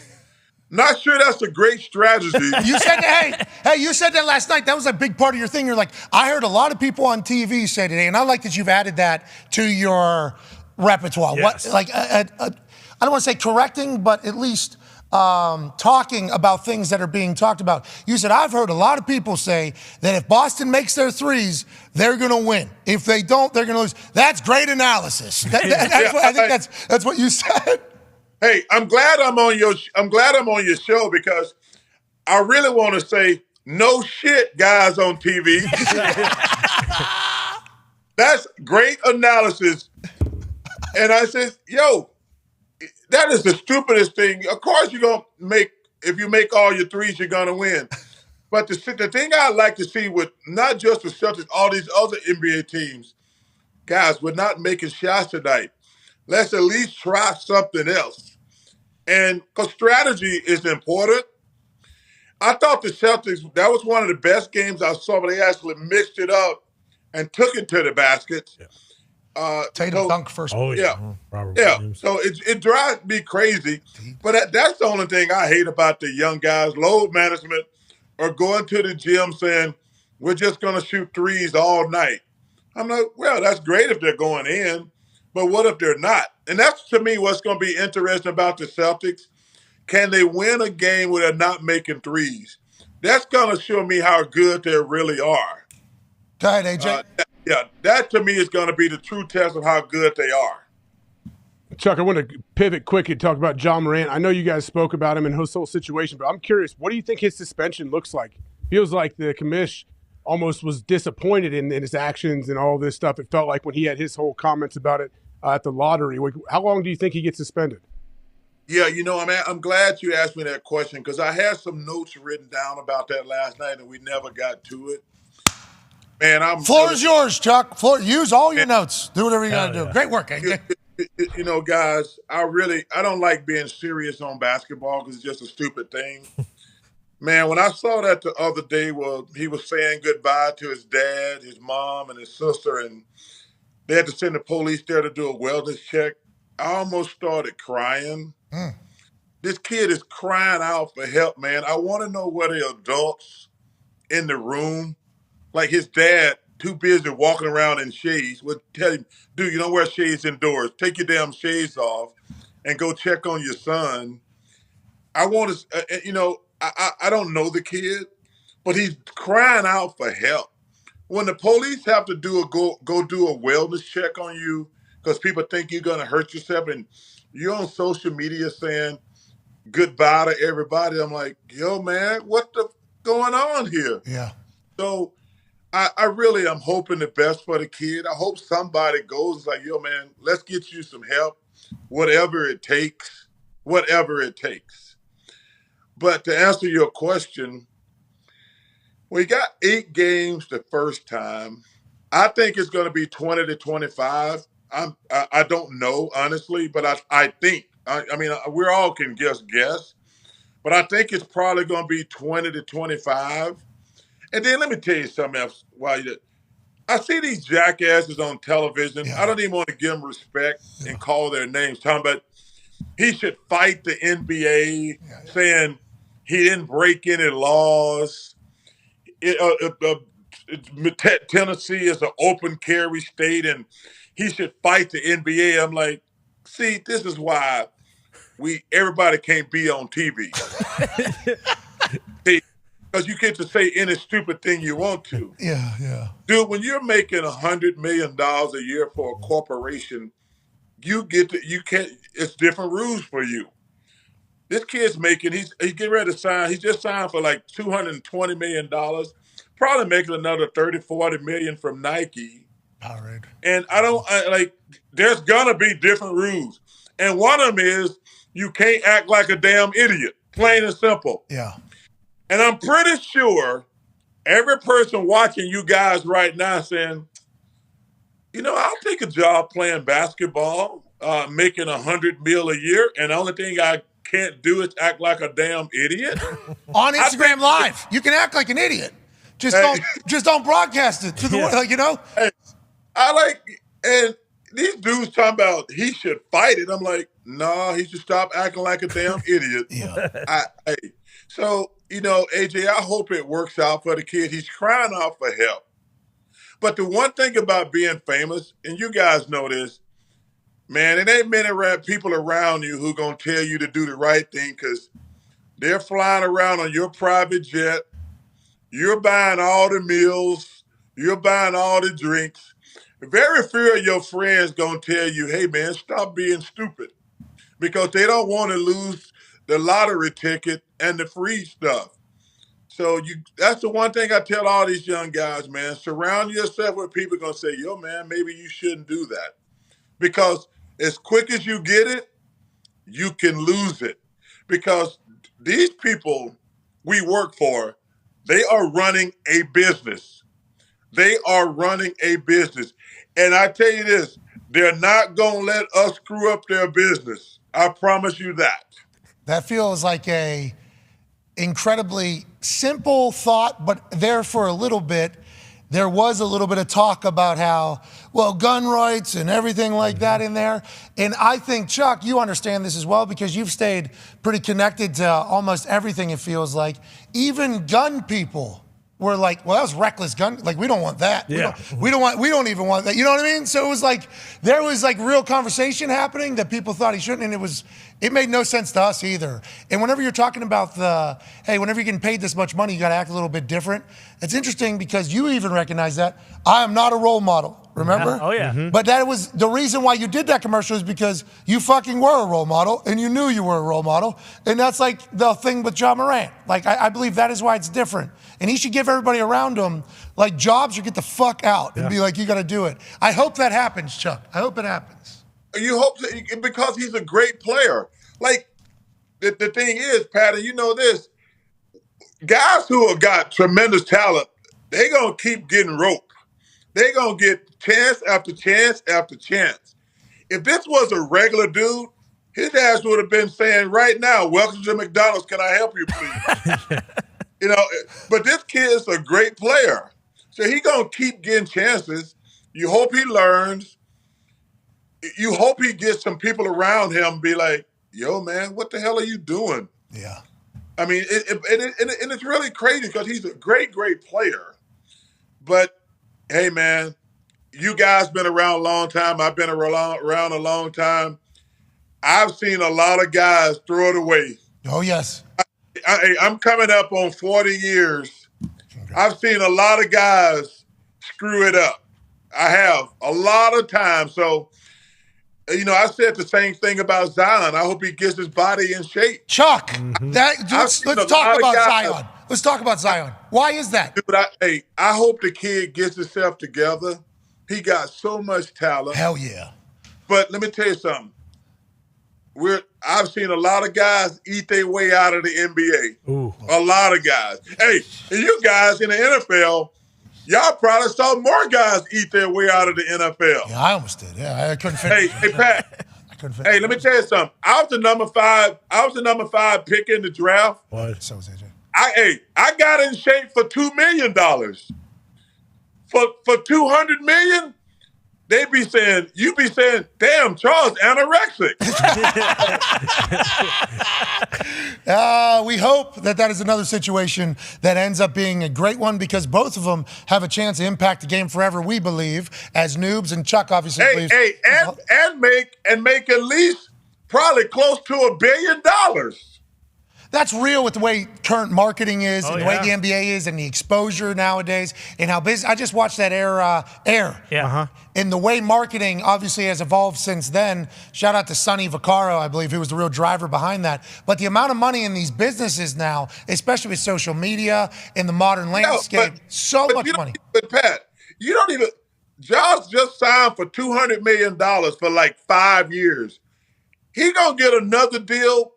Speaker 18: Not sure that's a great strategy.
Speaker 2: You said that, hey, you said that last night. That was a big part of your thing. You're like, I heard a lot of people on TV say today, and I like that you've added that to your repertoire.
Speaker 1: Yes.
Speaker 2: What, like, I don't want to say correcting, but at least talking about things that are being talked about. You said, I've heard a lot of people say that if Boston makes their threes, they're going to win. If they don't, they're going to lose. That's great analysis. I think that's what you said.
Speaker 18: Hey, I'm glad I'm on your show, because I really want to say no shit, guys on TV. That's great analysis. And I said, yo, that is the stupidest thing. Of course you're going to if you make all your threes, you're going to win. But the thing I'd like to see with not just the Celtics, all these other NBA teams, guys, we're not making shots tonight. Let's at least try something else. And because strategy is important. I thought the Celtics, that was one of the best games I saw, but they actually mixed it up and took it to the basket.
Speaker 2: Yeah. Tatum dunk first.
Speaker 18: Oh, yeah. So it drives me crazy. But that's the only thing I hate about the young guys, load management, or going to the gym saying, we're just going to shoot threes all night. I'm like, well, that's great if they're going in, but what if they're not? And that's, to me, what's going to be interesting about the Celtics. Can they win a game where they're not making threes? That's going to show me how good they really are.
Speaker 2: Go ahead, AJ.
Speaker 18: That to me is going to be the true test of how good they are.
Speaker 8: Chuck, I want to pivot quick and talk about John Morant. I know you guys spoke about him and his whole situation, but I'm curious, what do you think his suspension looks like? Feels like the commish almost was disappointed in his actions and all this stuff. It felt like when he had his whole comments about it at the lottery. How long do you think he gets suspended?
Speaker 18: Yeah, I'm glad you asked me that question because I had some notes written down about that last night and we never got to it. Man,
Speaker 2: Floor is yours, Chuck. Use all your notes. Do whatever you got to do. Great work, AJ.
Speaker 18: Guys, I don't like being serious on basketball because it's just a stupid thing. Man, when I saw that the other day, he was saying goodbye to his dad, his mom, and his sister, and they had to send the police there to do a wellness check. I almost started crying. This kid is crying out for help, man. I want to know where the adults in the room, like his dad, too busy walking around in shades, would tell him, dude, you don't wear shades indoors. Take your damn shades off and go check on your son. I want to, I don't know the kid, but he's crying out for help. When the police have to go do a wellness check on you because people think you're going to hurt yourself and you're on social media saying goodbye to everybody, I'm like, yo, man, what the going on here?
Speaker 2: Yeah.
Speaker 18: So I really am hoping the best for the kid. I hope somebody goes like, yo, man, let's get you some help, whatever it takes, whatever it takes. But to answer your question, we got 8 games the first time. I think it's going to be 20 to 25. I don't know, honestly, but I think, we all can just guess, but I think it's probably going to be 20 to 25. And then let me tell you something else. I see these jackasses on television. I don't even want to give them respect and call their names. Talking about he should fight the NBA, saying he didn't break any laws. Tennessee is an open carry state, and he should fight the NBA. I'm like, see, this is why everybody can't be on TV. Because you get to say any stupid thing you want to.
Speaker 2: Yeah.
Speaker 18: Dude, when you're making $100 million a year for a corporation, it's different rules for you. This kid's he's getting ready to sign. He just signed for like $220 million. Probably making another 30, 40 million from Nike.
Speaker 2: Powerade.
Speaker 18: And there's gonna be different rules. And one of them is you can't act like a damn idiot. Plain and simple.
Speaker 2: Yeah.
Speaker 18: And I'm pretty sure every person watching you guys right now saying, I'll take a job playing basketball, making $100 million a year, and the only thing I can't do is act like a damn idiot.
Speaker 2: On Instagram Live, you can act like an idiot. Just don't broadcast it to the world,
Speaker 18: Hey, and these dudes talking about he should fight it. I'm like, nah, he should stop acting like a damn idiot. So, AJ, I hope it works out for the kid. He's crying out for help. But the one thing about being famous, and you guys know this, man, it ain't many people around you who going to tell you to do the right thing because they're flying around on your private jet. You're buying all the meals. You're buying all the drinks. Very few of your friends going to tell you, hey, man, stop being stupid because they don't want to lose the lottery ticket and the free stuff. So that's the one thing I tell all these young guys, man. Surround yourself with people going to say, yo, man, maybe you shouldn't do that. Because as quick as you get it, you can lose it. Because these people we work for, they are running a business. They are running a business. And I tell you this, they're not going to let us screw up their business. I promise you that.
Speaker 2: That feels like a incredibly simple thought, but there for a little bit, there was a little bit of talk about how, gun rights and everything like that in there. And I think, Chuck, you understand this as well because you've stayed pretty connected to almost everything, it feels like. Even gun people were like, that was reckless gun. Like, we don't want that.
Speaker 6: Yeah.
Speaker 2: We don't even want that. You know what I mean? So it was like, there was like real conversation happening that people thought he shouldn't. And it made no sense to us either. And whenever you're talking about whenever you're getting paid this much money, you got to act a little bit different. It's interesting because you even recognize that. I am not a role model. Remember?
Speaker 5: Oh, yeah.
Speaker 6: Mm-hmm.
Speaker 2: But that was the reason why you did that commercial is because you fucking were a role model and you knew you were a role model. And that's like the thing with John Morant. Like, I believe that is why it's different. And he should give everybody around him, like, jobs or get the fuck out and be like, you got to do it. I hope that happens, Chuck. I hope it happens.
Speaker 18: You hope that, because he's a great player. Like, the thing is, Patty, you know this. Guys who have got tremendous talent, they gonna keep getting roped. They gonna get chance after chance after chance. If this was a regular dude, his ass would have been saying right now, "Welcome to McDonald's. Can I help you, please?" You know, but this kid's a great player, so he gonna keep getting chances. You hope he learns. You hope he gets some people around him be like, "Yo, man, what the hell are you doing?"
Speaker 2: Yeah.
Speaker 18: I mean, and it's really crazy because he's a great, great player. But hey, man, you guys been around a long time. I've been around a long time. I've seen a lot of guys throw it away.
Speaker 2: Oh, yes.
Speaker 18: I'm coming up on 40 years. I've seen a lot of guys screw it up. I have a lot of times. So, you know, I said the same thing about Zion. I hope he gets his body in shape.
Speaker 2: Chuck, let's talk about Zion. Let's talk about Zion. Why is that?
Speaker 18: Dude, I hope the kid gets himself together. He got so much talent.
Speaker 2: Hell yeah.
Speaker 18: But let me tell you something. I've seen a lot of guys eat their way out of the NBA.
Speaker 1: Ooh.
Speaker 18: A lot of guys. Hey, and you guys in the NFL, y'all probably saw more guys eat their way out of the NFL.
Speaker 2: Yeah, I almost did. Yeah, I couldn't finish.
Speaker 18: Hey, Pat. Hey, let me tell you something. I was the number five pick in the draft.
Speaker 1: What?
Speaker 2: So was AJ.
Speaker 18: I got in shape for $2 million. For $200 million, they be saying, you be saying, damn, Charles anorexic.
Speaker 2: We hope that is another situation that ends up being a great one because both of them have a chance to impact the game forever, we believe, as noobs, and Chuck obviously believes.
Speaker 18: And make at least probably close to $1 billion.
Speaker 2: That's real with the way current marketing is and the way
Speaker 5: yeah.
Speaker 2: the NBA is and the exposure nowadays and how busy. I just watched that Air.
Speaker 5: Yeah. Uh-huh.
Speaker 2: And the way marketing obviously has evolved since then. Shout out to Sonny Vaccaro, I believe, who was the real driver behind that. But the amount of money in these businesses now, especially with social media in the modern landscape, so much money.
Speaker 18: But Pat, you don't even. Josh just signed for $200 million for like 5 years. He gonna get another deal.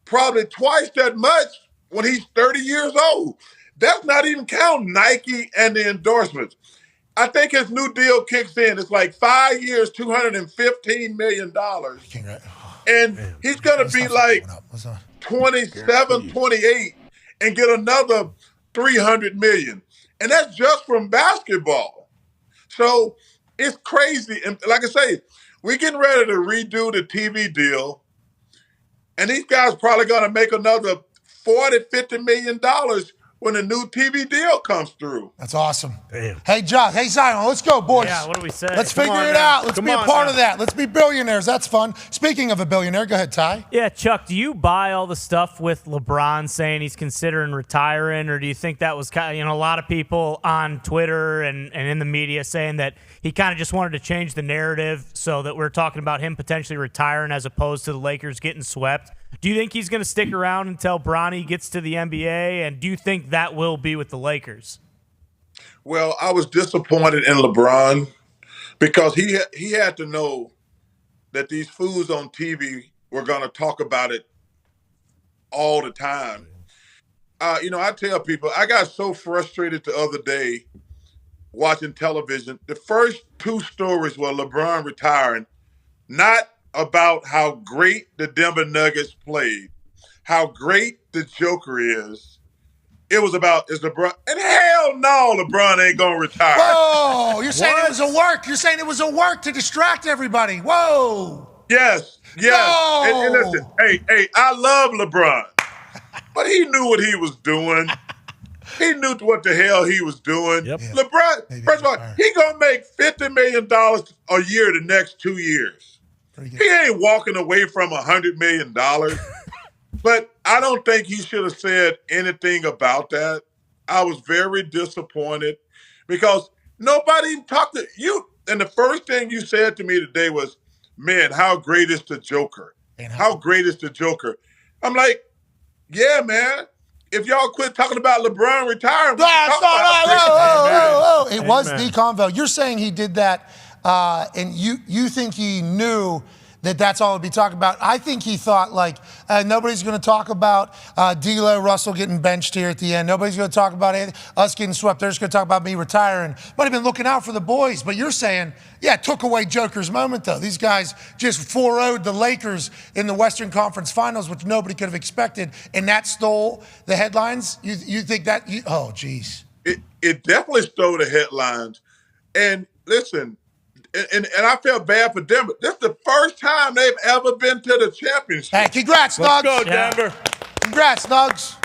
Speaker 18: Probably twice that much when he's 30 years old. That's not even counting Nike and the endorsements. I think his new deal kicks in. It's like 5 years, $215 million. And he's going to be like 27, 28 and get another $300 million. And that's just from basketball. So it's crazy. And like I say, we're getting ready to redo the TV deal. And these guys probably going to make another $40, $50 million when the new TV deal comes through.
Speaker 2: That's awesome.
Speaker 1: Damn.
Speaker 2: Hey, Josh. Hey, Zion. Let's go, boys.
Speaker 5: Yeah, what do we say?
Speaker 2: Let's
Speaker 5: Come
Speaker 2: figure
Speaker 5: on
Speaker 2: it
Speaker 5: now.
Speaker 2: out. Let's
Speaker 5: Come
Speaker 2: be a
Speaker 5: on
Speaker 2: part
Speaker 5: now.
Speaker 2: of that. Let's be billionaires. That's fun. Speaking of a billionaire, go ahead, Ty.
Speaker 5: Yeah, Chuck, do you buy all the stuff with LeBron saying he's considering retiring, or do you think that was kind of, a lot of people on Twitter and in the media saying that he kind of just wanted to change the narrative so that we're talking about him potentially retiring as opposed to the Lakers getting swept? Do you think he's going to stick around until Bronny gets to the NBA, and do you think that will be with the Lakers?
Speaker 18: Well, I was disappointed in LeBron because he had to know that these fools on TV were going to talk about it all the time. I tell people, I got so frustrated the other day watching television. The first two stories were LeBron retiring, not about how great the Denver Nuggets played, how great the Joker is. It was about, is LeBron, and hell no, LeBron ain't gonna retire.
Speaker 2: Whoa, you're saying it was a work. You're saying it was a work to distract everybody. Whoa.
Speaker 18: Yes.
Speaker 2: No.
Speaker 18: And listen, hey, I love LeBron, but he knew what he was doing. He knew what the hell he was doing.
Speaker 1: Yep.
Speaker 18: LeBron, first of all, he gonna make $50 million a year the next 2 years. He ain't walking away from $100 million. But I don't think he should have said anything about that. I was very disappointed because nobody even talked to you. And the first thing you said to me today was, man, how great is the Joker? How great is the Joker? I'm like, yeah, man. If y'all quit talking about LeBron retiring,
Speaker 2: it was the convo. You're saying he did that, and you think he knew that's all it'd be talking about. I think he thought, like, nobody's going to talk about D'Lo Russell getting benched here at the end. Nobody's going to talk about us getting swept. They're just going to talk about me retiring. Might have been looking out for the boys. But you're saying, yeah, it took away Joker's moment, though. These guys just 4-0'd the Lakers in the Western Conference Finals, which nobody could have expected, and that stole the headlines? You think that? Oh, geez.
Speaker 18: It definitely stole the headlines. And listen, and I feel bad for Denver. This is the first time they've ever been to the championship.
Speaker 2: Hey, congrats, Nugs.
Speaker 1: Let's go, Denver.
Speaker 2: Congrats, Nugs.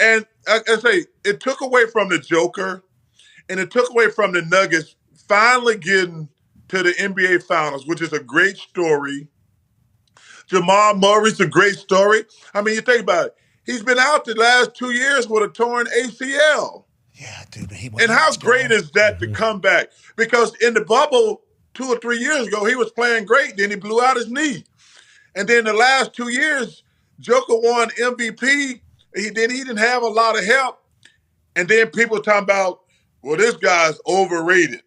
Speaker 18: And I say, it took away from the Joker, and it took away from the Nuggets finally getting to the NBA Finals, which is a great story. Jamal Murray's a great story. I mean, you think about it. He's been out the last 2 years with a torn ACL.
Speaker 2: Yeah, dude.
Speaker 18: And how great is that to come back? Because in the bubble 2 or 3 years ago, he was playing great. Then he blew out his knee. And then the last 2 years, Joker won MVP. He didn't have a lot of help. And then people talking about, well, this guy's overrated.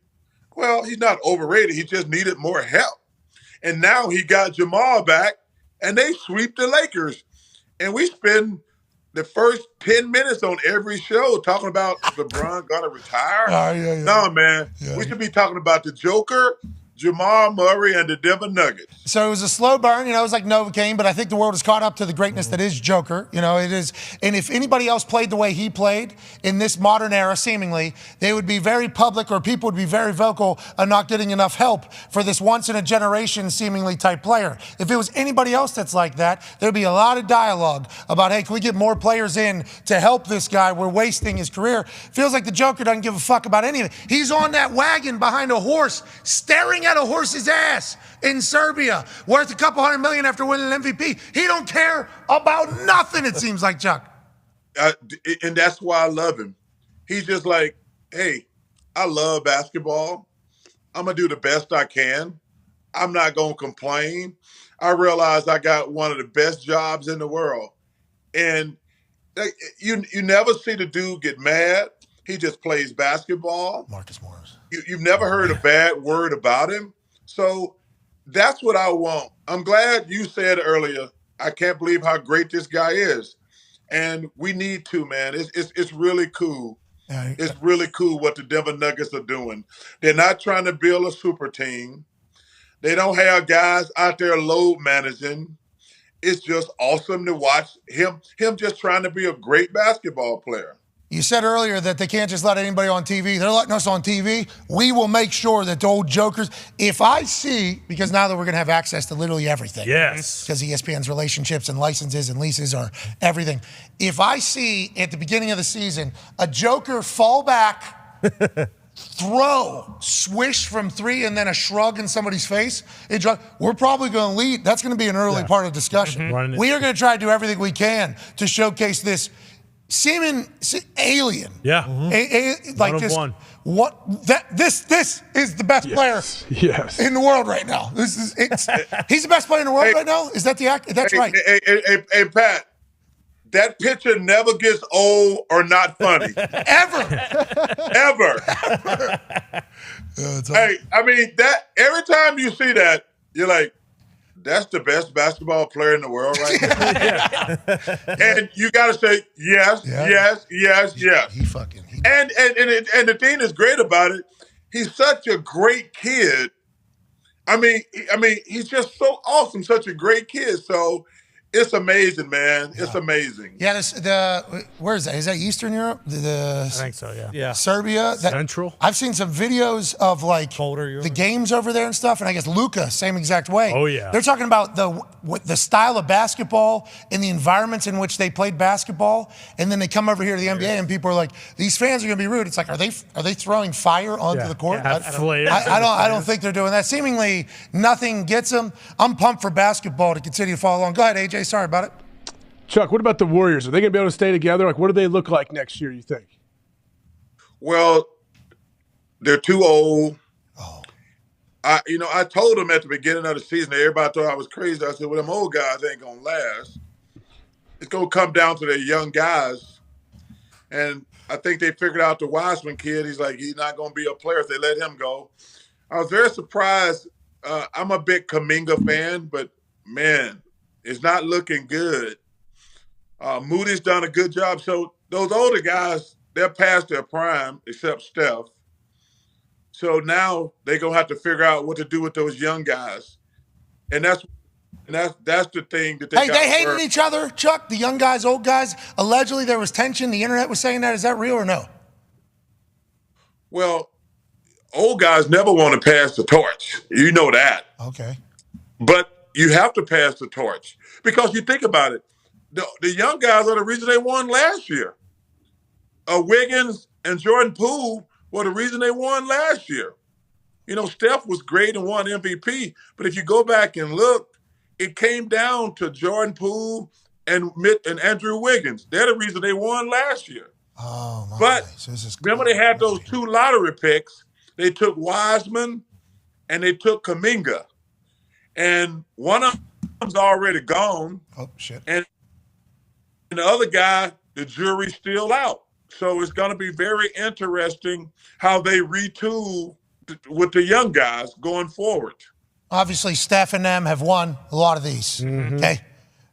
Speaker 18: Well, he's not overrated. He just needed more help. And now he got Jamal back, and they sweep the Lakers. And we spend the first 10 minutes on every show talking about LeBron gonna retire. No, man. We should be talking about the Joker, Jamal Murray, and the Denver Nuggets.
Speaker 2: So it was a slow burn, it was like Novocaine, but I think the world has caught up to the greatness that is Joker. It is. And if anybody else played the way he played in this modern era, seemingly, they would be very public, or people would be very vocal on not getting enough help for this once-in-a-generation seemingly type player. If it was anybody else that's like that, there'd be a lot of dialogue about, hey, can we get more players in to help this guy? We're wasting his career. Feels like the Joker doesn't give a fuck about anything. He's on that wagon behind a horse, staring at a horse's ass in Serbia, worth a couple $100 million after winning an MVP. He don't care about nothing, it seems like, Chuck.
Speaker 18: And that's why I love him. He's just like, hey, I love basketball. I'm going to do the best I can. I'm not going to complain. I realize I got one of the best jobs in the world. And you never see the dude get mad. He just plays basketball.
Speaker 2: Marcus Morris.
Speaker 18: You've never heard a bad word about him. So that's what I want. I'm glad you said earlier, I can't believe how great this guy is. And we need to, man. It's really cool. It's really cool what the Denver Nuggets are doing. They're not trying to build a super team. They don't have guys out there load managing. It's just awesome to watch him just trying to be a great basketball player.
Speaker 2: You said earlier that they can't just let anybody on TV. They're letting us on TV. We will make sure that the old jokers, if I see, because now that we're going to have access to literally everything.
Speaker 1: Yes.
Speaker 2: Because ESPN's relationships and licenses and leases are everything. If I see at the beginning of the season a joker fall back, throw, swish from 3, and then a shrug in somebody's face, we're probably going to lead. That's going to be an early part of the discussion. We are going to try to do everything we can to showcase this seeming alien.
Speaker 1: Yeah.
Speaker 2: Like
Speaker 1: one of
Speaker 2: this.
Speaker 1: one.
Speaker 2: This is the best player in the world right now. He's the best player in the world right now? Is that the act? That's right.
Speaker 18: Hey, Pat. That picture never gets old or not funny.
Speaker 2: Ever.
Speaker 18: Hey, I mean, that every time you see that, you're like, that's the best basketball player in the world right now. And you got to say, yes. And the thing that's great about it, he's such a great kid. I mean, he's just so awesome, such a great kid. So it's amazing, man. It's amazing.
Speaker 2: Yeah, where is that? Is that Eastern Europe?
Speaker 5: I think so, yeah.
Speaker 2: Serbia?
Speaker 1: Central?
Speaker 2: I've seen some videos of like the games over there and stuff, and I guess Luka, same exact way.
Speaker 1: Oh, yeah.
Speaker 2: They're talking about the style of basketball and the environments in which they played basketball, and then they come over here to the NBA, and people are like, these fans are going to be rude. It's like, are they throwing fire onto the court? I don't think they're doing that. Seemingly, nothing gets them. I'm pumped for basketball to continue to follow along. Go ahead, AJ. Sorry about it.
Speaker 8: Chuck, what about the Warriors? Are they going to be able to stay together? Like, what do they look like next year, you think?
Speaker 18: Well, they're too old. I told them at the beginning of the season, everybody thought I was crazy. I said, well, them old guys ain't going to last. It's going to come down to the young guys. And I think they figured out the Wiseman kid. He's not going to be a player if they let him go. I was very surprised I'm a big Kaminga fan, but man, it's not looking good. Moody's done a good job. So those older guys, they're past their prime, except Steph. So now they're gonna have to figure out what to do with those young guys, and that's the thing that they.
Speaker 2: Hey,
Speaker 18: got
Speaker 2: they hated
Speaker 18: work.
Speaker 2: each other, Chuck. The young guys, old guys. Allegedly, there was tension. The internet was saying that. Is that real or no?
Speaker 18: Well, old guys never want to pass the torch. You know that.
Speaker 2: Okay.
Speaker 18: But you have to pass the torch because you think about it. The young guys are the reason they won last year. Wiggins and Jordan Poole were the reason they won last year. You know, Steph was great and won MVP, but if you go back and look, it came down to Jordan Poole and Andrew Wiggins. They're the reason they won last year.
Speaker 2: Oh, my.
Speaker 18: But
Speaker 2: So this is
Speaker 18: remember they had those 2 lottery picks. They took Wiseman and they took Kaminga. And one of them's already gone.
Speaker 2: Oh, shit.
Speaker 18: And the other guy, the jury's still out. So it's going to be very interesting how they retool with the young guys going forward.
Speaker 2: Obviously, Steph and them have won a lot of these. Okay?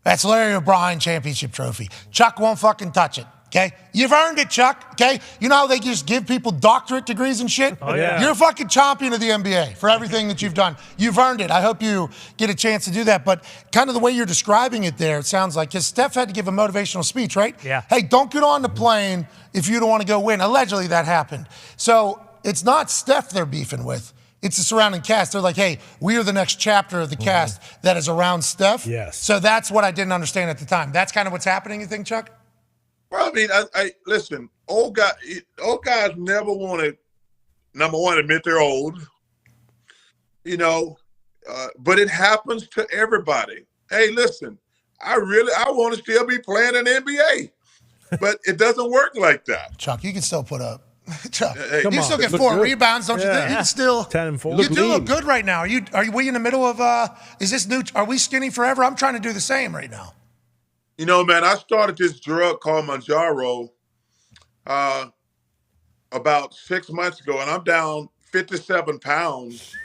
Speaker 2: That's Larry O'Brien championship trophy. Chuck won't fucking touch it. Okay? You've earned it, Chuck. Okay? You know how they just give people doctorate degrees and shit?
Speaker 5: Oh, yeah.
Speaker 2: You're a fucking champion of the NBA for everything that you've done. You've earned it. I hope you get a chance to do that. But kind of the way you're describing it there, it sounds like, because Steph had to give a motivational speech, right?
Speaker 5: Yeah.
Speaker 2: Hey, don't get on the plane if you don't want to go win. Allegedly, that happened. So it's not Steph they're beefing with. It's the surrounding cast. They're like, hey, we are the next chapter of the cast that is around Steph.
Speaker 1: Yes.
Speaker 2: So that's what I didn't understand at the time. That's kind of what's happening, you think, Chuck?
Speaker 18: Well, I mean, I listen. Old guys never want to, number one, admit they're old. You know, but it happens to everybody. Hey, listen, I want to still be playing in the NBA, but it doesn't work like that.
Speaker 2: Chuck, you can still put up. Chuck,
Speaker 18: Hey,
Speaker 2: you can still get 4 rebounds, don't you think? You can still
Speaker 1: 10 and 4.
Speaker 2: You do look good right now. Are we in the middle of is this new? Are we skinny forever? I'm trying to do the same right now.
Speaker 18: You know, man, I started this drug called Manjaro about 6 months ago, and I'm down 57 pounds.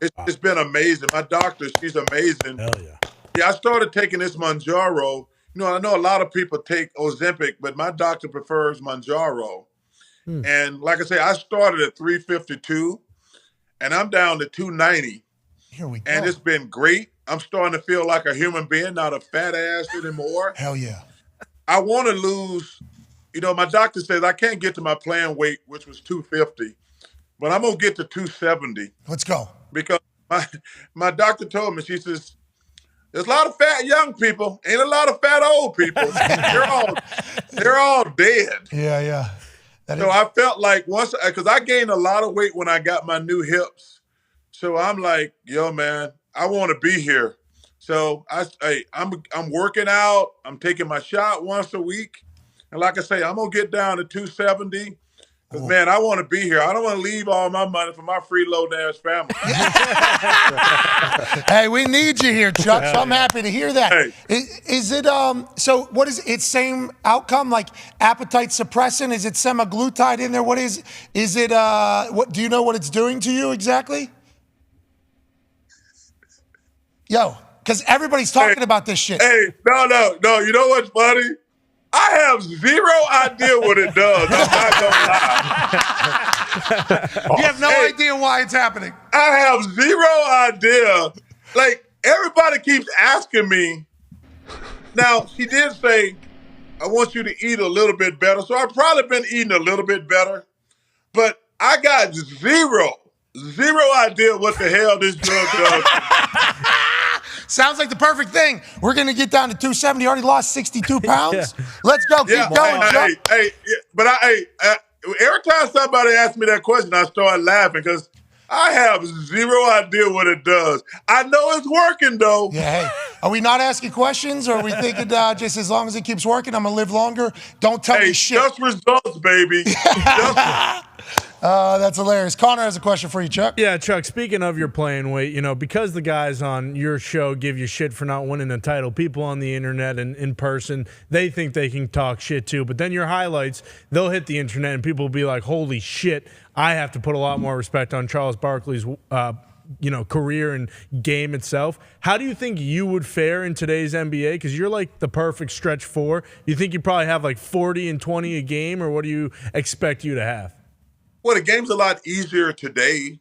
Speaker 18: It's been amazing. My doctor, she's amazing.
Speaker 1: Hell yeah.
Speaker 18: Yeah, I started taking this Manjaro. You know, I know a lot of people take Ozempic, but my doctor prefers Manjaro. And like I say, I started at 352, and I'm down to 290.
Speaker 2: Here we go.
Speaker 18: And it's been great. I'm starting to feel like a human being, not a fat ass anymore.
Speaker 2: Hell yeah.
Speaker 18: I want to lose. You know, my doctor says I can't get to my playing weight, which was 250, but I'm going to get to 270.
Speaker 2: Let's go.
Speaker 18: Because my doctor told me, she says, there's a lot of fat young people, ain't a lot of fat old people. they're all dead.
Speaker 2: Yeah, yeah.
Speaker 18: So I felt like because I gained a lot of weight when I got my new hips. So I'm like, yo, man, I want to be here. So I'm working out. I'm taking my shot once a week. And like I say, I'm going to get down to 270. Because, man, I want to be here. I don't want to leave all my money for my freeload-ass family.
Speaker 2: Hey, we need you here, Chuck, so I'm happy to hear that.
Speaker 18: Hey.
Speaker 2: Is it, so what is it, same outcome, like appetite suppressant? Is it semaglutide in there? What is it, what do you know what it's doing to you exactly? Yo, because everybody's talking about this shit.
Speaker 18: Hey, no. You know what's funny? I have zero idea what it does. I'm not gonna lie.
Speaker 2: You have no idea why it's happening.
Speaker 18: I have zero idea. Like, everybody keeps asking me. Now, she did say, I want you to eat a little bit better. So I've probably been eating a little bit better. But I got zero idea what the hell this drug does.
Speaker 2: Sounds like the perfect thing. We're going to get down to 270. Already lost 62 pounds. Let's go. Keep going, Chuck.
Speaker 18: But every time somebody asks me that question, I start laughing because I have zero idea what it does. I know it's working, though.
Speaker 2: Yeah, hey. Are we not asking questions, or are we thinking just as long as it keeps working, I'm going to live longer? Don't tell me shit.
Speaker 18: Just results, baby.
Speaker 2: That's hilarious. Connor has a question for you, Chuck.
Speaker 1: Yeah, Chuck, speaking of your playing weight, you know, because the guys on your show give you shit for not winning a title, people on the internet and in person, they think they can talk shit too. But then your highlights, they'll hit the internet and people will be like, holy shit, I have to put a lot more respect on Charles Barkley's career and game itself. How do you think you would fare in today's NBA? Because you're like the perfect stretch four. You think you probably have like 40 and 20 a game, or what do you expect you to have?
Speaker 18: Well, the game's a lot easier today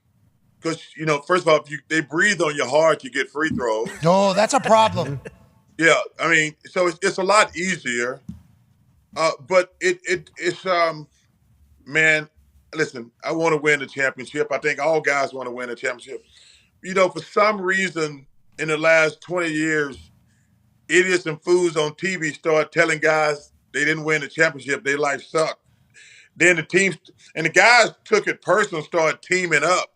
Speaker 18: because, first of all, if they breathe on your heart, you get free throws.
Speaker 2: Oh, that's a problem.
Speaker 18: Yeah, I mean, so it's a lot easier. But it's man, listen, I want to win the championship. I think all guys want to win a championship. For some reason in the last 20 years, idiots and fools on TV start telling guys they didn't win the championship, their life sucked. Then the teams and the guys took it personal, started teaming up.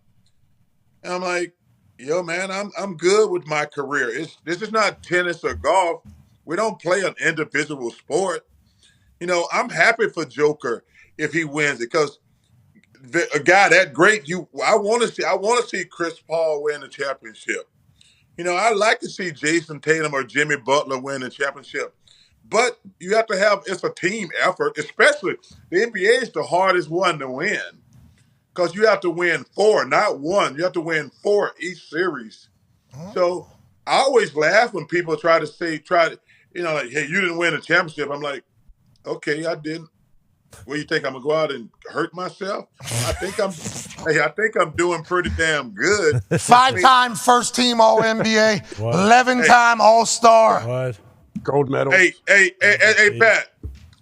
Speaker 18: And I'm like, yo, man, I'm good with my career. This is not tennis or golf. We don't play an individual sport. I'm happy for Joker if he wins it because a guy that great, I want to see Chris Paul win the championship. I like to see Jason Tatum or Jimmy Butler win the championship. But you have to it's a team effort, especially the NBA is the hardest one to win because you have to win 4, not 1. You have to win 4 each series. So I always laugh when people try to like, hey, you didn't win a championship. I'm like, okay, I didn't. Well, you think I'm gonna go out and hurt myself? I think I'm doing pretty damn good.
Speaker 2: 5-time first team All NBA, 11-time All Star.
Speaker 1: What?
Speaker 8: Gold medal.
Speaker 18: Hey, Pat.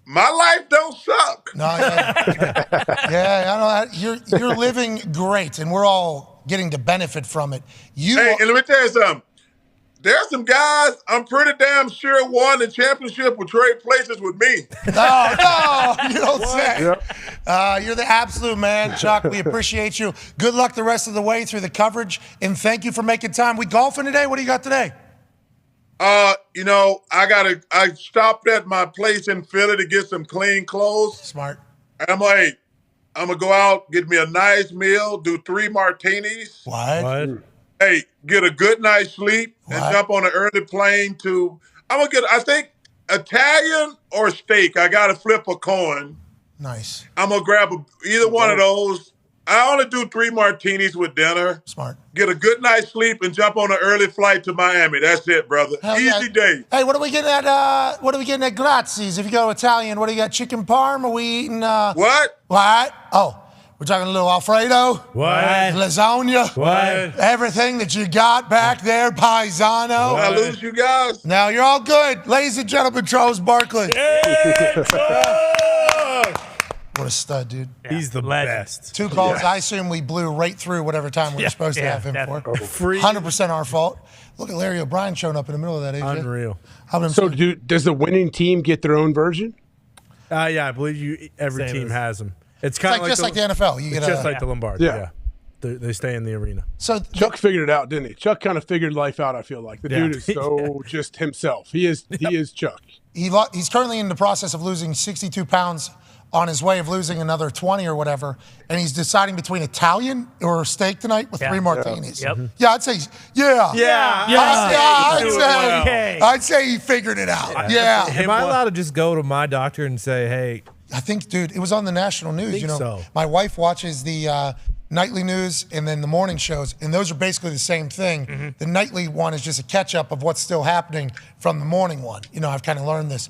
Speaker 18: My life don't suck.
Speaker 2: No, I know. You're living great, and we're all getting to benefit from it.
Speaker 18: And let me tell you something. There's some guys I'm pretty damn sure won the championship will trade places with me.
Speaker 2: No, you don't say. Yep. You're the absolute man, Chuck. We appreciate you. Good luck the rest of the way through the coverage, and thank you for making time. We golfing today? What do you got today?
Speaker 18: I stopped at my place in Philly to get some clean clothes.
Speaker 2: Smart.
Speaker 18: And I'm like, I'm going to go out, get me a nice meal, do 3 martinis.
Speaker 2: What?
Speaker 18: Hey, get a good night's sleep and jump on an early plane to, I think, Italian or steak. I got to flip a coin.
Speaker 2: Nice.
Speaker 18: I'm going to grab either one of those. I only do 3 martinis with dinner.
Speaker 2: Smart.
Speaker 18: Get a good night's sleep and jump on an early flight to Miami. That's it, brother. Easy day.
Speaker 2: Hey, what are we getting at? Grazie's? If you go Italian, what do you got? Chicken parm? Are we eating?
Speaker 18: What?
Speaker 2: Oh, we're talking a little Alfredo.
Speaker 1: What?
Speaker 2: Lasagna.
Speaker 1: What?
Speaker 2: Everything that you got back there, paisano.
Speaker 18: Did I lose you guys?
Speaker 2: No, you're all good, ladies and gentlemen. Charles Barkley. What a stud, dude.
Speaker 1: He's the best.
Speaker 2: 2 calls. I assume we blew right through whatever time we were supposed to have him for. 100% our fault. Look at Larry O'Brien showing up in the middle of that, AJ.
Speaker 1: Unreal.
Speaker 8: So does the winning team get their own version?
Speaker 1: Yeah, I believe every team has them. It's kind of
Speaker 2: like just like the NFL. You get
Speaker 1: just like the Lombardi. Yeah. They stay in the arena.
Speaker 2: So
Speaker 8: Chuck figured it out, didn't he? Chuck kind of figured life out, I feel like. The dude is so just himself. He is Chuck.
Speaker 2: He's currently in the process of losing 62 pounds on his way of losing another 20 or whatever, and he's deciding between Italian or steak tonight with 3 martinis.
Speaker 5: Yep.
Speaker 2: Yeah, I'd say, I'd say he figured it out. Yeah.
Speaker 6: Am I allowed to just go to my doctor and say, hey?
Speaker 2: I think, dude, it was on the national news.
Speaker 1: So.
Speaker 2: My wife watches the nightly news and then the morning shows, and those are basically the same thing. Mm-hmm. The nightly one is just a catch-up of what's still happening from the morning one. I've kind of learned this.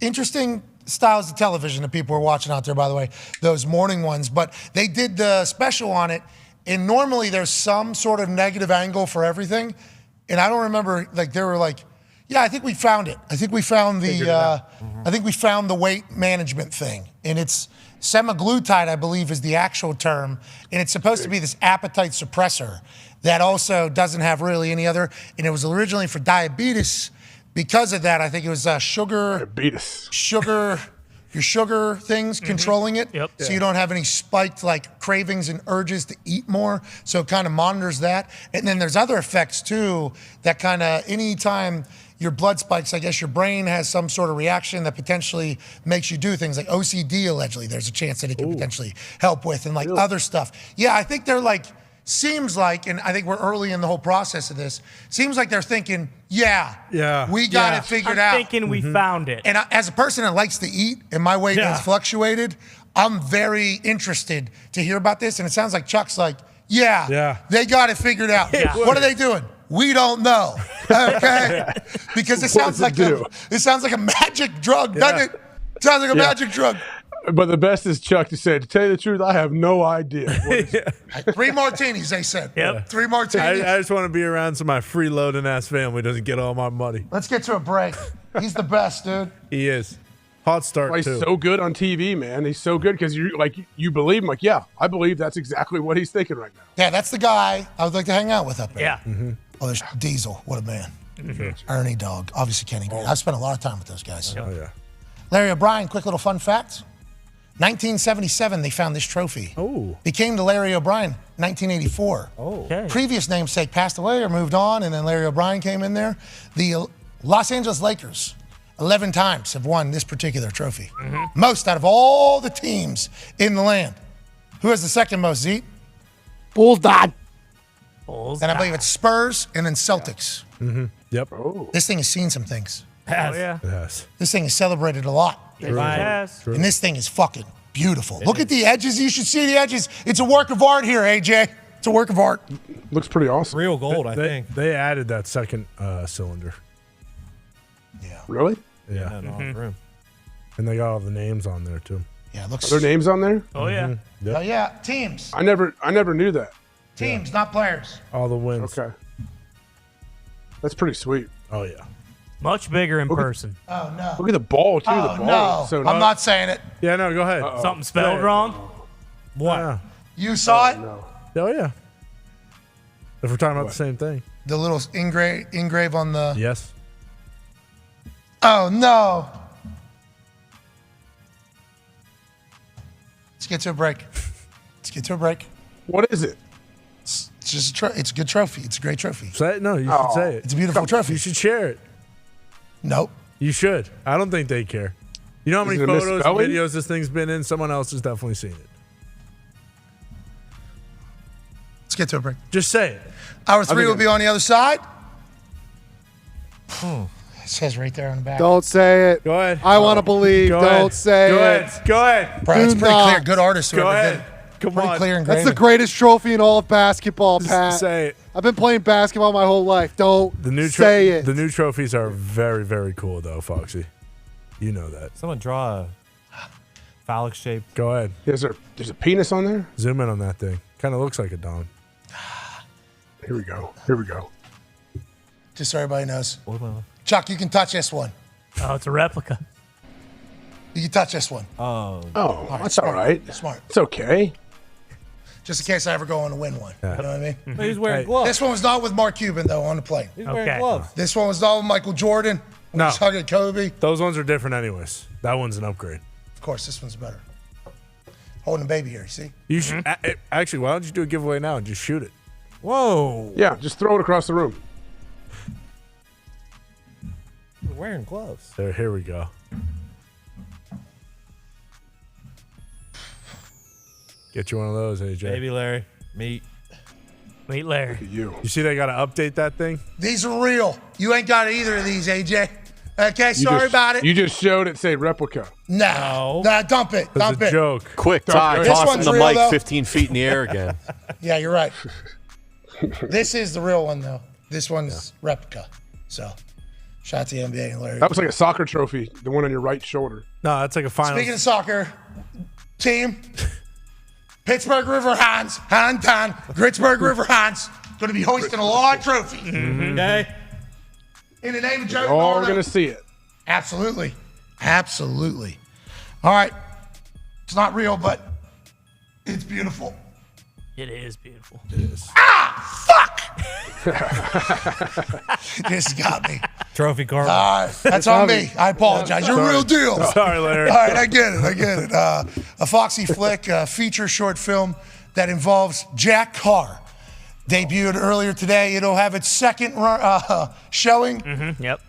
Speaker 2: Interesting styles of television that people are watching out there, by the way, those morning ones. But they did the special on it, and normally there's some sort of negative angle for everything. And I don't remember, they were like, yeah, I think we found it. I think we found the weight management thing. And it's semaglutide, I believe, is the actual term. And it's supposed to be this appetite suppressor that also doesn't have really any other. And it was originally for diabetes. Because of that, I think it was sugar things controlling it.
Speaker 5: Yep.
Speaker 2: So you don't have any spiked cravings and urges to eat more. So it kind of monitors that. And then there's other effects too that kind of anytime your blood spikes, I guess your brain has some sort of reaction that potentially makes you do things like OCD allegedly. There's a chance that it can potentially help with and other stuff. Yeah, I think they're seems like, and I think we're early in the whole process of this, seems like they're thinking, we got it figured out.
Speaker 5: I'm thinking we found it.
Speaker 2: And as a person that likes to eat and my weight has fluctuated, I'm very interested to hear about this. And it sounds like Chuck's like, Yeah. They got it figured out.
Speaker 1: Yeah.
Speaker 2: What are they doing? We don't know. Okay? Because it sounds like a magic drug, doesn't it? Sounds like a magic drug.
Speaker 8: But the best is Chuck to say, to tell you the truth, I have no idea.
Speaker 2: 3 martinis, they said.
Speaker 1: Yep.
Speaker 2: 3 martinis.
Speaker 1: I just want to be around so my freeloading ass family doesn't get all my money.
Speaker 2: Let's get to a break. He's the best, dude.
Speaker 1: He is. Hot start,
Speaker 8: Why he's
Speaker 1: too.
Speaker 8: so good on TV, man. He's so good because you believe him. Like, yeah, I believe that's exactly what he's thinking right now.
Speaker 2: Yeah, that's the guy I would like to hang out with up there.
Speaker 5: Yeah.
Speaker 2: Oh, there's Diesel. What a man. Ernie Dog. Obviously Kenny Green. I've spent a lot of time with those guys.
Speaker 1: Oh, yeah.
Speaker 2: Larry O'Brien, quick little fun fact. 1977, they found this trophy.
Speaker 1: Oh.
Speaker 2: Became the Larry O'Brien, 1984.
Speaker 1: Oh.
Speaker 5: Okay.
Speaker 2: Previous namesake passed away or moved on, and then Larry O'Brien came in there. The Los Angeles Lakers, 11 times have won this particular trophy. Most out of all the teams in the land. Who has the second most, Zeke?
Speaker 9: Bulls, Dahn.
Speaker 5: Bulls.
Speaker 2: And I believe it's Spurs and then Celtics.
Speaker 1: Yep.
Speaker 2: This thing has seen some things.
Speaker 5: Yeah.
Speaker 1: Yes.
Speaker 2: This thing has celebrated a lot.
Speaker 5: Yes.
Speaker 2: And this thing is fucking beautiful. Look at the edges. You should see the edges. It's a work of art here, AJ. It's a work of art.
Speaker 8: Looks pretty awesome.
Speaker 6: Real gold, I think.
Speaker 1: They added that second cylinder.
Speaker 8: Really?
Speaker 1: Yeah.
Speaker 6: Room.
Speaker 1: And they got all the names on there, too.
Speaker 2: Yeah, it looks.
Speaker 8: Are there names on there?
Speaker 5: Oh, yeah.
Speaker 2: Oh, yeah. Teams.
Speaker 8: I never knew that.
Speaker 2: Teams, not players.
Speaker 1: All the wins.
Speaker 8: Okay. That's pretty sweet.
Speaker 1: Oh, yeah.
Speaker 5: Much bigger in person.
Speaker 2: Oh, no.
Speaker 8: Look at the ball, too.
Speaker 2: Oh,
Speaker 8: the ball
Speaker 2: no.
Speaker 8: is so
Speaker 2: I'm
Speaker 8: nice.
Speaker 2: not saying it.
Speaker 1: Yeah, no, go ahead.
Speaker 5: Something spelled wrong?
Speaker 1: What? Yeah.
Speaker 2: You saw it?
Speaker 8: No.
Speaker 1: Oh, yeah. If we're talking about the same thing.
Speaker 2: The little engrave on the.
Speaker 1: Yes.
Speaker 2: Oh, no. Let's get to a break.
Speaker 8: What is it?
Speaker 2: It's just it's a good trophy. It's a great trophy.
Speaker 1: Say it? No, you should say it.
Speaker 2: It's a beautiful trophy.
Speaker 1: You should share it.
Speaker 2: Nope.
Speaker 1: You should. I don't think they care. You know how many
Speaker 8: Is it a
Speaker 1: photos and
Speaker 8: misspelling?
Speaker 1: videos this thing's been in? Someone else has definitely seen it.
Speaker 2: Let's get to a break.
Speaker 1: Just say it.
Speaker 2: Hour 3 will be on the other side. It says right there on the back.
Speaker 9: Don't say it.
Speaker 1: Go ahead.
Speaker 9: I want to believe.
Speaker 1: Go
Speaker 9: Don't
Speaker 1: ahead.
Speaker 9: say
Speaker 1: Go
Speaker 9: it.
Speaker 1: ahead. Go ahead.
Speaker 2: Brian, it's
Speaker 9: Do
Speaker 2: pretty
Speaker 9: not.
Speaker 2: clear. Good artist.
Speaker 1: Go
Speaker 2: whoever
Speaker 1: ahead.
Speaker 2: did it.
Speaker 1: Come
Speaker 2: Pretty
Speaker 1: on.
Speaker 2: clear and
Speaker 9: That's
Speaker 2: great.
Speaker 9: the greatest trophy in all of basketball, Pat.
Speaker 1: Say it.
Speaker 9: I've been playing basketball my whole life. Don't
Speaker 1: The new
Speaker 9: say it.
Speaker 1: The new trophies are very, very cool, though, Foxy. You know that.
Speaker 6: Someone draw a phallic shape.
Speaker 1: Go ahead.
Speaker 8: There's a penis on there?
Speaker 1: Zoom in on that thing. Kind of looks like a Dahn.
Speaker 8: Here we go.
Speaker 2: Just so everybody knows. Chuck, you can touch this one.
Speaker 5: Oh, it's a replica.
Speaker 2: You can touch this one.
Speaker 8: Oh,
Speaker 2: right,
Speaker 8: that's
Speaker 2: smart.
Speaker 8: all right.
Speaker 2: Smart.
Speaker 8: It's okay.
Speaker 2: Just in case I ever go on to win one. You know what I mean?
Speaker 6: But he's wearing gloves.
Speaker 2: This one was not with Mark Cuban, though, on the plane.
Speaker 6: He's wearing
Speaker 5: Okay.
Speaker 6: gloves.
Speaker 2: This one was not with Michael Jordan.
Speaker 1: No.
Speaker 2: He's hugging Kobe.
Speaker 1: Those ones are different, anyways. That one's an upgrade.
Speaker 2: Of course, this one's better. Holding a baby here, you see?
Speaker 1: You should actually. Why don't you do a giveaway now and just shoot it?
Speaker 6: Whoa.
Speaker 8: Yeah, just throw it across the room.
Speaker 6: He's wearing gloves.
Speaker 1: There. Here we go. Get you one of those, AJ.
Speaker 6: Baby Larry. Meat.
Speaker 5: Meet Larry.
Speaker 8: You.
Speaker 1: You see they got to update that thing?
Speaker 2: These are real. You ain't got either of these, AJ. Okay, sorry about it.
Speaker 8: You just showed it say replica.
Speaker 2: Nah, dump it.
Speaker 1: It's
Speaker 2: Dump
Speaker 1: a
Speaker 2: it.
Speaker 1: joke.
Speaker 7: Quick,
Speaker 8: This
Speaker 7: Ty, tossing
Speaker 2: one's
Speaker 7: the
Speaker 2: real,
Speaker 7: mic
Speaker 2: though.
Speaker 7: 15 feet in the air again.
Speaker 2: Yeah, you're right. This is the real one, though. This one's replica. So, shout out to the NBA and Larry.
Speaker 8: That was like a soccer trophy, the one on your right shoulder.
Speaker 1: No, that's like a final.
Speaker 2: Speaking of soccer, team, Pittsburgh River Hines, Pittsburgh River Hines, going to be hoisting a lot of trophies.
Speaker 6: Okay.
Speaker 2: In the name of Joe
Speaker 8: We're all
Speaker 2: Nardo.
Speaker 8: going to see it.
Speaker 2: Absolutely. Absolutely. All right. It's not real, but it's beautiful.
Speaker 5: It is beautiful.
Speaker 1: It is.
Speaker 2: This got me.
Speaker 6: Trophy karma.
Speaker 2: All right. That's on me. I apologize. You're a real deal.
Speaker 1: Sorry, Larry.
Speaker 2: All right, I get it. A Foxy flick, a feature short film that involves Jack Carr debuted earlier today. It'll have its second showing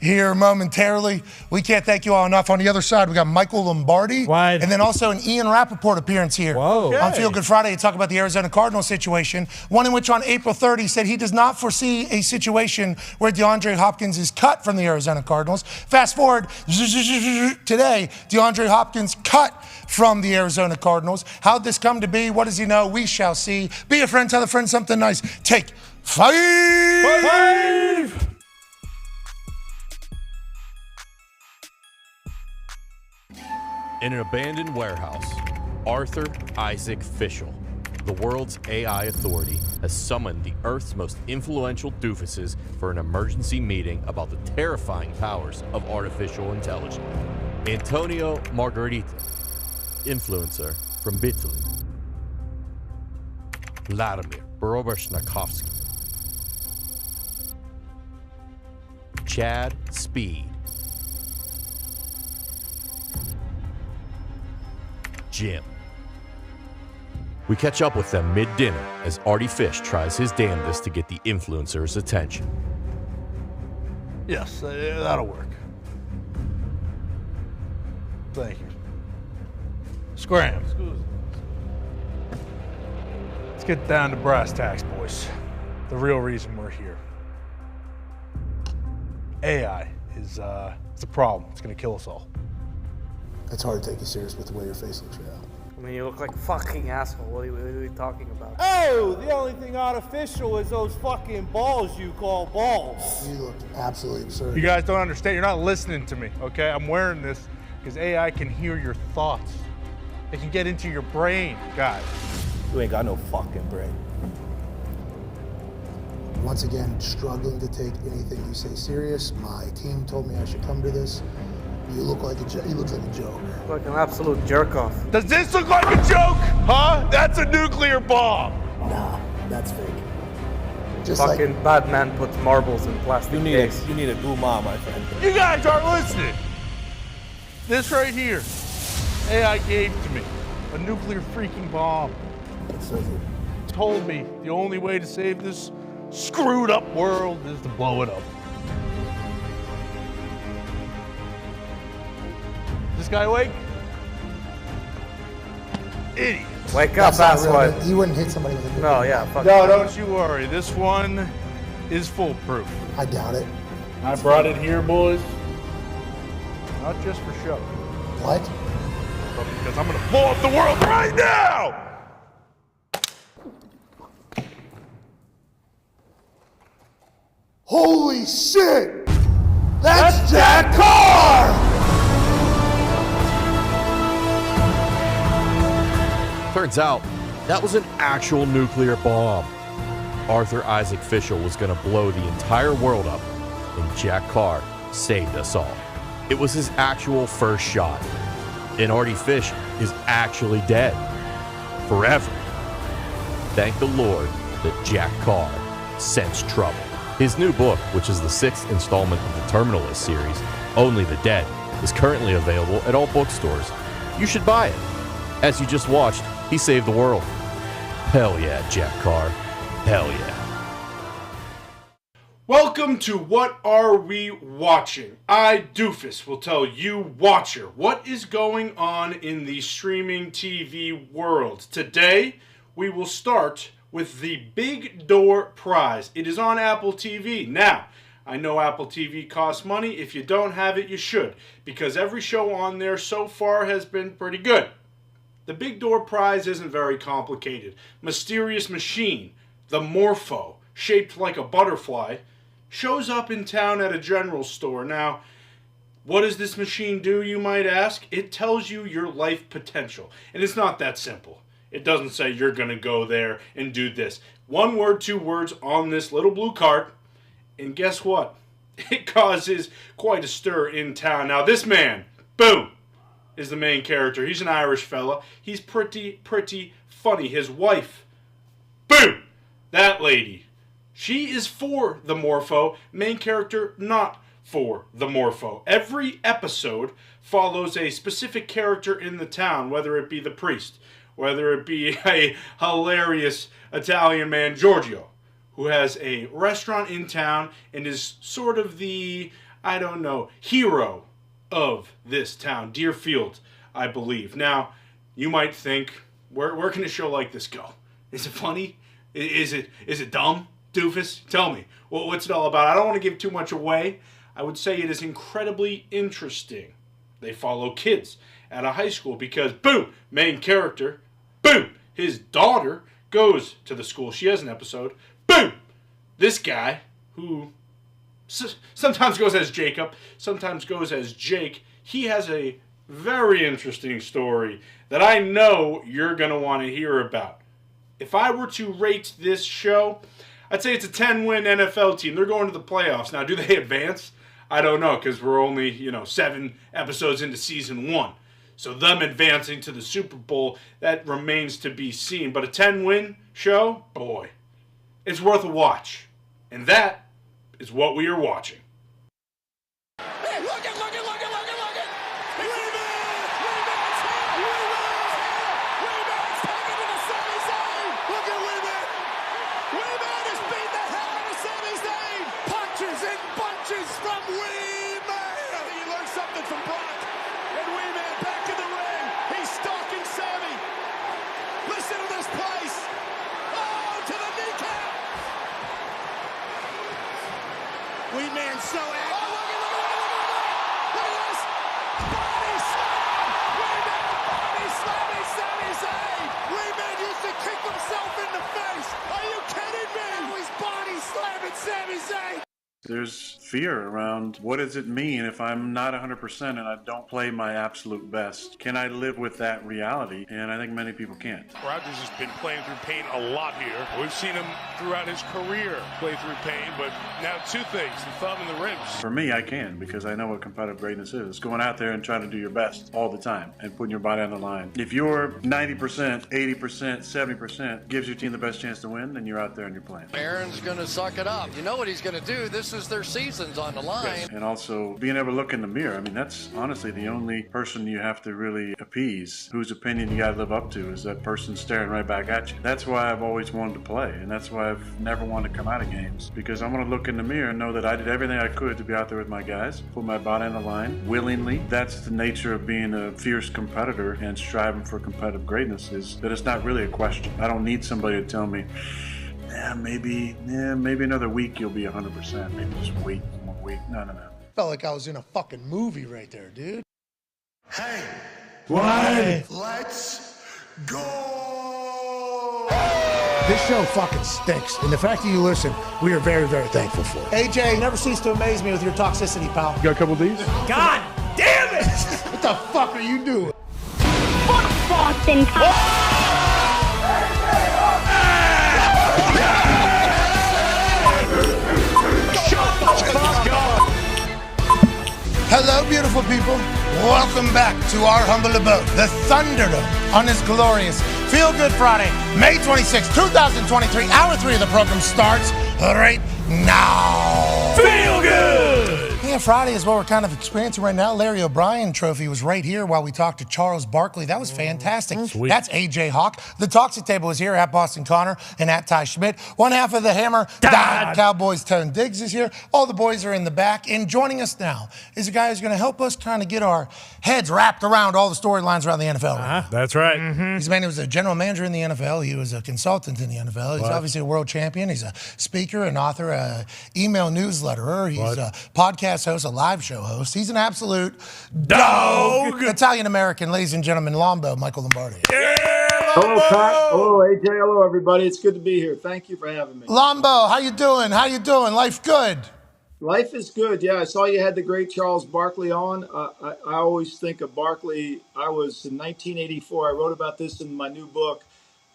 Speaker 2: here momentarily. We can't thank you all enough. On the other side, we got Michael Lombardi. And then also an Ian Rappaport appearance here on Feel Good Friday to talk about the Arizona Cardinals situation. One in which on April 3rd, he said he does not foresee a situation where DeAndre Hopkins is cut from the Arizona Cardinals. Fast forward today, DeAndre Hopkins cut from the Arizona Cardinals. How'd this come to be? What does he know? We shall see. Be a friend, tell a friend something nice. Take 5.
Speaker 7: In an abandoned warehouse, Arthur Isaac Fischel, the world's AI authority, has summoned the Earth's most influential doofuses for an emergency meeting about the terrifying powers of artificial intelligence. Antonio Margarita, influencer from Italy. Vladimir Borobashnakowski. Chad Speed. Jim. We catch up with them mid-dinner as Artie Fish tries his damnedest to get the influencer's attention.
Speaker 10: Yes, that'll work. Thank you. Scram. Let's get down to brass tacks, boys. The real reason we're here. AI is it's a problem. It's gonna kill us all.
Speaker 11: It's hard to take you serious with the way your face looks right now.
Speaker 12: I mean, you look like a fucking asshole. What are we talking about?
Speaker 13: Oh, the only thing artificial is those fucking balls you call balls.
Speaker 11: You look absolutely absurd.
Speaker 1: You guys don't understand. You're not listening to me, okay? I'm wearing this because AI can hear your thoughts. It can get into your brain, guys.
Speaker 10: You ain't got no fucking brain.
Speaker 11: Once again, struggling to take anything you say serious. My team told me I should come to this. You look like he looks like a joke.
Speaker 12: Like an absolute jerk off.
Speaker 1: Does this look like a joke? Huh? That's a nuclear bomb.
Speaker 11: Nah, that's fake.
Speaker 12: Just fucking like bad man puts marbles in plastic
Speaker 10: You
Speaker 12: case.
Speaker 10: need a boom-ah, my friend.
Speaker 1: You guys aren't listening. This right here, AI gave to me a nuclear freaking bomb. Told me the only way to save this screwed up world is to blow it up. This guy awake? Idiot.
Speaker 12: Wake up, asswipe.
Speaker 11: You wouldn't hit somebody with a
Speaker 12: No, yeah, fuck
Speaker 1: No,
Speaker 12: you.
Speaker 1: don't you worry. This one is foolproof.
Speaker 11: I doubt it.
Speaker 1: I brought it here, boys. Not just for show.
Speaker 11: What?
Speaker 1: But because I'm gonna blow up the world right now!
Speaker 11: Holy shit! That's Jack Carr!
Speaker 7: Turns out, that was an actual nuclear bomb. Arthur Isaac Fischel was going to blow the entire world up, and Jack Carr saved us all. It was his actual first shot. And Artie Fish is actually dead. Forever. Thank the Lord that Jack Carr sensed trouble. His new book, which is the 6th installment of the Terminalist series, Only the Dead, is currently available at all bookstores. You should buy it. As you just watched, he saved the world. Hell yeah, Jack Carr. Hell yeah.
Speaker 1: Welcome to What Are We Watching? I, Doofus, will tell you, watcher, what is going on in the streaming TV world. Today, we will start with the Big Door Prize. It is on Apple TV. Now, I know Apple TV costs money. If you don't have it, you should, because every show on there so far has been pretty good. The Big Door Prize isn't very complicated. Mysterious machine, the Morpho, shaped like a butterfly, shows up in town at a general store. Now, what does this machine do, you might ask? It tells you your life potential. And it's not that simple. It doesn't say you're going to go there and do this. 1 word, 2 words on this little blue card. And guess what? It causes quite a stir in town. Now, this man, boom, is the main character. He's an Irish fella. He's pretty funny. His wife, boom, that lady. She is for the Morpho. Main character, not for the Morpho. Every episode follows a specific character in the town, whether it be the priest, whether it be a hilarious Italian man, Giorgio,
Speaker 19: who has a restaurant in town and is sort of the, I don't know, hero of this town, Deerfield, I believe. Now, you might think, where can a show like this go? Is it funny? Is it dumb, doofus? Tell me. What's it all about? I don't want to give too much away. I would say it is incredibly interesting. They follow kids at a high school because, boom, main character, boom, his daughter goes to the school. She has an episode. Boom! This guy, who sometimes goes as Jacob, sometimes goes as Jake, he has a very interesting story that I know you're going to want to hear about. If I were to rate this show, I'd say it's a 10-win NFL team. They're going to the playoffs. Now, do they advance? I don't know, because we're only, 7 episodes into season 1. So them advancing to the Super Bowl, that remains to be seen. But a 10-win show, boy, it's worth a watch. And that is what we are watching.
Speaker 20: Hey, look it! From Wee-Man! He learned something from Brock. And Wee-Man back in the ring. He's stalking Sammy. Listen to this place. Oh, to the kneecap. Wee-Man so active. Oh, look at this. Body slam. Wee-Man body slamming Sami Zayn. Wee-Man used to kick himself in the face. Are you kidding me? Now he's body slamming Sami Zayn.
Speaker 21: There's fear around what does it mean if I'm not 100% and I don't play my absolute best? Can I live with that reality? And I think many people can't.
Speaker 22: Rodgers has been playing through pain a lot here. We've seen him throughout his career play through pain, but now 2 things, the thumb and the ribs.
Speaker 21: For me, I can, because I know what competitive greatness is. Going out there and trying to do your best all the time and putting your body on the line. If you're 90%, 80%, 70%, gives your team the best chance to win, then you're out there and you're playing.
Speaker 23: Aaron's going to suck it up. You know what he's going to do. This is their seasons on the line.
Speaker 21: And also being able to look in the mirror. I mean, that's honestly the only person you have to really appease, whose opinion you got to live up to, is that person staring right back at you. That's why I've always wanted to play, and that's why I've never wanted to come out of games, because I want to look in the mirror and know that I did everything I could to be out there with my guys, put my body on the line willingly. That's the nature of being a fierce competitor and striving for competitive greatness, is that it's not really a question. I don't need somebody to tell me, maybe another week you'll be 100%. Maybe just wait 1 week. No.
Speaker 2: Felt like I was in a fucking movie right there, dude.
Speaker 14: Hey.
Speaker 2: What?
Speaker 14: Let's go.
Speaker 3: This show fucking stinks. And the fact that you listen, we are very, very thankful for it.
Speaker 2: AJ, you never cease to amaze me with your toxicity, pal.
Speaker 8: You got a couple of these?
Speaker 2: God damn it! What the fuck are you doing?
Speaker 4: Fuck Boston.
Speaker 2: Hello, beautiful people. Welcome back to our humble abode, the Thunderdome, on this glorious Feel Good Friday, May 26, 2023. Hour 3 of the program starts right now.
Speaker 1: Feel good!
Speaker 2: Yeah, Friday is what we're kind of experiencing right now. Larry O'Brien trophy was right here while we talked to Charles Barkley. That was fantastic.
Speaker 1: Sweet.
Speaker 2: That's AJ Hawk. The Toxic Table is here at Boston Connor and at Ty Schmidt. One half of the Hammer, Dahn. Cowboys Tone Diggs is here. All the boys are in the back. And joining us now is a guy who's going to help us kind of get our heads wrapped around all the storylines around the NFL. Right?
Speaker 1: That's right.
Speaker 2: He's a man who was a general manager in the NFL. He was a consultant in the NFL. He's obviously a world champion. He's a speaker, an author, an email newsletterer. He's a podcast host, a live show host. He's an absolute dog. Italian-American, ladies and gentlemen, Lombo, Michael Lombardi.
Speaker 24: Hello, Pat. Hello, AJ. Hello, everybody. It's good to be here. Thank you for having me.
Speaker 2: Lombo, how you doing? How you doing? Life good?
Speaker 24: Life is good. Yeah, I saw you had the great Charles Barkley on. I always think of Barkley. I was in 1984. I wrote about this in my new book.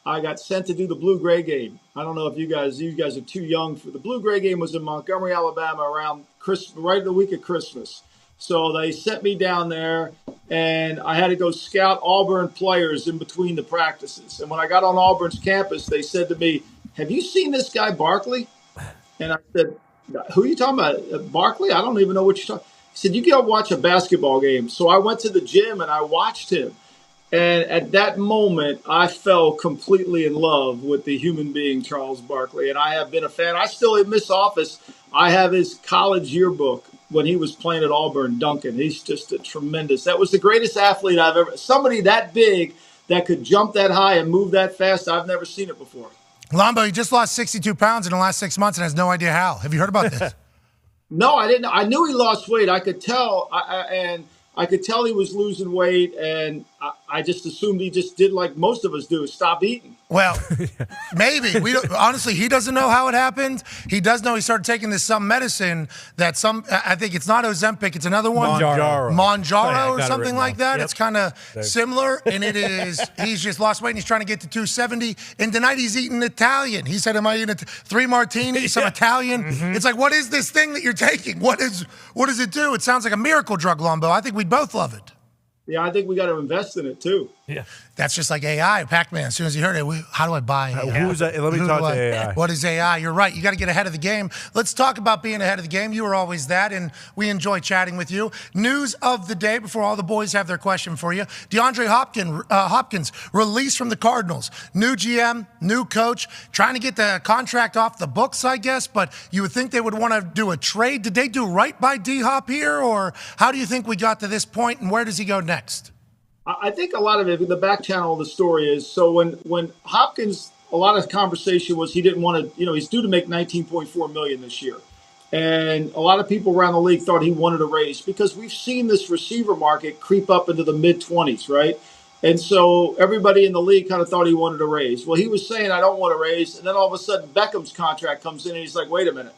Speaker 24: I got sent to do the Blue-Gray game. I don't know if you guys are too young for the Blue-Gray game. Was in Montgomery, Alabama, around Christmas, right the week of Christmas. So they sent me down there, and I had to go scout Auburn players in between the practices. And when I got on Auburn's campus, they said to me, "Have you seen this guy Barkley?" And I said, "Who are you talking about? Barkley? I don't even know what you're talking." He said, "You go watch a basketball game." So I went to the gym and I watched him. And at that moment, I fell completely in love with the human being, Charles Barkley. And I have been a fan. I still, in this office, I have his college yearbook when he was playing at Auburn, Duncan. He's just a tremendous. That was the greatest athlete I've ever. Somebody that big that could jump that high and move that fast. I've never seen it before.
Speaker 2: Lombo, he just lost 62 pounds in the last 6 months and has no idea how. Have you heard about this?
Speaker 24: No, I didn't. I knew he lost weight. I could tell. And I could tell he was losing weight, and I just assumed he just did like most of us do, stop eating.
Speaker 2: Well, maybe. Honestly, he doesn't know how it happened. He does know he started taking some medicine that I think it's not Ozempic, it's another one. Monjaro or something like that. Yep. It's kind of similar, and he's just lost weight, and he's trying to get to 270, and tonight he's eating Italian. He said, am I eating 3 martinis, some Italian? Mm-hmm. It's like, what is this thing that you're taking? What does it do? It sounds like a miracle drug, Lombo. I think we'd both love it.
Speaker 24: Yeah, I think we got to invest in it, too.
Speaker 2: Yeah, that's just like AI. Pac-Man, as soon as he heard it, how do I buy AI?
Speaker 1: Let me talk to AI.
Speaker 2: What is AI? You're right. You got to get ahead of the game. Let's talk about being ahead of the game. You were always that, and we enjoy chatting with you. News of the day before all the boys have their question for you. DeAndre Hopkins released from the Cardinals. New GM, new coach, trying to get the contract off the books, I guess, but you would think they would want to do a trade. Did they do right by D-Hop here, or how do you think we got to this point, and where does he go next?
Speaker 24: I think a lot of it, the back channel of the story is, so when Hopkins, a lot of conversation was he didn't want to, he's due to make $19.4 million this year. And a lot of people around the league thought he wanted a raise because we've seen this receiver market creep up into the mid-20s, right? And so everybody in the league kind of thought he wanted a raise. Well, he was saying, I don't want a raise. And then all of a sudden Beckham's contract comes in and he's like, wait a minute,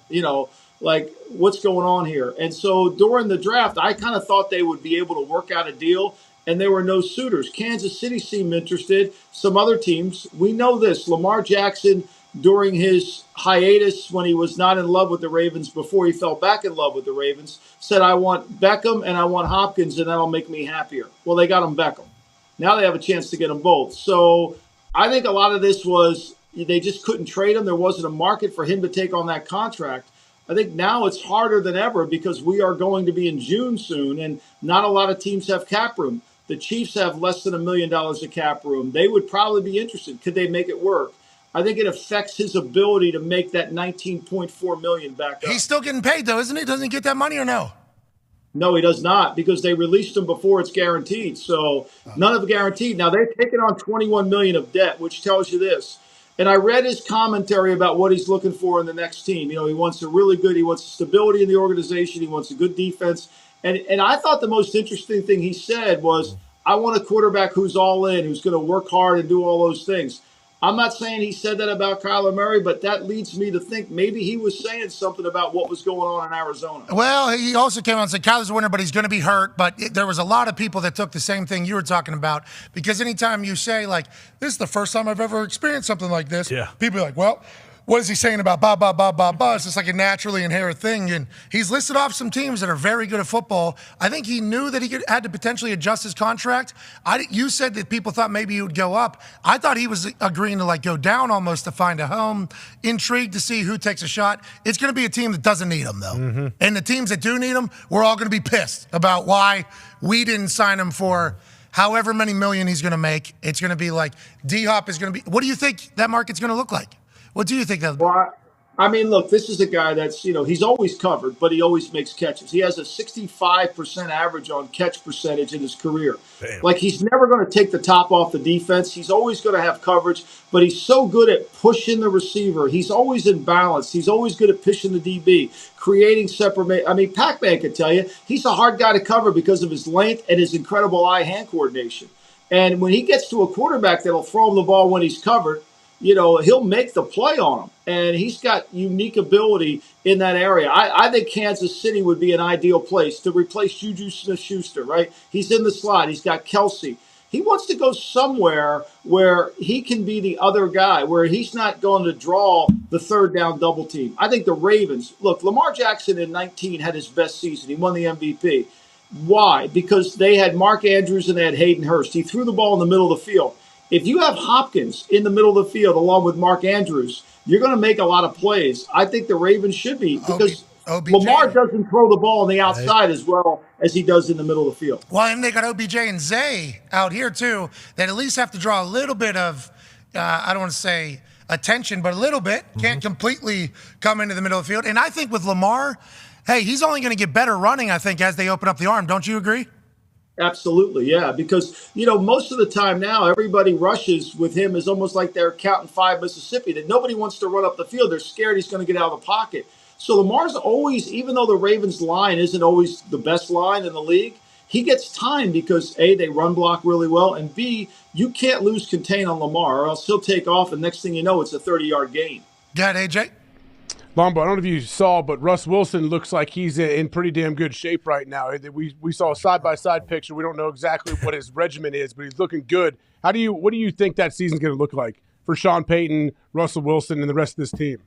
Speaker 24: like what's going on here? And so during the draft, I kind of thought they would be able to work out a deal. And there were no suitors. Kansas City seemed interested. Some other teams. We know this. Lamar Jackson, during his hiatus when he was not in love with the Ravens before he fell back in love with the Ravens, said, I want Beckham and I want Hopkins, and that'll make me happier. Well, they got him Beckham. Now they have a chance to get them both. So I think a lot of this was they just couldn't trade him. There wasn't a market for him to take on that contract. I think now it's harder than ever because we are going to be in June soon, and not a lot of teams have cap room. The Chiefs have less than $1 million of cap room. They would probably be interested. Could they make it work? I think it affects his ability to make that $19.4 million back up.
Speaker 2: He's still getting paid, though, isn't he? Doesn't he get that money or no?
Speaker 24: No, he does not, because they released him before it's guaranteed. So none of it guaranteed. Now, they've taken on $21 million of debt, which tells you this. And I read his commentary about what he's looking for in the next team. He wants he wants stability in the organization. He wants a good defense. And I thought the most interesting thing he said was, I want a quarterback who's all in, who's going to work hard and do all those things. I'm not saying he said that about Kyler Murray, but that leads me to think maybe he was saying something about what was going on in Arizona.
Speaker 2: Well, he also came out and said Kyler's a winner, but he's going to be hurt. But there was a lot of people that took the same thing you were talking about, because anytime you say, like, this is the first time I've ever experienced something like this, people are like, well, what is he saying about blah, blah, blah, blah, blah? It's just like a naturally inherent thing. And he's listed off some teams that are very good at football. I think he knew that he had to potentially adjust his contract. You said that people thought maybe he would go up. I thought he was agreeing to go down almost to find a home. Intrigued to see who takes a shot. It's going to be a team that doesn't need him, though. Mm-hmm. And the teams that do need him, we're all going to be pissed about why we didn't sign him for however many million he's going to make. It's going to be like D-Hop is going to be. What do you think that market's going to look like? What do you think that?
Speaker 24: Well, I mean, look, this is a guy that's, he's always covered, but he always makes catches. He has a 65% average on catch percentage in his career. Damn. Like, he's never going to take the top off the defense. He's always going to have coverage, but he's so good at pushing the receiver. He's always in balance. He's always good at pushing the DB, creating separate. I mean, Pac-Man could tell you he's a hard guy to cover because of his length and his incredible eye-hand coordination. And when he gets to a quarterback that'll throw him the ball when he's covered, he'll make the play on him. And he's got unique ability in that area. I think Kansas City would be an ideal place to replace Juju Smith-Schuster, right? He's in the slot. He's got Kelsey. He wants to go somewhere where he can be the other guy, where he's not going to draw the third down double team. I think the Ravens, look, Lamar Jackson in 19 had his best season. He won the MVP. Why? Because they had Mark Andrews and they had Hayden Hurst. He threw the ball in the middle of the field. If you have Hopkins in the middle of the field along with Mark Andrews, you're going to make a lot of plays. I think the Ravens should be, because Lamar doesn't throw the ball on the outside as well as he does in the middle of the field.
Speaker 2: Well, and they got OBJ and Zay out here too that at least have to draw a little bit of, I don't want to say attention, but a little bit. Can't completely come into the middle of the field. And I think with Lamar, hey, he's only going to get better running, I think, as they open up the arm. Don't you agree?
Speaker 24: Absolutely, yeah. Because, most of the time now, everybody rushes with him is almost like they're counting 5 Mississippi, that nobody wants to run up the field. They're scared he's going to get out of the pocket. So Lamar's always, even though the Ravens line isn't always the best line in the league, he gets time because A, they run block really well, and B, you can't lose contain on Lamar or else he'll take off, and next thing you know, it's a 30-yard gain.
Speaker 2: Got AJ?
Speaker 8: Lombo, I don't know if you saw, but Russ Wilson looks like he's in pretty damn good shape right now. We saw a side-by-side picture. We don't know exactly what his regimen is, but he's looking good. What do you think that season's going to look like for Sean Payton, Russell Wilson, and the rest of this team?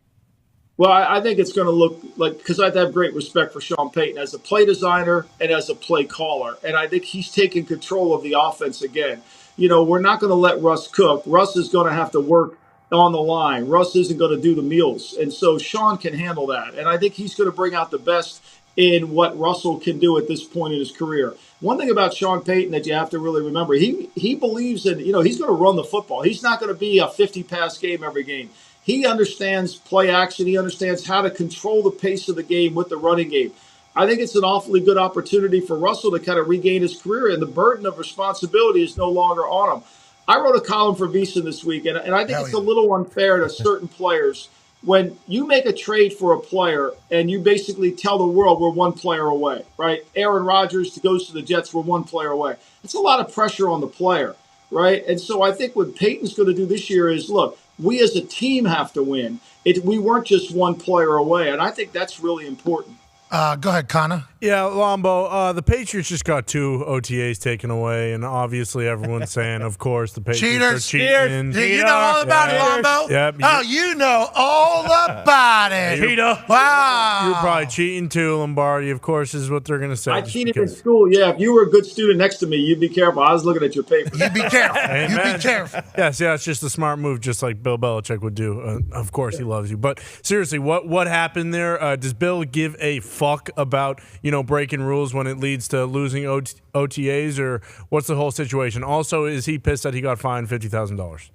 Speaker 24: Well, I think it's going to look like, because I have great respect for Sean Payton as a play designer and as a play caller. And I think he's taking control of the offense again. We're not going to let Russ cook. Russ is going to have to work on the line. Russ isn't going to do the meals. And so Sean can handle that. And I think he's going to bring out the best in what Russell can do at this point in his career. One thing about Sean Payton that you have to really remember, he believes in, he's going to run the football. He's not going to be a 50-pass game every game. He understands play action. He understands how to control the pace of the game with the running game. I think it's an awfully good opportunity for Russell to kind of regain his career, and the burden of responsibility is no longer on him. I wrote a column for VEASAN this week, and I think it's a little unfair to certain players when you make a trade for a player and you basically tell the world we're one player away, right? Aaron Rodgers goes to the Jets, we're one player away. It's a lot of pressure on the player, right? And so I think what Peyton's going to do this year is, look, we as a team have to win. We weren't just one player away, and I think that's really important.
Speaker 2: Go ahead, Connor.
Speaker 1: Yeah, Lombo, the Patriots just got 2 OTAs taken away, and obviously everyone's saying, of course, the Patriots are cheating.
Speaker 2: You know all about it, Lombo?
Speaker 1: Yep.
Speaker 2: Oh, you know all about it. Wow.
Speaker 1: You're probably cheating too, Lombardi, of course, is what they're going to say.
Speaker 24: I cheated in school. Yeah, if you were a good student next to me, you'd be careful. I was looking at your paper.
Speaker 2: You'd be careful.
Speaker 1: Amen.
Speaker 2: You be careful.
Speaker 1: Yes, it's just a smart move, just like Bill Belichick would do. Of course, he loves you. But seriously, what happened there? Does Bill give a fuck about, breaking rules when it leads to losing OTAs, or what's the whole situation? Also, is he pissed that he got fined $50,000?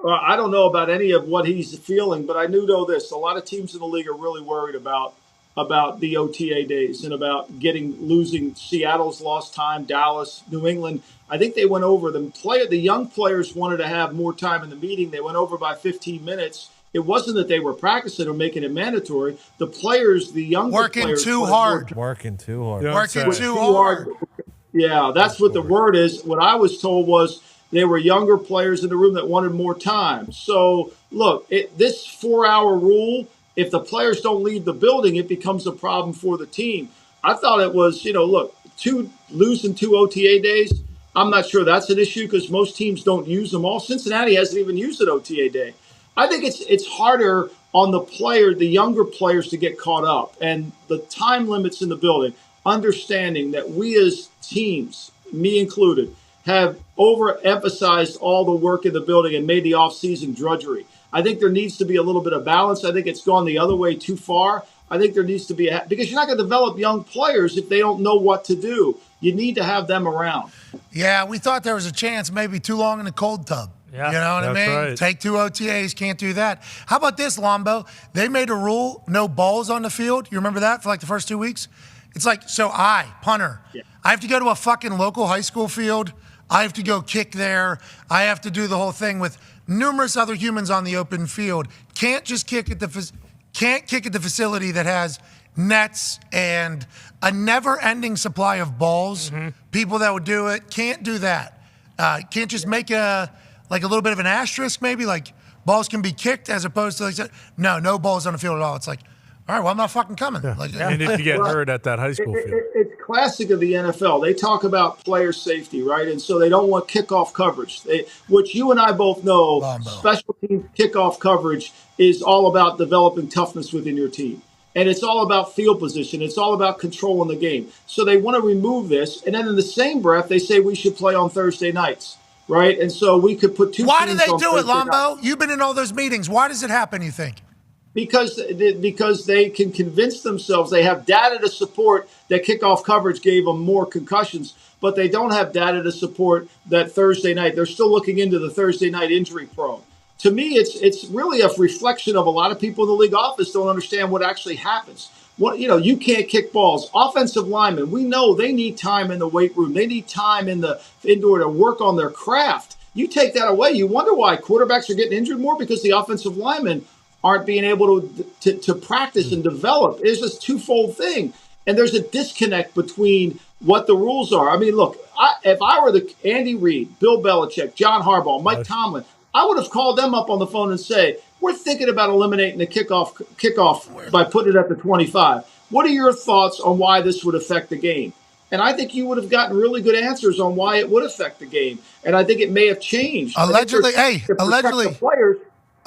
Speaker 24: Well, I don't know about any of what he's feeling, but I do know this. A lot of teams in the league are really worried about the OTA days and about losing. Seattle's lost time, Dallas, New England. I think they went over them. The young players wanted to have more time in the meeting. They went over by 15 minutes. It wasn't that they were practicing or making it mandatory. The players, the young
Speaker 2: working
Speaker 24: players,
Speaker 2: too hard.
Speaker 6: Working too hard.
Speaker 2: Working too hard.
Speaker 24: Yeah, that's what the word is. What I was told was they were younger players in the room that wanted more time. So, look, this 4-hour rule, if the players don't leave the building, it becomes a problem for the team. I thought it was, losing 2 OTA days, I'm not sure that's an issue because most teams don't use them all. Cincinnati hasn't even used an OTA day. I think it's harder on the younger players to get caught up, and the time limits in the building, understanding that we as teams, me included, have overemphasized all the work in the building and made the offseason drudgery. I think there needs to be a little bit of balance. I think it's gone the other way too far. I think there needs to be because you're not going to develop young players if they don't know what to do. You need to have them around.
Speaker 2: Yeah, we thought there was a chance maybe too long in the cold tub.
Speaker 5: Yeah,
Speaker 2: you know what I mean?
Speaker 1: right.
Speaker 2: Take 2 OTAs, can't do that. How about this, Lombo? They made a rule, no balls on the field. You remember that for like the first 2 weeks? It's like, so punter, I have to go to a fucking local high school field. I have to go kick there. I have to do the whole thing with numerous other humans on the open field. Can't kick at the facility that has nets and a never-ending supply of balls. Mm-hmm. People that would do it can't do that. Can't just make a little bit of an asterisk, maybe like balls can be kicked as opposed to no balls on the field at all. It's like, all right, well, I'm not fucking coming.
Speaker 1: Yeah. And if you get hurt at that high school field.
Speaker 24: It's classic of the NFL. They talk about player safety, right? And so they don't want kickoff coverage, which you and I both know, special team kickoff coverage is all about developing toughness within your team. And it's all about field position. It's all about controlling the game. So they want to remove this. And then in the same breath, they say we should play on Thursday nights. Right, and so we could put 2.
Speaker 2: Why do they do it,
Speaker 24: Thursday
Speaker 2: Lombo?
Speaker 24: night.
Speaker 2: You've been in all those meetings. Why does it happen, you think?
Speaker 24: because they can convince themselves they have data to support that kickoff coverage gave them more concussions, but they don't have data to support that Thursday night. They're still looking into the Thursday night injury prone. To me, it's really a reflection of a lot of people in the league office don't understand what actually happens. You can't kick balls. Offensive linemen, we know they need time in the weight room. They need time in the indoor to work on their craft. You take that away, you wonder why quarterbacks are getting injured more, because the offensive linemen aren't being able to practice and develop. It's just a twofold thing. And there's a disconnect between what the rules are. I mean, look, if I were the Andy Reid, Bill Belichick, John Harbaugh, Mike Tomlin, I would have called them up on the phone and say, we're thinking about eliminating the kickoff by putting it at the 25. What are your thoughts on why this would affect the game? And I think you would have gotten really good answers on why it would affect the game. And I think it may have changed.
Speaker 2: Allegedly,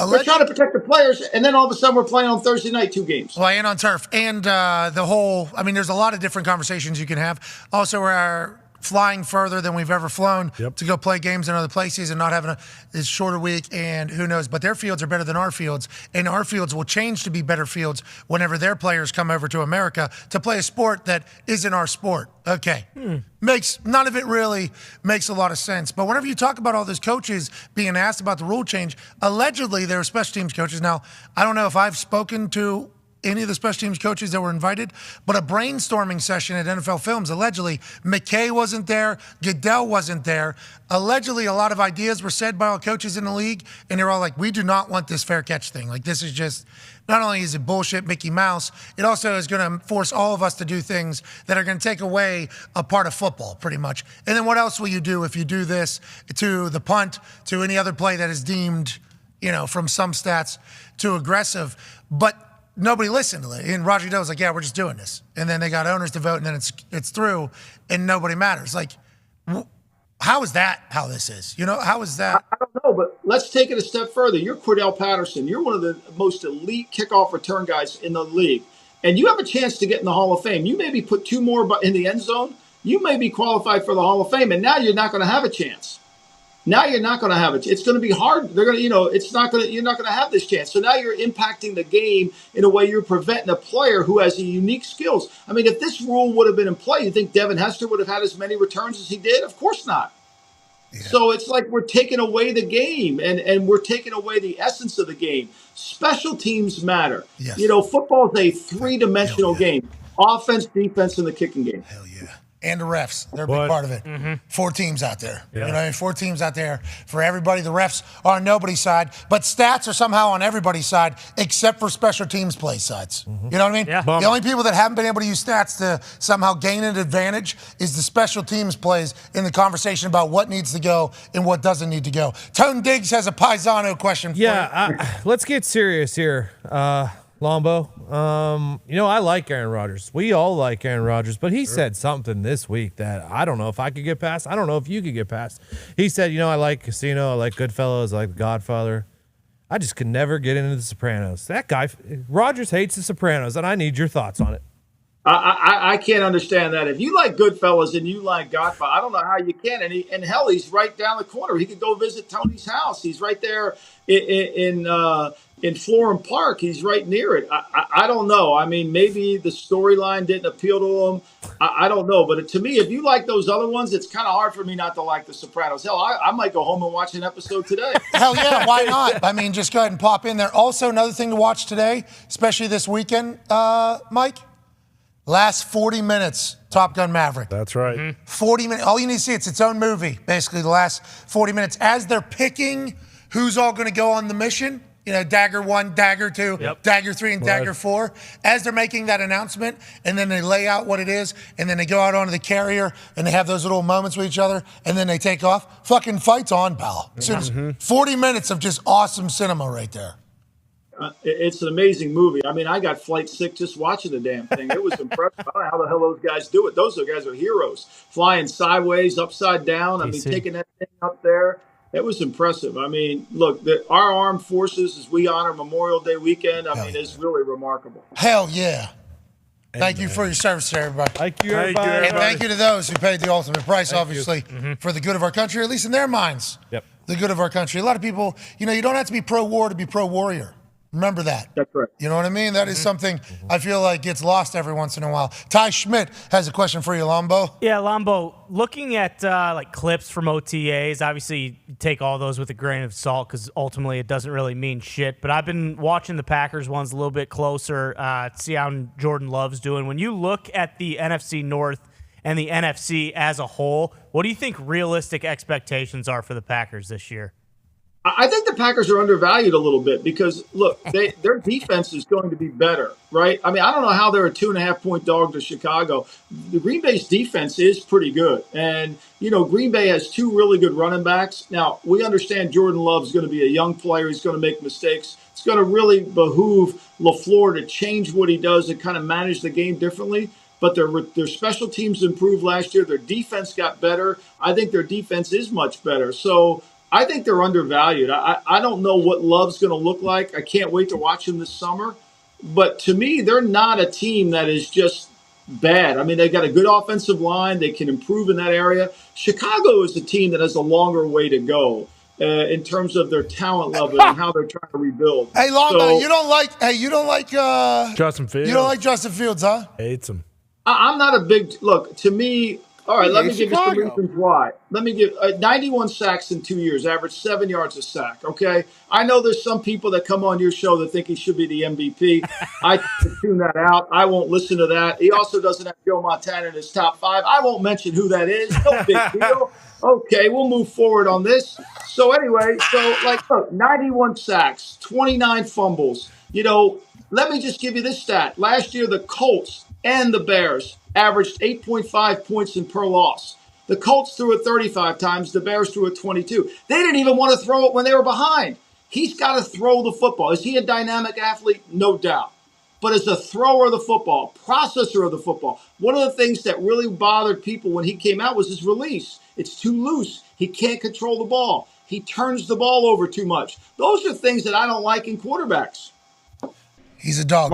Speaker 24: We're trying to protect the players, and then all of a sudden we're playing on Thursday night 2 games.
Speaker 2: Well, and on turf. And there's a lot of different conversations you can have. Also, we're flying further than we've ever flown to go play games in other places and not having this shorter week, and who knows. But their fields are better than our fields, and our fields will change to be better fields whenever their players come over to America to play a sport that isn't our sport. Okay. None of it really makes a lot of sense. But whenever you talk about all those coaches being asked about the rule change, allegedly they're special teams coaches. Now, I don't know if I've spoken to any of the special teams coaches that were invited, but a brainstorming session at NFL Films, allegedly, McKay wasn't there, Goodell wasn't there. Allegedly, a lot of ideas were said by all coaches in the league, and they're all like, we do not want this fair catch thing. Like, this is just, not only is it bullshit Mickey Mouse, it also is going to force all of us to do things that are going to take away a part of football, pretty much. And then what else will you do if you do this to the punt, to any other play that is deemed, from some stats, too aggressive? But nobody listened to it. And Roger Goodell was like, yeah, we're just doing this. And then they got owners to vote, and then it's through, and nobody matters. Like, how is that how this is? How is that?
Speaker 24: I don't know, but let's take it a step further. You're Cordell Patterson. You're one of the most elite kickoff return guys in the league. And you have a chance to get in the Hall of Fame. You maybe put 2 more in the end zone. You may be qualified for the Hall of Fame, and now you're not going to have a chance. Now you're not going to have it. It's going to be hard. They're going to, you're not going to have this chance. So now you're impacting the game in a way you're preventing a player who has a unique skills. I mean, if this rule would have been in play, you think Devin Hester would have had as many returns as he did? Of course not. Yeah. So it's like we're taking away the game, and we're taking away the essence of the game. Special teams matter.
Speaker 2: Yes.
Speaker 24: Football is a 3-dimensional game. Offense, defense, and the kicking game.
Speaker 2: Hell yeah. And the refs. They're a big part of it. 4 teams out there.
Speaker 1: Yeah.
Speaker 2: 4 teams out there for everybody. The refs are on nobody's side, but stats are somehow on everybody's side except for special teams play sides. You know what I mean?
Speaker 5: Yeah.
Speaker 2: The only people that haven't been able to use stats to somehow gain an advantage is the special teams plays in the conversation about what needs to go and what doesn't need to go. Tone Diggs has a Paisano question for you.
Speaker 6: Let's get serious here. Lombo, I like Aaron Rodgers. We all like Aaron Rodgers, but he said something this week that I don't know if I could get past. I don't know if you could get past. He said, I like Casino, I like Goodfellas, I like The Godfather. I just could never get into The Sopranos. That guy, Rodgers hates The Sopranos, and I need your thoughts on it.
Speaker 24: I can't understand that. If you like Goodfellas and you like Godfather, I don't know how you can. And hell, he's right down the corner. He could go visit Tony's house. He's right there in Florham Park. He's right near it. I don't know. I mean, maybe the storyline didn't appeal to him. I don't know. But to me, if you like those other ones, it's kind of hard for me not to like The Sopranos. Hell, I might go home and watch an episode today.
Speaker 2: Hell yeah, why not? I mean, just go ahead and pop in there. Also, another thing to watch today, especially this weekend, Mike, last 40 minutes, Top Gun Maverick.
Speaker 1: That's right.
Speaker 2: 40 minutes. All you need to see, it's its own movie, basically, the last 40 minutes. As they're picking who's all going to go on the mission, Dagger 1, Dagger 2, Dagger 3, and Dagger 4. As they're making that announcement, and then they lay out what it is, and then they go out onto the carrier, and they have those little moments with each other, and then they take off. Fucking fight's on, pal. 40 minutes of just awesome cinema right there.
Speaker 24: It's an amazing movie. I mean, I got flight sick just watching the damn thing. It was impressive. I don't know how the hell those guys do it. Those guys are heroes. Flying sideways, upside down. I mean, taking that thing up there. It was impressive. I mean, look, our armed forces, as we honor Memorial Day weekend, is really remarkable.
Speaker 2: Hell yeah. Thank you for your service, everybody.
Speaker 6: Thank you, everybody.
Speaker 2: And thank you to those who paid the ultimate price, obviously, for the good of our country, at least in their minds.
Speaker 6: Yep.
Speaker 2: The good of our country. A lot of people, you don't have to be pro-war to be pro-warrior. Remember that.
Speaker 24: That's right.
Speaker 2: You know what I mean? That is something I feel like gets lost every once in a while. Ty Schmidt has a question for you, Lombo.
Speaker 5: Yeah, Lombo, looking at like clips from OTAs, obviously you take all those with a grain of salt because ultimately it doesn't really mean shit. But I've been watching the Packers ones a little bit closer to see how Jordan Love's doing. When you look at the NFC North and the NFC as a whole, what do you think realistic expectations are for the Packers this year?
Speaker 24: I think the Packers are undervalued a little bit because, look, their defense is going to be better, right? I mean, I don't know how they're a 2.5-point dog to Chicago. The Green Bay's defense is pretty good. And, Green Bay has two really good running backs. Now, we understand Jordan Love's going to be a young player. He's going to make mistakes. It's going to really behoove LaFleur to change what he does and kind of manage the game differently. But their special teams improved last year. Their defense got better. I think their defense is much better. So I think they're undervalued. I don't know what Love's going to look like. I can't wait to watch him this summer. But to me, they're not a team that is just bad. I mean, they got a good offensive line. They can improve in that area. Chicago is a team that has a longer way to go in terms of their talent level and how they're trying to rebuild.
Speaker 2: Hey, Lombo, you don't like
Speaker 1: Justin Fields.
Speaker 2: You don't like Justin Fields, huh?
Speaker 1: Hates him.
Speaker 24: I'm not a big look. To me, all right, let me give you some reasons why. Let me give 91 sacks in 2 years, average 7 yards a sack, okay? I know there's some people that come on your show that think he should be the MVP. I tune that out. I won't listen to that. He also doesn't have Joe Montana in his top 5. I won't mention who that is. No big deal. Okay, we'll move forward on this. So anyway, look, 91 sacks, 29 fumbles. Let me just give you this stat. Last year, the Colts and the Bears averaged 8.5 points in per loss. The Colts threw it 35 times. The Bears threw it 22. They didn't even want to throw it when they were behind. He's got to throw the football. Is he a dynamic athlete? No doubt. But as a thrower of the football, processor of the football, one of the things that really bothered people when he came out was his release. It's too loose. He can't control the ball. He turns the ball over too much. Those are things that I don't like in quarterbacks.
Speaker 2: He's a dog.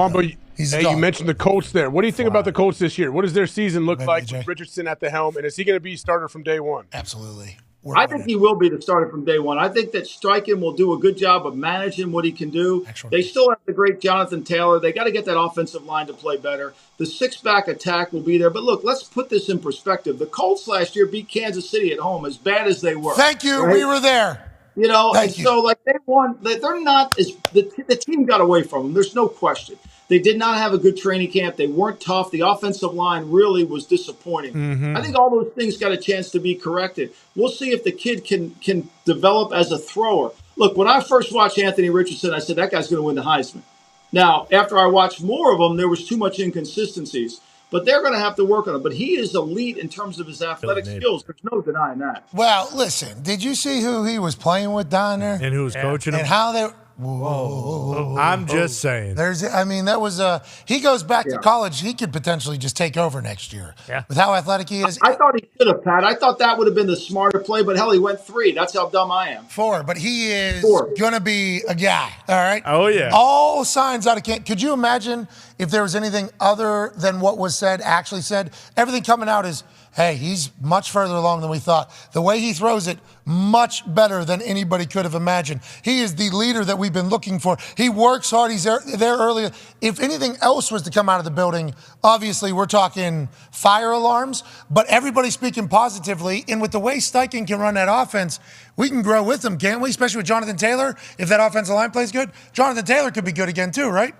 Speaker 8: You mentioned the Colts there. What do you think about the Colts this year? What does their season look like with Richardson at the helm? And is he going to be starter from day one?
Speaker 2: Absolutely.
Speaker 24: I think he will be the starter from day one. I think that Steichen will do a good job of managing what he can do. Excellent. They still have the great Jonathan Taylor. They got to get that offensive line to play better. The six-back attack will be there. But look, let's put this in perspective. The Colts last year beat Kansas City at home as bad as they were.
Speaker 2: Thank you. Right? We were there.
Speaker 24: So they won. They're not as the team got away from them. There's no question. They did not have a good training camp. They weren't tough. The offensive line really was disappointing. Mm-hmm. I think all those things got a chance to be corrected. We'll see if the kid can develop as a thrower. Look, when I first watched Anthony Richardson, I said that guy's going to win the Heisman. Now, after I watched more of him, there was too much inconsistencies. But they're going to have to work on it. But he is elite in terms of his athletic skills. There's no denying that.
Speaker 2: Well, listen, did you see who he was playing with down there?
Speaker 1: And who was coaching him?
Speaker 2: And how they... Whoa.
Speaker 1: I'm just saying.
Speaker 2: That was he goes back to college. He could potentially just take over next year.
Speaker 5: Yeah.
Speaker 2: With how athletic he is.
Speaker 24: I thought he should have, Pat. I thought that would have been the smarter play, but hell, he went 3. That's how dumb I am.
Speaker 2: 4, but he is going to be a guy. All right.
Speaker 1: Oh, yeah.
Speaker 2: All signs out of camp. Could you imagine if there was anything other than what was said, actually said? Everything coming out is, hey, he's much further along than we thought. The way he throws it, much better than anybody could have imagined. He is the leader that we've been looking for. He works hard. He's there earlier. If anything else was to come out of the building, obviously we're talking fire alarms, but everybody's speaking positively. And with the way Steichen can run that offense, we can grow with him, can't we? Especially with Jonathan Taylor. If that offensive line plays good, Jonathan Taylor could be good again too, right?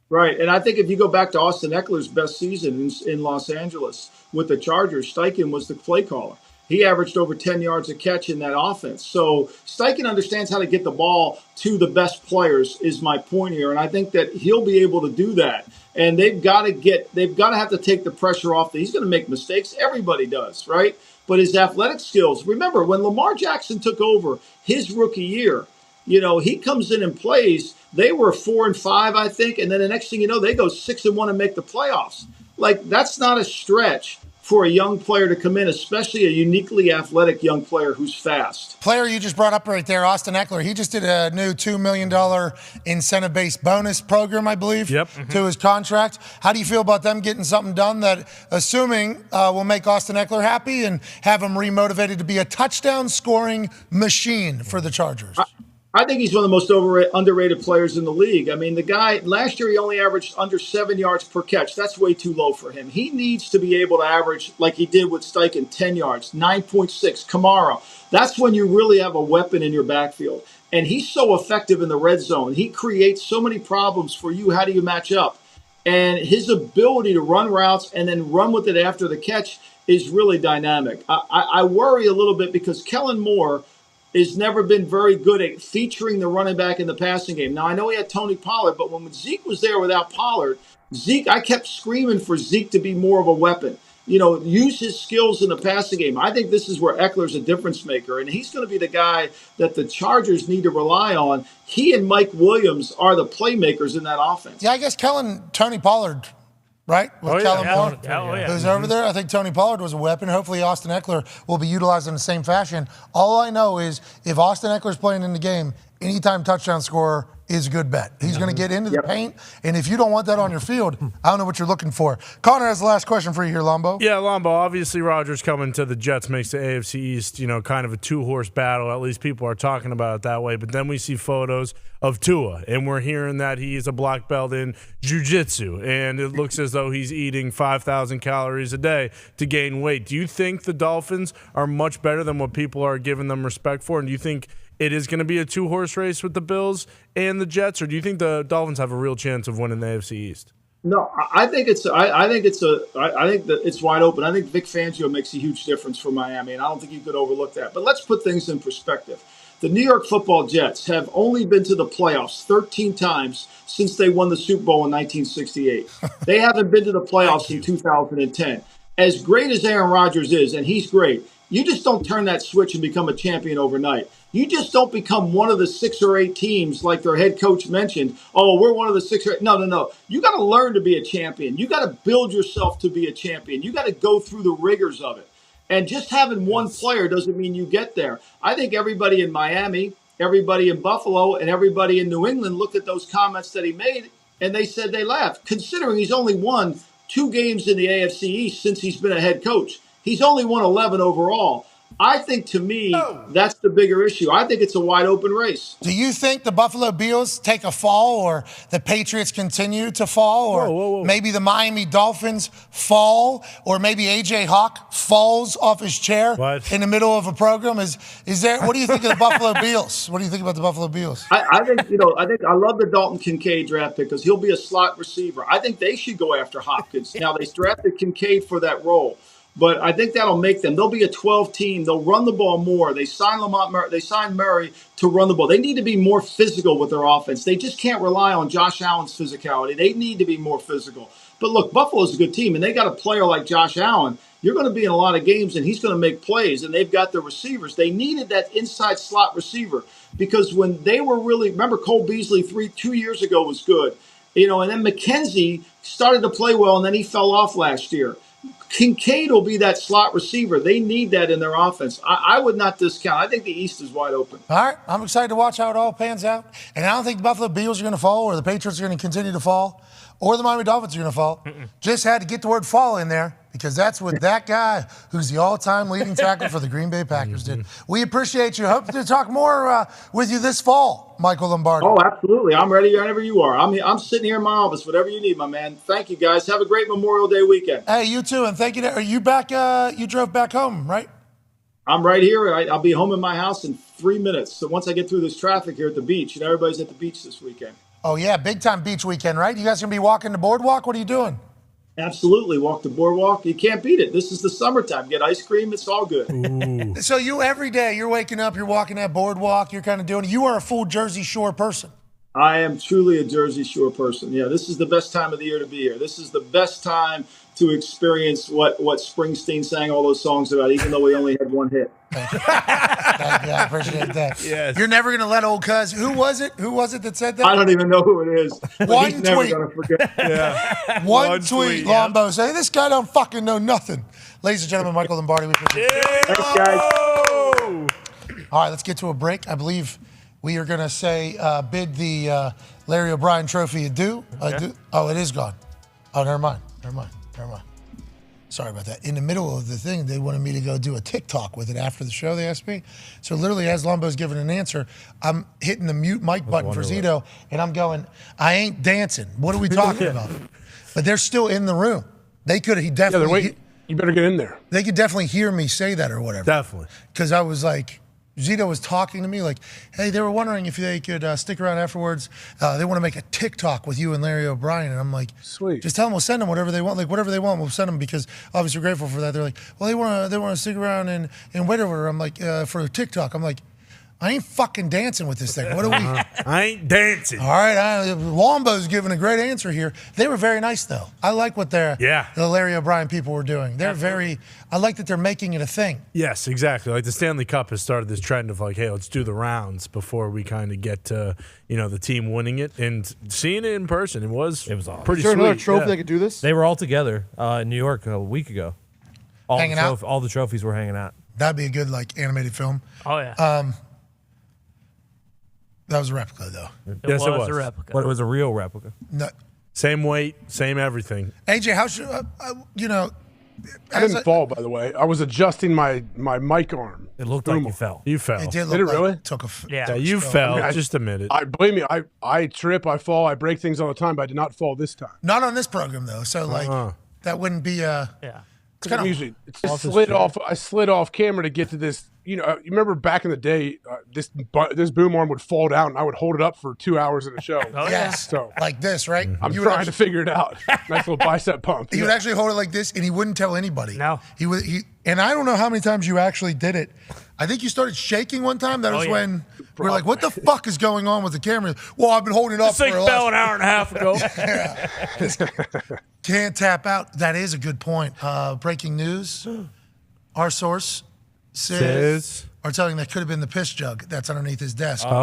Speaker 24: Right. And I think if you go back to Austin Eckler's best season in Los Angeles with the Chargers, Steichen was the play caller. He averaged over 10 yards a catch in that offense. So Steichen understands how to get the ball to the best players is my point here. And I think that he'll be able to do that. And they've got to have to take the pressure off. He's going to make mistakes. Everybody does, right? But his athletic skills, remember when Lamar Jackson took over his rookie year, he comes in and plays. They were 4-5, I think. And then the next thing you know, they go 6-1 and make the playoffs. Like, that's not a stretch for a young player to come in, especially a uniquely athletic young player who's fast.
Speaker 2: Player you just brought up right there, Austin Eckler, he just did a new $2 million incentive-based bonus program, I believe, to his contract. How do you feel about them getting something done that, assuming will make Austin Eckler happy and have him remotivated to be a touchdown-scoring machine for the Chargers?
Speaker 24: I think he's one of the most underrated players in the league. I mean, the guy, last year he only averaged under 7 yards per catch. That's way too low for him. He needs to be able to average, like he did with Steichen, 10 yards, 9.6. Kamara. That's when you really have a weapon in your backfield. And he's so effective in the red zone. He creates so many problems for you. How do you match up? And his ability to run routes and then run with it after the catch is really dynamic. I worry a little bit because Kellen Moore has never been very good at featuring the running back in the passing game. Now, I know he had Tony Pollard, but when Zeke was there without Pollard, I kept screaming for Zeke to be more of a weapon. Use his skills in the passing game. I think this is where Eckler's a difference maker, and he's going to be the guy that the Chargers need to rely on. He and Mike Williams are the playmakers in that offense.
Speaker 2: Yeah, I guess Tony Pollard, right? With Kellen Moore, who's over there. I think Tony Pollard was a weapon. Hopefully Austin Eckler will be utilized in the same fashion. All I know is if Austin Eckler's playing in the game, anytime touchdown scorer is a good bet. He's going to get into the paint, and if you don't want that on your field, I don't know what you're looking for. Connor has the last question for you here, Lombo.
Speaker 1: Yeah, Lombo, obviously Rodgers coming to the Jets makes the AFC East, kind of a two-horse battle. At least people are talking about it that way. But then we see photos of Tua, and we're hearing that he is a black belt in jiu-jitsu, and it looks as though he's eating 5,000 calories a day to gain weight. Do you think the Dolphins are much better than what people are giving them respect for? And do you think it is going to be a two-horse race with the Bills and the Jets, or do you think the Dolphins have a real chance of winning the AFC East?
Speaker 24: No, I think it's that it's wide open. I think Vic Fangio makes a huge difference for Miami, and I don't think you could overlook that. But let's put things in perspective. The New York Football Jets have only been to the playoffs 13 times since they won the Super Bowl in 1968. They haven't been to the playoffs in 2010. As great as Aaron Rodgers is, and he's great, you just don't turn that switch and become a champion overnight. You just don't become one of the 6 or 8 teams like their head coach mentioned. Oh, we're one of the 6 or 8. No. You got to learn to be a champion. You got to build yourself to be a champion. You got to go through the rigors of it. And just having one player doesn't mean you get there. I think everybody in Miami, everybody in Buffalo, and everybody in New England looked at those comments that he made, and they said they laughed, considering he's only won 2 games in the AFC East since he's been a head coach. He's only won 11 overall. I think, to me, that's the bigger issue. I think it's a wide open race.
Speaker 2: Do you think the Buffalo Bills take a fall, or the Patriots continue to fall, or maybe the Miami Dolphins fall, or maybe A.J. Hawk falls off his chair in the middle of a program? Is there? What do you think of the Buffalo Bills? What do you think about the Buffalo Bills?
Speaker 24: I think I love the Dalton Kincaid draft pick because he'll be a slot receiver. I think they should go after Hopkins. Now, they drafted Kincaid for that role. But I think that'll make them. They'll be a 12 team. They'll run the ball more. They signed Murray to run the ball. They need to be more physical with their offense. They just can't rely on Josh Allen's physicality. They need to be more physical. But look, Buffalo's a good team, and they got a player like Josh Allen. You're going to be in a lot of games, and he's going to make plays, and they've got the receivers. They needed that inside slot receiver because when they were really – remember Cole Beasley 2 years ago was good. And then McKenzie started to play well, and then he fell off last year. Kincaid will be that slot receiver. They need that in their offense. I would not discount. I think the East is wide open.
Speaker 2: All right. I'm excited to watch how it all pans out. And I don't think the Buffalo Bills are going to fall, or the Patriots are going to continue to fall, or the Miami Dolphins are going to fall. Just had to get the word fall in there because that's what that guy who's the all-time leading tackle for the Green Bay Packers did. We appreciate you. Hope to talk more with you this fall, Michael Lombardi.
Speaker 24: Oh, absolutely. I'm ready whenever you are. I'm sitting here in my office, whatever you need, my man. Thank you, guys. Have a great Memorial Day weekend.
Speaker 2: Hey, you too, and thank you. Are you back? You drove back home, right?
Speaker 24: I'm right here. I'll be home in my house in 3 minutes. So once I get through this traffic here at the beach, everybody's at the beach this weekend.
Speaker 2: Oh, yeah, big-time beach weekend, right? You guys going to be walking the boardwalk? What are you doing?
Speaker 24: Absolutely. Walk the boardwalk. You can't beat it. This is the summertime. Get ice cream. It's all good.
Speaker 2: So you, every day, you're waking up, you're walking that boardwalk, you're kind of doing, you are a full Jersey Shore person.
Speaker 24: I am truly a Jersey Shore person. Yeah, this is the best time of the year to be here. This is the best time to experience what Springsteen sang all those songs about, even though we only had one hit.
Speaker 2: Thank you. I appreciate that. Yes. You're never going to let old cuz. Who was it that said that?
Speaker 24: I don't even know who it is.
Speaker 2: One
Speaker 24: he's
Speaker 2: tweet.
Speaker 24: Never going to forget.
Speaker 2: Yeah. One tweet, Lombo. Say, this guy don't fucking know nothing. Ladies and gentlemen, Michael Lombardi. We appreciate it.
Speaker 24: Thanks, guys.
Speaker 2: All right, let's get to a break. I believe we are going to say bid the Larry O'Brien Trophy adieu. Oh, it is gone. Oh, never mind. sorry about that. In the middle of the thing, they wanted me to go do a TikTok with it after the show. They asked me. So literally, as Lumbo's giving an answer, I'm hitting the mute mic button for Zito, and I'm going, I ain't dancing. What are we talking about? But they're still in the room. They could. He definitely.
Speaker 8: they're waiting. You better get in there.
Speaker 2: They could definitely hear me say that or whatever.
Speaker 1: Definitely.
Speaker 2: Because I was like, Zito was talking to me like, hey, they were wondering if they could stick around afterwards. They want to make a TikTok with you and Larry O'Brien. And I'm like,
Speaker 8: sweet.
Speaker 2: Just tell them we'll send them whatever they want. Like, whatever they want, we'll send them because obviously we're grateful for that. They're like, well, they want to stick around and wait over. I'm like, for a TikTok. I'm like, I ain't fucking dancing with this thing. What are we?
Speaker 1: I ain't dancing.
Speaker 2: All right, Lombo's giving a great answer here. They were very nice, though. I like what the Larry O'Brien people were doing. They're very. I like that they're making it a thing.
Speaker 1: Yes, exactly. Like the Stanley Cup has started this trend of like, hey, let's do the rounds before we kind of get to the team winning it and seeing it in person. It was awesome. Pretty sweet.
Speaker 9: Another trophy they could do this?
Speaker 6: They were all together in New York a week ago.
Speaker 2: Hanging out.
Speaker 6: All the trophies were hanging out.
Speaker 2: That'd be a good animated film.
Speaker 5: Oh yeah.
Speaker 2: That was a replica, though.
Speaker 1: Yes, it was
Speaker 5: a replica.
Speaker 6: But it was a real replica.
Speaker 2: No.
Speaker 1: Same weight, same everything.
Speaker 2: AJ, how should
Speaker 8: I didn't fall, by the way. I was adjusting my mic arm.
Speaker 6: It looked like you fell.
Speaker 1: You fell.
Speaker 2: It did
Speaker 8: Did it
Speaker 2: look like
Speaker 8: really?
Speaker 2: it took a.
Speaker 1: Yeah, you fell. Just admit it.
Speaker 8: I blame me. I trip, I fall, I break things all the time, but I did not fall this time.
Speaker 2: Not on this program though. So that wouldn't be a.
Speaker 5: Yeah.
Speaker 2: It's kind of
Speaker 8: usually it's slid off. I slid off camera to get to this. You remember back in the day, this boom arm would fall down, and I would hold it up for 2 hours in a show.
Speaker 2: Yes.
Speaker 8: So
Speaker 2: like this, right?
Speaker 8: I'm trying to figure it out. Nice little bicep pump.
Speaker 2: He would actually hold it like this, and he wouldn't tell anybody.
Speaker 5: No.
Speaker 2: He would. And I don't know how many times you actually did it. I think you started shaking one time. That was when we were like, "What the fuck is going on with the camera?" Well, I've been holding it up
Speaker 5: This thing
Speaker 2: for
Speaker 5: fell an hour and a half ago.
Speaker 2: Can't tap out. That is a good point. Breaking news. Our source says are telling that could have been the piss jug that's underneath his desk.
Speaker 1: Oh.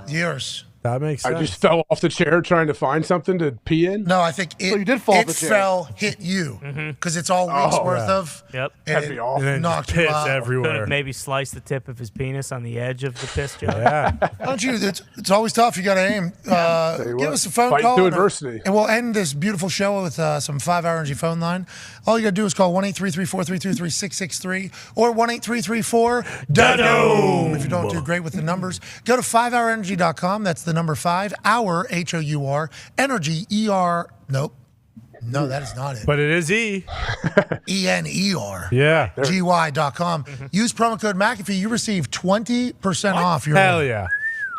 Speaker 2: Yours.
Speaker 1: That makes sense.
Speaker 8: I just fell off the chair trying to find something to pee in.
Speaker 2: No, I think it,
Speaker 9: you did fall off the chair.
Speaker 2: Fell, hit you, because it's all week's worth of.
Speaker 5: Yep.
Speaker 2: And
Speaker 8: That'd be awful.
Speaker 1: And then
Speaker 2: knocked
Speaker 1: just
Speaker 2: you
Speaker 1: piss
Speaker 2: out.
Speaker 5: Could
Speaker 1: everywhere.
Speaker 5: have maybe sliced the tip of his penis on the edge of the piss jug.
Speaker 1: Yeah.
Speaker 2: Don't you? It's always tough. You got to aim. Give us a phone
Speaker 8: Fight
Speaker 2: call.
Speaker 8: through adversity.
Speaker 2: And we'll end this beautiful show with some 5-hour energy phone line. All you got to do is call 1-833-432-3663 or 1-833-4-DOME. If you don't do great with the numbers, go to 5hourenergy.com. That's the number 5, hour, H-O-U-R, energy, E-R. Nope. No, that is not it.
Speaker 1: But it is E.
Speaker 2: E-N-E-R.
Speaker 1: Yeah.
Speaker 2: GY.com. Use promo code McAfee. You receive 20% off your
Speaker 1: Hell
Speaker 2: order.
Speaker 1: yeah.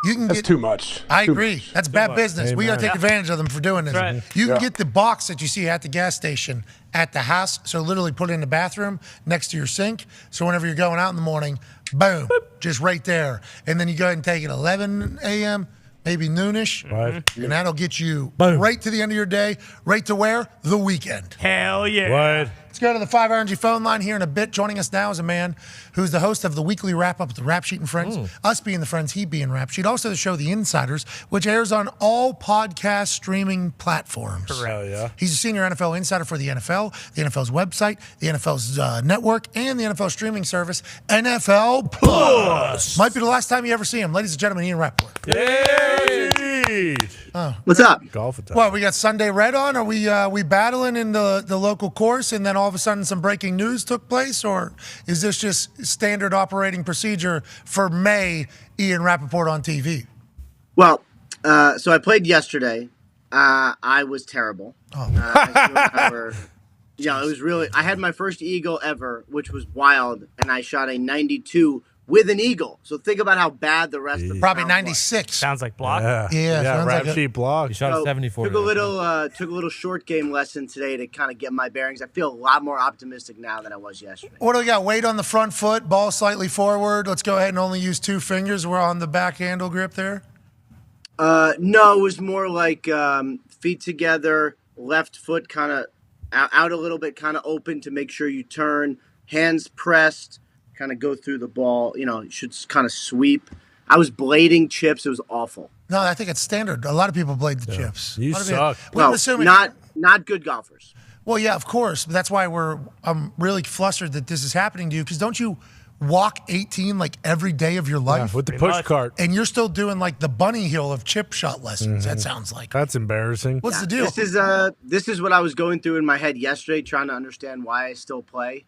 Speaker 2: You can
Speaker 8: That's
Speaker 2: get,
Speaker 8: too much.
Speaker 2: I
Speaker 8: Too
Speaker 2: agree.
Speaker 8: much.
Speaker 2: That's bad business. We got to take advantage of them for doing this.
Speaker 5: Right.
Speaker 2: You can get the box that you see at the gas station at the house. So literally put it in the bathroom next to your sink. So whenever you're going out in the morning, boom, just right there. And then you go ahead and take it 11 a.m., maybe noonish.
Speaker 1: Right.
Speaker 2: And that'll get you
Speaker 1: Boom.
Speaker 2: right to the end of your day, right to where? The weekend.
Speaker 5: Hell yeah.
Speaker 1: What?
Speaker 2: Let's go to the 5 Hour Energy phone line here in a bit. Joining us now is a man who's the host of the weekly wrap-up with the Rap Sheet and Friends. Us being the friends, he being Rap Sheet. Also the show The Insiders, which airs on all podcast streaming platforms.
Speaker 1: Hell yeah.
Speaker 2: He's a senior NFL insider for the NFL, the NFL's website, the NFL's network, and the NFL streaming service, NFL Plus. Might be the last time you ever see him. Ladies and gentlemen, Ian Rappaport.
Speaker 1: Yay!
Speaker 15: What's up?
Speaker 1: Golf attack.
Speaker 2: Well, we got Sunday Red on. Are we battling in the local course, and then all of a sudden some breaking news took place, or is this just standard operating procedure for May Ian Rappaport on TV?
Speaker 15: Well, so I played yesterday. I was terrible.
Speaker 2: Oh.
Speaker 15: It was really. I had my first eagle ever, which was wild, and I shot a 92 with an eagle. So think about how bad the rest of the
Speaker 2: Probably
Speaker 15: round
Speaker 2: 96.
Speaker 5: Sounds like block.
Speaker 2: Yeah, sounds
Speaker 1: Rap
Speaker 2: like
Speaker 1: Sheet blog.
Speaker 6: You shot a 74.
Speaker 15: Took a little short game lesson today to kind of get my bearings. I feel a lot more optimistic now than I was yesterday.
Speaker 2: What do we got? Weight on the front foot, ball slightly forward. Let's go ahead and only use 2 fingers. We're on the back handle grip there.
Speaker 15: No, it was more like feet together, left foot kind of out a little bit, kind of open to make sure you turn, hands pressed, kind of go through the ball. You should kind of sweep. I was blading chips. It was awful.
Speaker 2: No, I think it's standard. A lot of people blade the chips.
Speaker 1: You suck.
Speaker 15: Well, not good golfers.
Speaker 2: Well, yeah, of course. But that's why I'm really flustered that this is happening to you. Because don't you walk 18 like every day of your life
Speaker 1: with the push cart.
Speaker 2: and you're still doing like the bunny hill of chip shot lessons. That sounds like
Speaker 1: that's embarrassing.
Speaker 2: What's the deal?
Speaker 15: This is what I was going through in my head yesterday, trying to understand why I still play.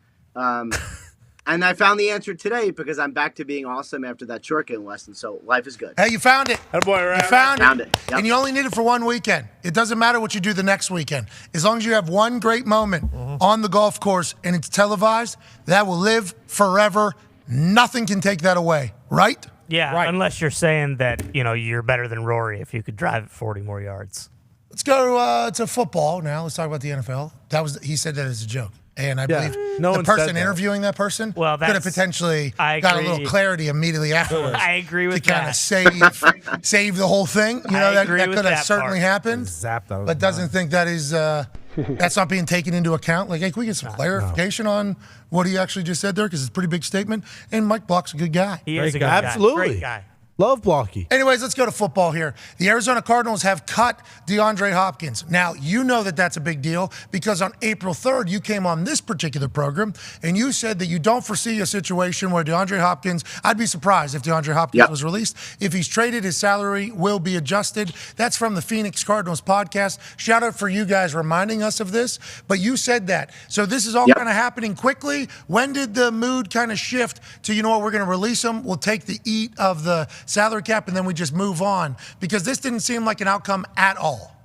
Speaker 15: And I found the answer today because I'm back to being awesome after that short game lesson. So life is good.
Speaker 2: Hey, you found it.
Speaker 1: That boy, right?
Speaker 2: You found it.
Speaker 15: Yep.
Speaker 2: And you only need it for one weekend. It doesn't matter what you do the next weekend. As long as you have one great moment on the golf course and it's televised, that will live forever. Nothing can take that away, right?
Speaker 5: Yeah, unless you're saying that, you're better than Rory if you could drive it 40 more yards.
Speaker 2: Let's go to football now. Let's talk about the NFL. He said that as a joke. And I believe the person interviewing that person could have potentially got a little clarity immediately afterwards.
Speaker 5: I agree with
Speaker 2: to kind of save the whole thing. That could have certainly happened. But doesn't think that is that's not being taken into account. Like, hey, can we get some clarification on what he actually just said there? Because it's a pretty big statement. And Mike Block's a good guy.
Speaker 5: He is a good guy.
Speaker 1: Absolutely.
Speaker 5: Great guy.
Speaker 1: Love Blocky.
Speaker 2: Anyways, let's go to football here. The Arizona Cardinals have cut DeAndre Hopkins. Now, you know that that's a big deal because on April 3rd, you came on this particular program and you said that you don't foresee a situation where DeAndre Hopkins, I'd be surprised if DeAndre Hopkins was released. If he's traded, his salary will be adjusted. That's from the Phoenix Cardinals podcast. Shout out for you guys reminding us of this. But you said that. So this is all kind of happening quickly. When did the mood kind of shift to, you know what, we're going to release him. We'll take the eat of the salary cap, and then we just move on? Because this didn't seem like an outcome at all.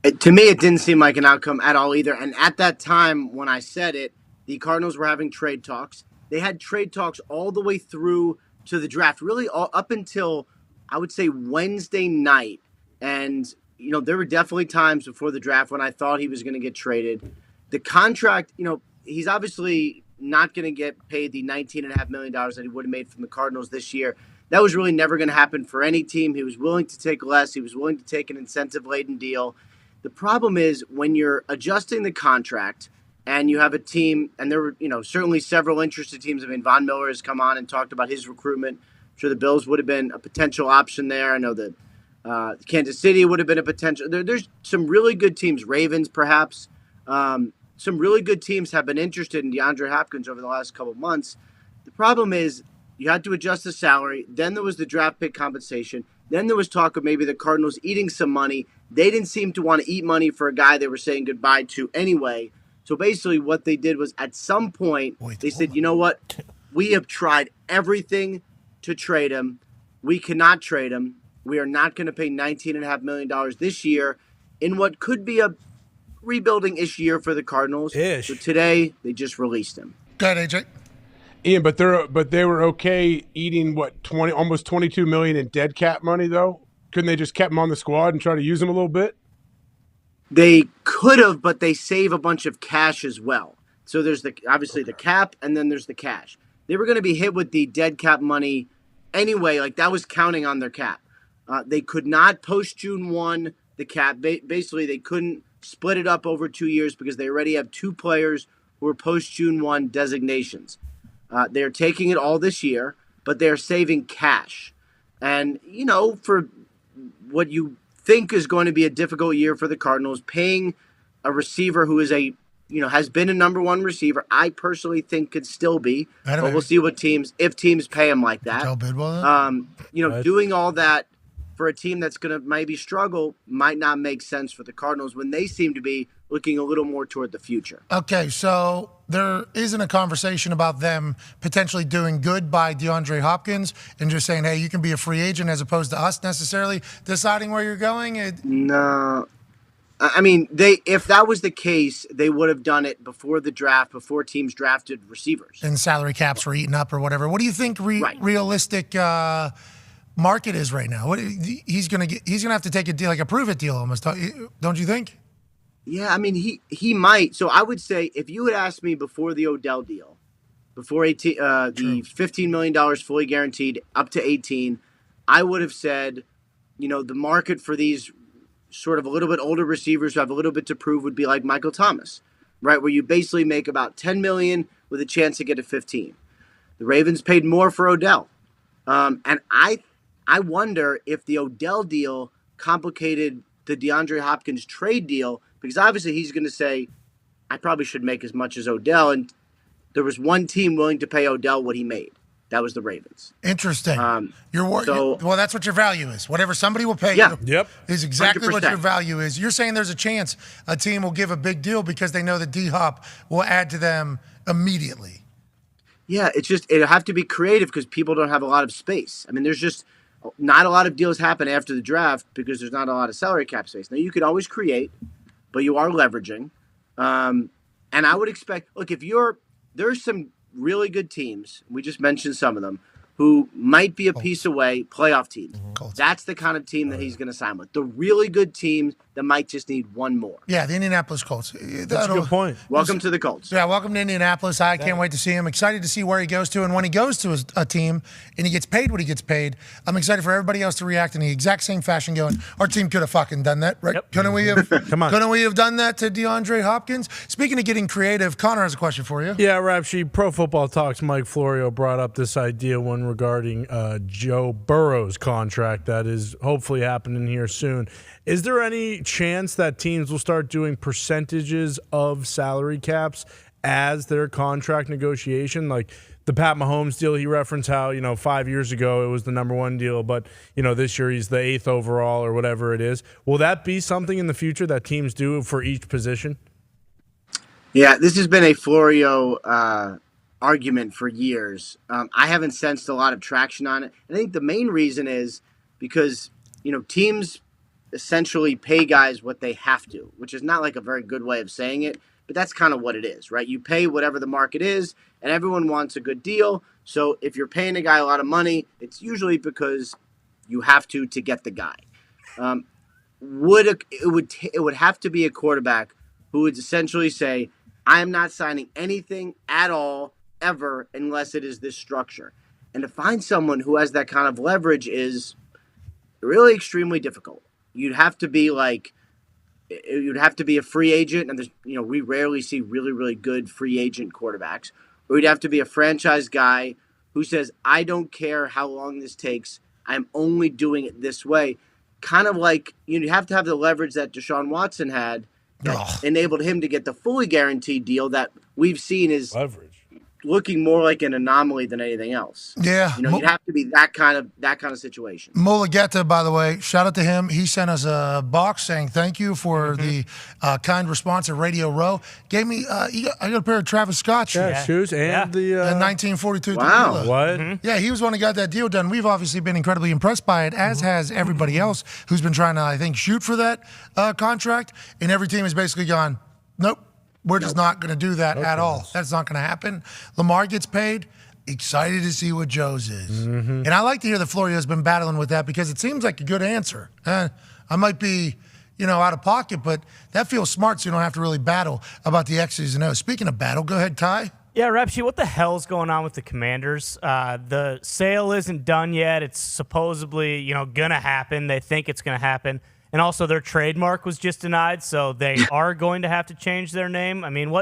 Speaker 15: To me, it didn't seem like an outcome at all either. And at that time, when I said it, the Cardinals were having trade talks. They had trade talks all the way through to the draft, really up until, I would say, Wednesday night. And, there were definitely times before the draft when I thought he was going to get traded. The contract, he's obviously not going to get paid the $19.5 million that he would have made from the Cardinals this year. That was really never going to happen for any team. He was willing to take less. He was willing to take an incentive-laden deal. The problem is when you're adjusting the contract and you have a team, and there were, certainly several interested teams. I mean, Von Miller has come on and talked about his recruitment. I'm sure the Bills would have been a potential option there. I know that Kansas City would have been a potential. There's some really good teams, Ravens perhaps. Some really good teams have been interested in DeAndre Hopkins over the last couple of months. The problem is, you had to adjust the salary. Then there was the draft pick compensation. Then there was talk of maybe the Cardinals eating some money. They didn't seem to want to eat money for a guy they were saying goodbye to anyway. So basically what they did was at some point, they said, you know what? We have tried everything to trade him. We cannot trade him. We are not going to pay $19.5 million this year in what could be a rebuilding-ish year for the Cardinals. So today, they just released him.
Speaker 2: Go ahead, AJ.
Speaker 8: Ian, but they were okay eating almost $22 million in dead cap money though. Couldn't they just kept him on the squad and try to use him a little bit?
Speaker 15: They could have, but they save a bunch of cash as well. So there's obviously the cap, and then there's the cash. They were going to be hit with the dead cap money anyway. Like that was counting on their cap. They could not post June 1 the cap. Basically, they couldn't split it up over 2 years because they already have two players who are post June 1 designations. They're taking it all this year, but they're saving cash. And, for what you think is going to be a difficult year for the Cardinals, paying a receiver who is has been a number one receiver, I personally think could still be. But we'll see if teams pay him like that. Doing all that for a team that's going to maybe struggle might not make sense for the Cardinals when they seem to be looking a little more toward the future.
Speaker 2: Okay, so there isn't a conversation about them potentially doing good by DeAndre Hopkins and just saying, hey, you can be a free agent as opposed to us necessarily deciding where you're going?
Speaker 15: No. I mean, if that was the case, they would have done it before the draft, before teams drafted receivers.
Speaker 2: And salary caps were eaten up or whatever. What do you think realistic market is right now? He's gonna have to take a deal, like a prove-it deal almost, don't you think?
Speaker 15: Yeah, I mean, he might. So I would say if you had asked me before the Odell deal, before the $15 million fully guaranteed up to 18, I would have said, the market for these sort of a little bit older receivers who have a little bit to prove would be like Michael Thomas, right? Where you basically make about $10 million with a chance to get to 15. The Ravens paid more for Odell. And I wonder if the Odell deal complicated the DeAndre Hopkins trade deal, because obviously he's going to say, I probably should make as much as Odell. And there was one team willing to pay Odell what he made. That was the Ravens.
Speaker 2: Interesting.
Speaker 15: So-
Speaker 2: well, that's what your value is. Whatever somebody will pay
Speaker 15: Yeah.
Speaker 2: you is exactly what
Speaker 15: 100%.
Speaker 2: your value is. You're saying there's a chance a team will give a big deal because they know that D-Hop will add to them immediately.
Speaker 15: Yeah, it'll have to be creative because people don't have a lot of space. I mean, there's just not a lot of deals happen after the draft because there's not a lot of salary cap space. Now, you could always create, but you are leveraging. And I would expect, look, there's some really good teams, we just mentioned some of them, who might be a piece away, playoff teams. That's the kind of team that he's going to sign with. The really good teams that might just need one more.
Speaker 2: Yeah, the Indianapolis Colts.
Speaker 1: That's a good point.
Speaker 15: Welcome to the Colts.
Speaker 2: Yeah, welcome to Indianapolis. I can't wait to see him. Excited to see where he goes to. And when he goes to a team and he gets paid what he gets paid, I'm excited for everybody else to react in the exact same fashion going, our team could have fucking done that, right? Couldn't we have Couldn't we have done that to DeAndre Hopkins? Speaking of getting creative, Connor has a question for you.
Speaker 1: Yeah, Rap Sheet, Pro Football Talks, Mike Florio brought up this idea when regarding Joe Burrow's contract that is hopefully happening here soon. Is there any chance that teams will start doing percentages of salary caps as their contract negotiation? Like the Pat Mahomes deal, he referenced how, 5 years ago it was the number one deal, but, this year he's the 8th overall or whatever it is. Will that be something in the future that teams do for each position?
Speaker 15: Yeah, this has been a Florio argument for years. I haven't sensed a lot of traction on it. I think the main reason is because, teams essentially pay guys what they have to, which is not like a very good way of saying it, but that's kind of what it is, right? You pay whatever the market is, and everyone wants a good deal. So if you're paying a guy a lot of money, it's usually because you have to get the guy. It would have to be a quarterback who would essentially say, I am not signing anything at all ever unless it is this structure. And to find someone who has that kind of leverage is really extremely difficult. You'd have to be a free agent, and there's, we rarely see really, really good free agent quarterbacks. Or you'd have to be a franchise guy who says, I don't care how long this takes. I'm only doing it this way. Kind of like you'd have to have the leverage that Deshaun Watson had that enabled him to get the fully guaranteed deal that we've seen is
Speaker 1: leverage
Speaker 15: looking more like an anomaly than anything else.
Speaker 2: Yeah.
Speaker 15: You'd have to be that kind of situation.
Speaker 2: Mulligeta, by the way, shout out to him. He sent us a box saying thank you for the kind response at Radio Row. Gave me, I got a pair of Travis Scott shoes.
Speaker 1: Shoes and the
Speaker 2: 1942
Speaker 15: Wow.
Speaker 2: tequila.
Speaker 1: What?
Speaker 2: Yeah, he was one who got that deal done. We've obviously been incredibly impressed by it, as has everybody else who's been trying to, I think, shoot for that contract. And every team has basically gone, nope. We're just not going to do that at all. That's not going to happen. Lamar gets paid. Excited to see what Joe's is. And I like to hear that Florio's been battling with that because it seems like a good answer. I might be, out of pocket, but that feels smart so you don't have to really battle about the X's and O's. Speaking of battle, go ahead, Ty.
Speaker 5: Yeah, Repsy, what the hell's going on with the Commanders? The sale isn't done yet. It's supposedly, going to happen. They think it's going to happen. And also their trademark was just denied, so they are going to have to change their name. I mean,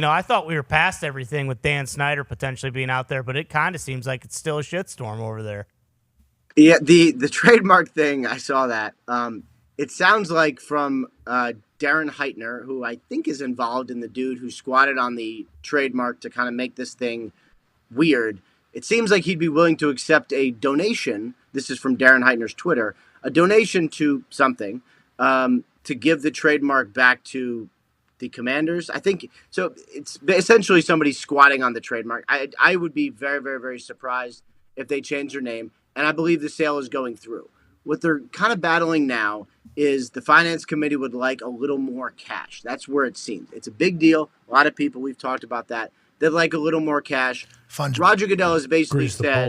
Speaker 5: I thought we were past everything with Dan Snyder potentially being out there, but it kind of seems like it's still a shitstorm over there.
Speaker 15: Yeah, the trademark thing, I saw that. It sounds like from Darren Heitner, who I think is involved in the dude who squatted on the trademark to kind of make this thing weird. It seems like he'd be willing to accept a donation. This is from Darren Heitner's Twitter. A donation to something to give the trademark back to the Commanders. I think so. It's essentially somebody squatting on the trademark. I would be very, very, very surprised if they change their name. And I believe the sale is going through. What they're kind of battling now is the finance committee would like a little more cash. That's where it seems. It's a big deal. A lot of people, we've talked about that. They'd like a little more cash. Roger Goodell has basically said,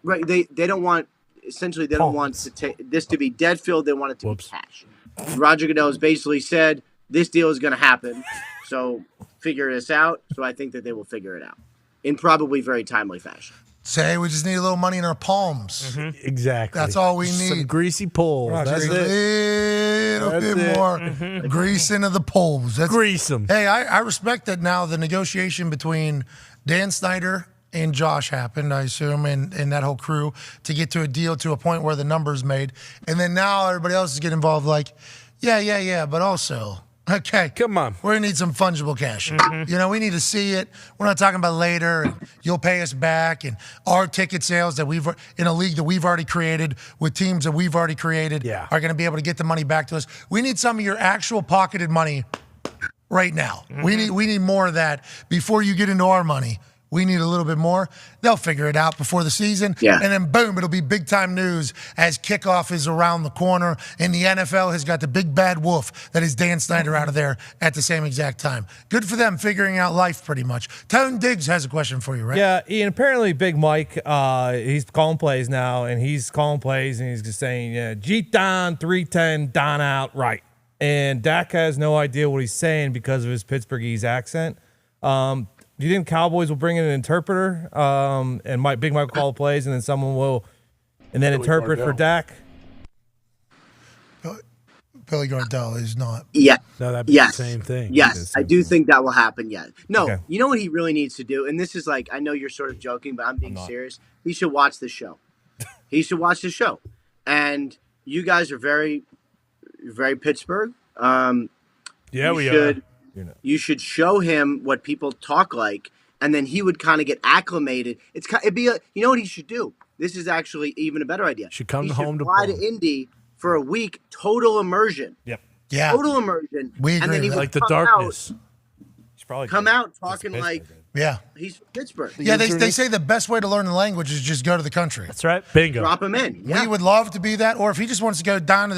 Speaker 15: right? They don't want. Essentially, they don't want this to be dead filled. They want it to be cash. Roger Goodell has basically said this deal is going to happen, so figure this out. So I think that they will figure it out in probably very timely fashion.
Speaker 2: Say we just need a little money in our palms.
Speaker 1: Exactly.
Speaker 2: That's all we need.
Speaker 1: Some greasy poles. That's it.
Speaker 2: A little bit more grease into the poles.
Speaker 1: Grease them.
Speaker 2: Hey, I respect that now the negotiation between Dan Snyder and Josh happened, I assume, and that whole crew to get to a deal to a point where the number's made. And then now everybody else is getting involved like, yeah, but also Okay.
Speaker 1: Come on.
Speaker 2: We're going to need some fungible cash. You know, we need to see it. We're not talking about later. And you'll pay us back. And our ticket sales that we've, in a league that we've already created with teams that we've already created are going to be able to get the money back to us. We need some of your actual pocketed money right now. We need more of that before you get into our money. We need a little bit more. They'll figure it out before the season.
Speaker 15: Yeah.
Speaker 2: And then, boom, it'll be big-time news as kickoff is around the corner. And the NFL has got the big bad wolf that is Dan Snyder out of there at the same exact time. Good for them figuring out life pretty much. Tone Diggs has a question for you, right?
Speaker 6: Yeah, Ian, apparently Big Mike, he's calling plays now, and he's calling plays, and he's just saying, Jeet Dahn, 310, Dahn out, right. And Dak has no idea what he's saying because of his Pittsburghese accent. Do you think Cowboys will bring in an interpreter and Big Mike will call plays and then someone will interpret for Dak?
Speaker 2: Billy Gardell is not.
Speaker 15: Yeah.
Speaker 1: No, that'd be the same thing.
Speaker 15: Yes, I do think that will happen yet. No, you know what he really needs to do? And this is like, I know you're sort of joking, but I'm being serious. He should watch the show. He should watch the show. And you guys are very, very Pittsburgh.
Speaker 1: Yeah, we are.
Speaker 15: You should show him what people talk like, and then he would kind of get acclimated. It'd be you know what he should do? This is actually even a better idea.
Speaker 1: Should come
Speaker 15: he
Speaker 1: home to
Speaker 15: fly to Indy for a week, total immersion.
Speaker 6: Yep.
Speaker 2: Yeah.
Speaker 15: Total immersion.
Speaker 2: We agree
Speaker 15: and then he
Speaker 2: with
Speaker 15: would
Speaker 1: like the
Speaker 15: come
Speaker 1: darkness.
Speaker 15: Come out talking like he's from Pittsburgh.
Speaker 2: Yeah, they say the best way to learn the language is just go to the country.
Speaker 5: That's right.
Speaker 1: Bingo.
Speaker 15: Drop him in. Yeah.
Speaker 2: We would love to be that, or if he just wants to go down to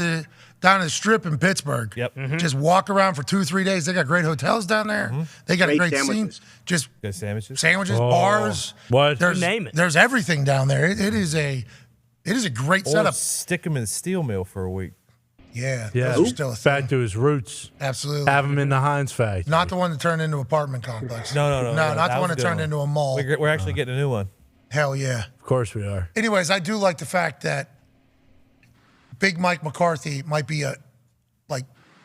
Speaker 2: the strip in Pittsburgh, just walk around for 2-3 days. They got great hotels down there. They got
Speaker 15: Great
Speaker 2: a great scene.
Speaker 15: sandwiches.
Speaker 2: Just
Speaker 6: Good sandwiches.
Speaker 2: bars.
Speaker 1: What?
Speaker 2: There's,
Speaker 5: name it.
Speaker 2: There's everything down there. It is a great
Speaker 6: Or
Speaker 2: setup.
Speaker 6: stick him in the steel mill for a week.
Speaker 2: Yeah,
Speaker 1: Yeah,
Speaker 2: those are still a
Speaker 1: back
Speaker 2: thing.
Speaker 1: to his roots.
Speaker 2: Absolutely.
Speaker 1: Have him in the Heinz factory.
Speaker 2: Not the one that turned into an apartment complex.
Speaker 6: No,
Speaker 2: not
Speaker 6: that
Speaker 2: the one
Speaker 6: was a
Speaker 2: that
Speaker 6: good
Speaker 2: turned
Speaker 6: one.
Speaker 2: into a mall.
Speaker 6: We're actually getting a new one.
Speaker 2: Hell yeah.
Speaker 1: Of course we are.
Speaker 2: Anyways, I do like the fact that Big Mike McCarthy might be a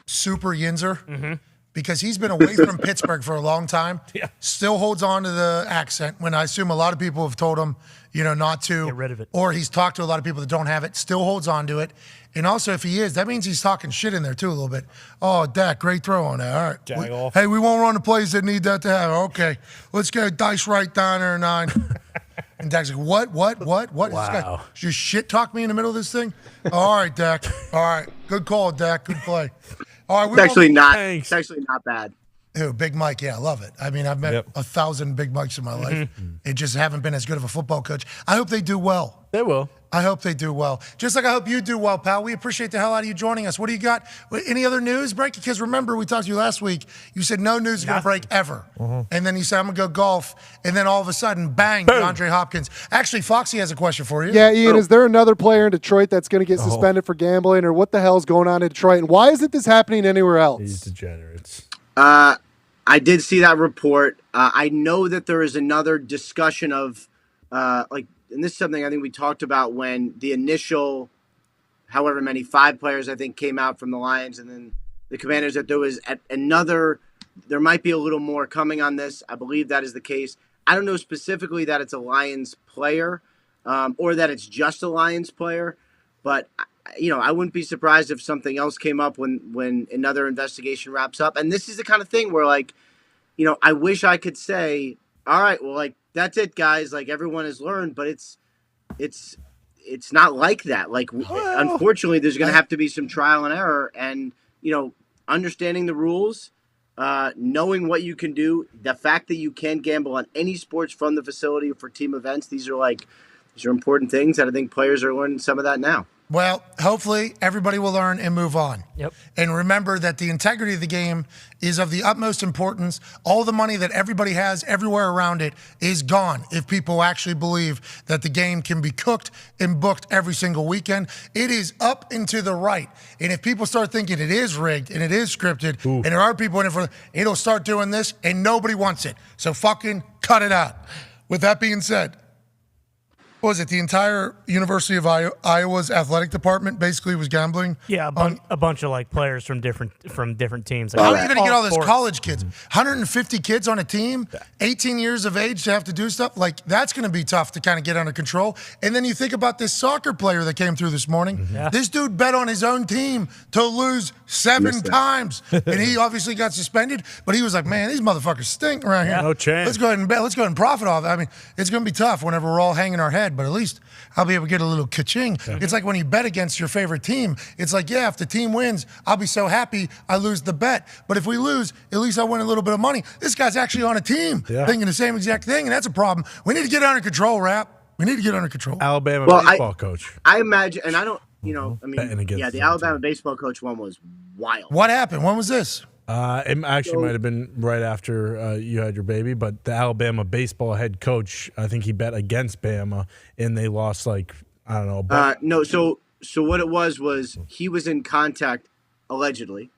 Speaker 2: super yinzer because he's been away from Pittsburgh for a long time.
Speaker 6: Yeah.
Speaker 2: Still holds on to the accent when I assume a lot of people have told him, not to.
Speaker 5: Get rid of it.
Speaker 2: Or he's talked to a lot of people that don't have it, still holds on to it. And also, if he is, that means he's talking shit in there too a little bit. Oh, Dak, great throw on that. All right.
Speaker 6: Jag off.
Speaker 2: Hey, we won't run the plays that need that to happen. Okay. Let's get a dice right down there, 9. And Dak's like, what? What? This guy just shit talk me in the middle of this thing? All right, Dak. All right. Good call, Dak. Good play. All right.
Speaker 15: It's actually not bad.
Speaker 2: Who? Big Mike. Yeah, I love it. I mean, I've met 1,000 Big Mikes in my life. They just haven't been as good of a football coach. I hope they do well.
Speaker 1: They will.
Speaker 2: I hope they do well. Just like I hope you do well, pal. We appreciate the hell out of you joining us. What do you got? Any other news break? Because remember, we talked to you last week. You said no news is going to break ever. And then you said, I'm going to go golf. And then all of a sudden, bang, DeAndre Hopkins. Actually, Foxy has a question for you.
Speaker 9: Yeah, Ian, is there another player in Detroit that's going to get suspended for gambling, or what the hell's going on in Detroit? And why isn't this happening anywhere else?
Speaker 1: These degenerates.
Speaker 15: I did see that report. I know that there is another discussion of and this is something I think we talked about when the initial, however many, 5 players I think came out from the Lions and then the Commanders, that there was there might be a little more coming on this. I believe that is the case. I don't know specifically that it's a Lions player or that it's just a Lions player, but I wouldn't be surprised if something else came up when another investigation wraps up. And this is the kind of thing where I wish I could say, all right, well, that's it, guys. Everyone has learned, but it's not like that. Unfortunately, there's going to have to be some trial and error, and understanding the rules, knowing what you can do, the fact that you can gamble on any sports from the facility for team events. These are important things that I think players are learning some of that now.
Speaker 2: Well, hopefully everybody will learn and move on.
Speaker 5: Yep.
Speaker 2: And remember that the integrity of the game is of the utmost importance. All the money that everybody has everywhere around it is gone if people actually believe that the game can be cooked and booked every single weekend. It is up and to the right. And if people start thinking it is rigged and it is scripted and there are people in it for it'll start doing this and nobody wants it. So fucking cut it out. With that being said, What was it? The entire University of Iowa's athletic department basically was gambling.
Speaker 5: Yeah, a bunch of like players from different teams.
Speaker 2: How are you going to get all those
Speaker 5: sports.
Speaker 2: college kids? 150 kids on a team, 18 years of age to have to do stuff? Like, that's going to be tough to kind of get under control. And then you think about this soccer player that came through this morning.
Speaker 5: Yeah.
Speaker 2: This dude bet on his own team to lose 7 times. And he obviously got suspended, but he was like, man, these motherfuckers stink around here.
Speaker 1: No chance.
Speaker 2: Let's go ahead and bet. Let's go ahead and profit off it. I mean, it's going to be tough whenever we're all hanging our head, but at least I'll be able to get a little ka-ching.
Speaker 1: Yeah.
Speaker 2: It's like when you bet against your favorite team. It's like, yeah, if the team wins, I'll be so happy I lose the bet. But if we lose, at least I win a little bit of money. This guy's actually on a team thinking the same exact thing, and that's a problem. We need to get under control, Rap. We need to get under control.
Speaker 1: Alabama baseball coach.
Speaker 15: I imagine, and I don't, I mean,
Speaker 1: Betting against
Speaker 15: the Alabama baseball coach one was wild.
Speaker 2: What happened? When was this?
Speaker 1: It actually might have been right after you had your baby, but the Alabama baseball head coach, I think he bet against Bama, and they lost like, I don't know.
Speaker 15: No, so what it was he was in contact, allegedly.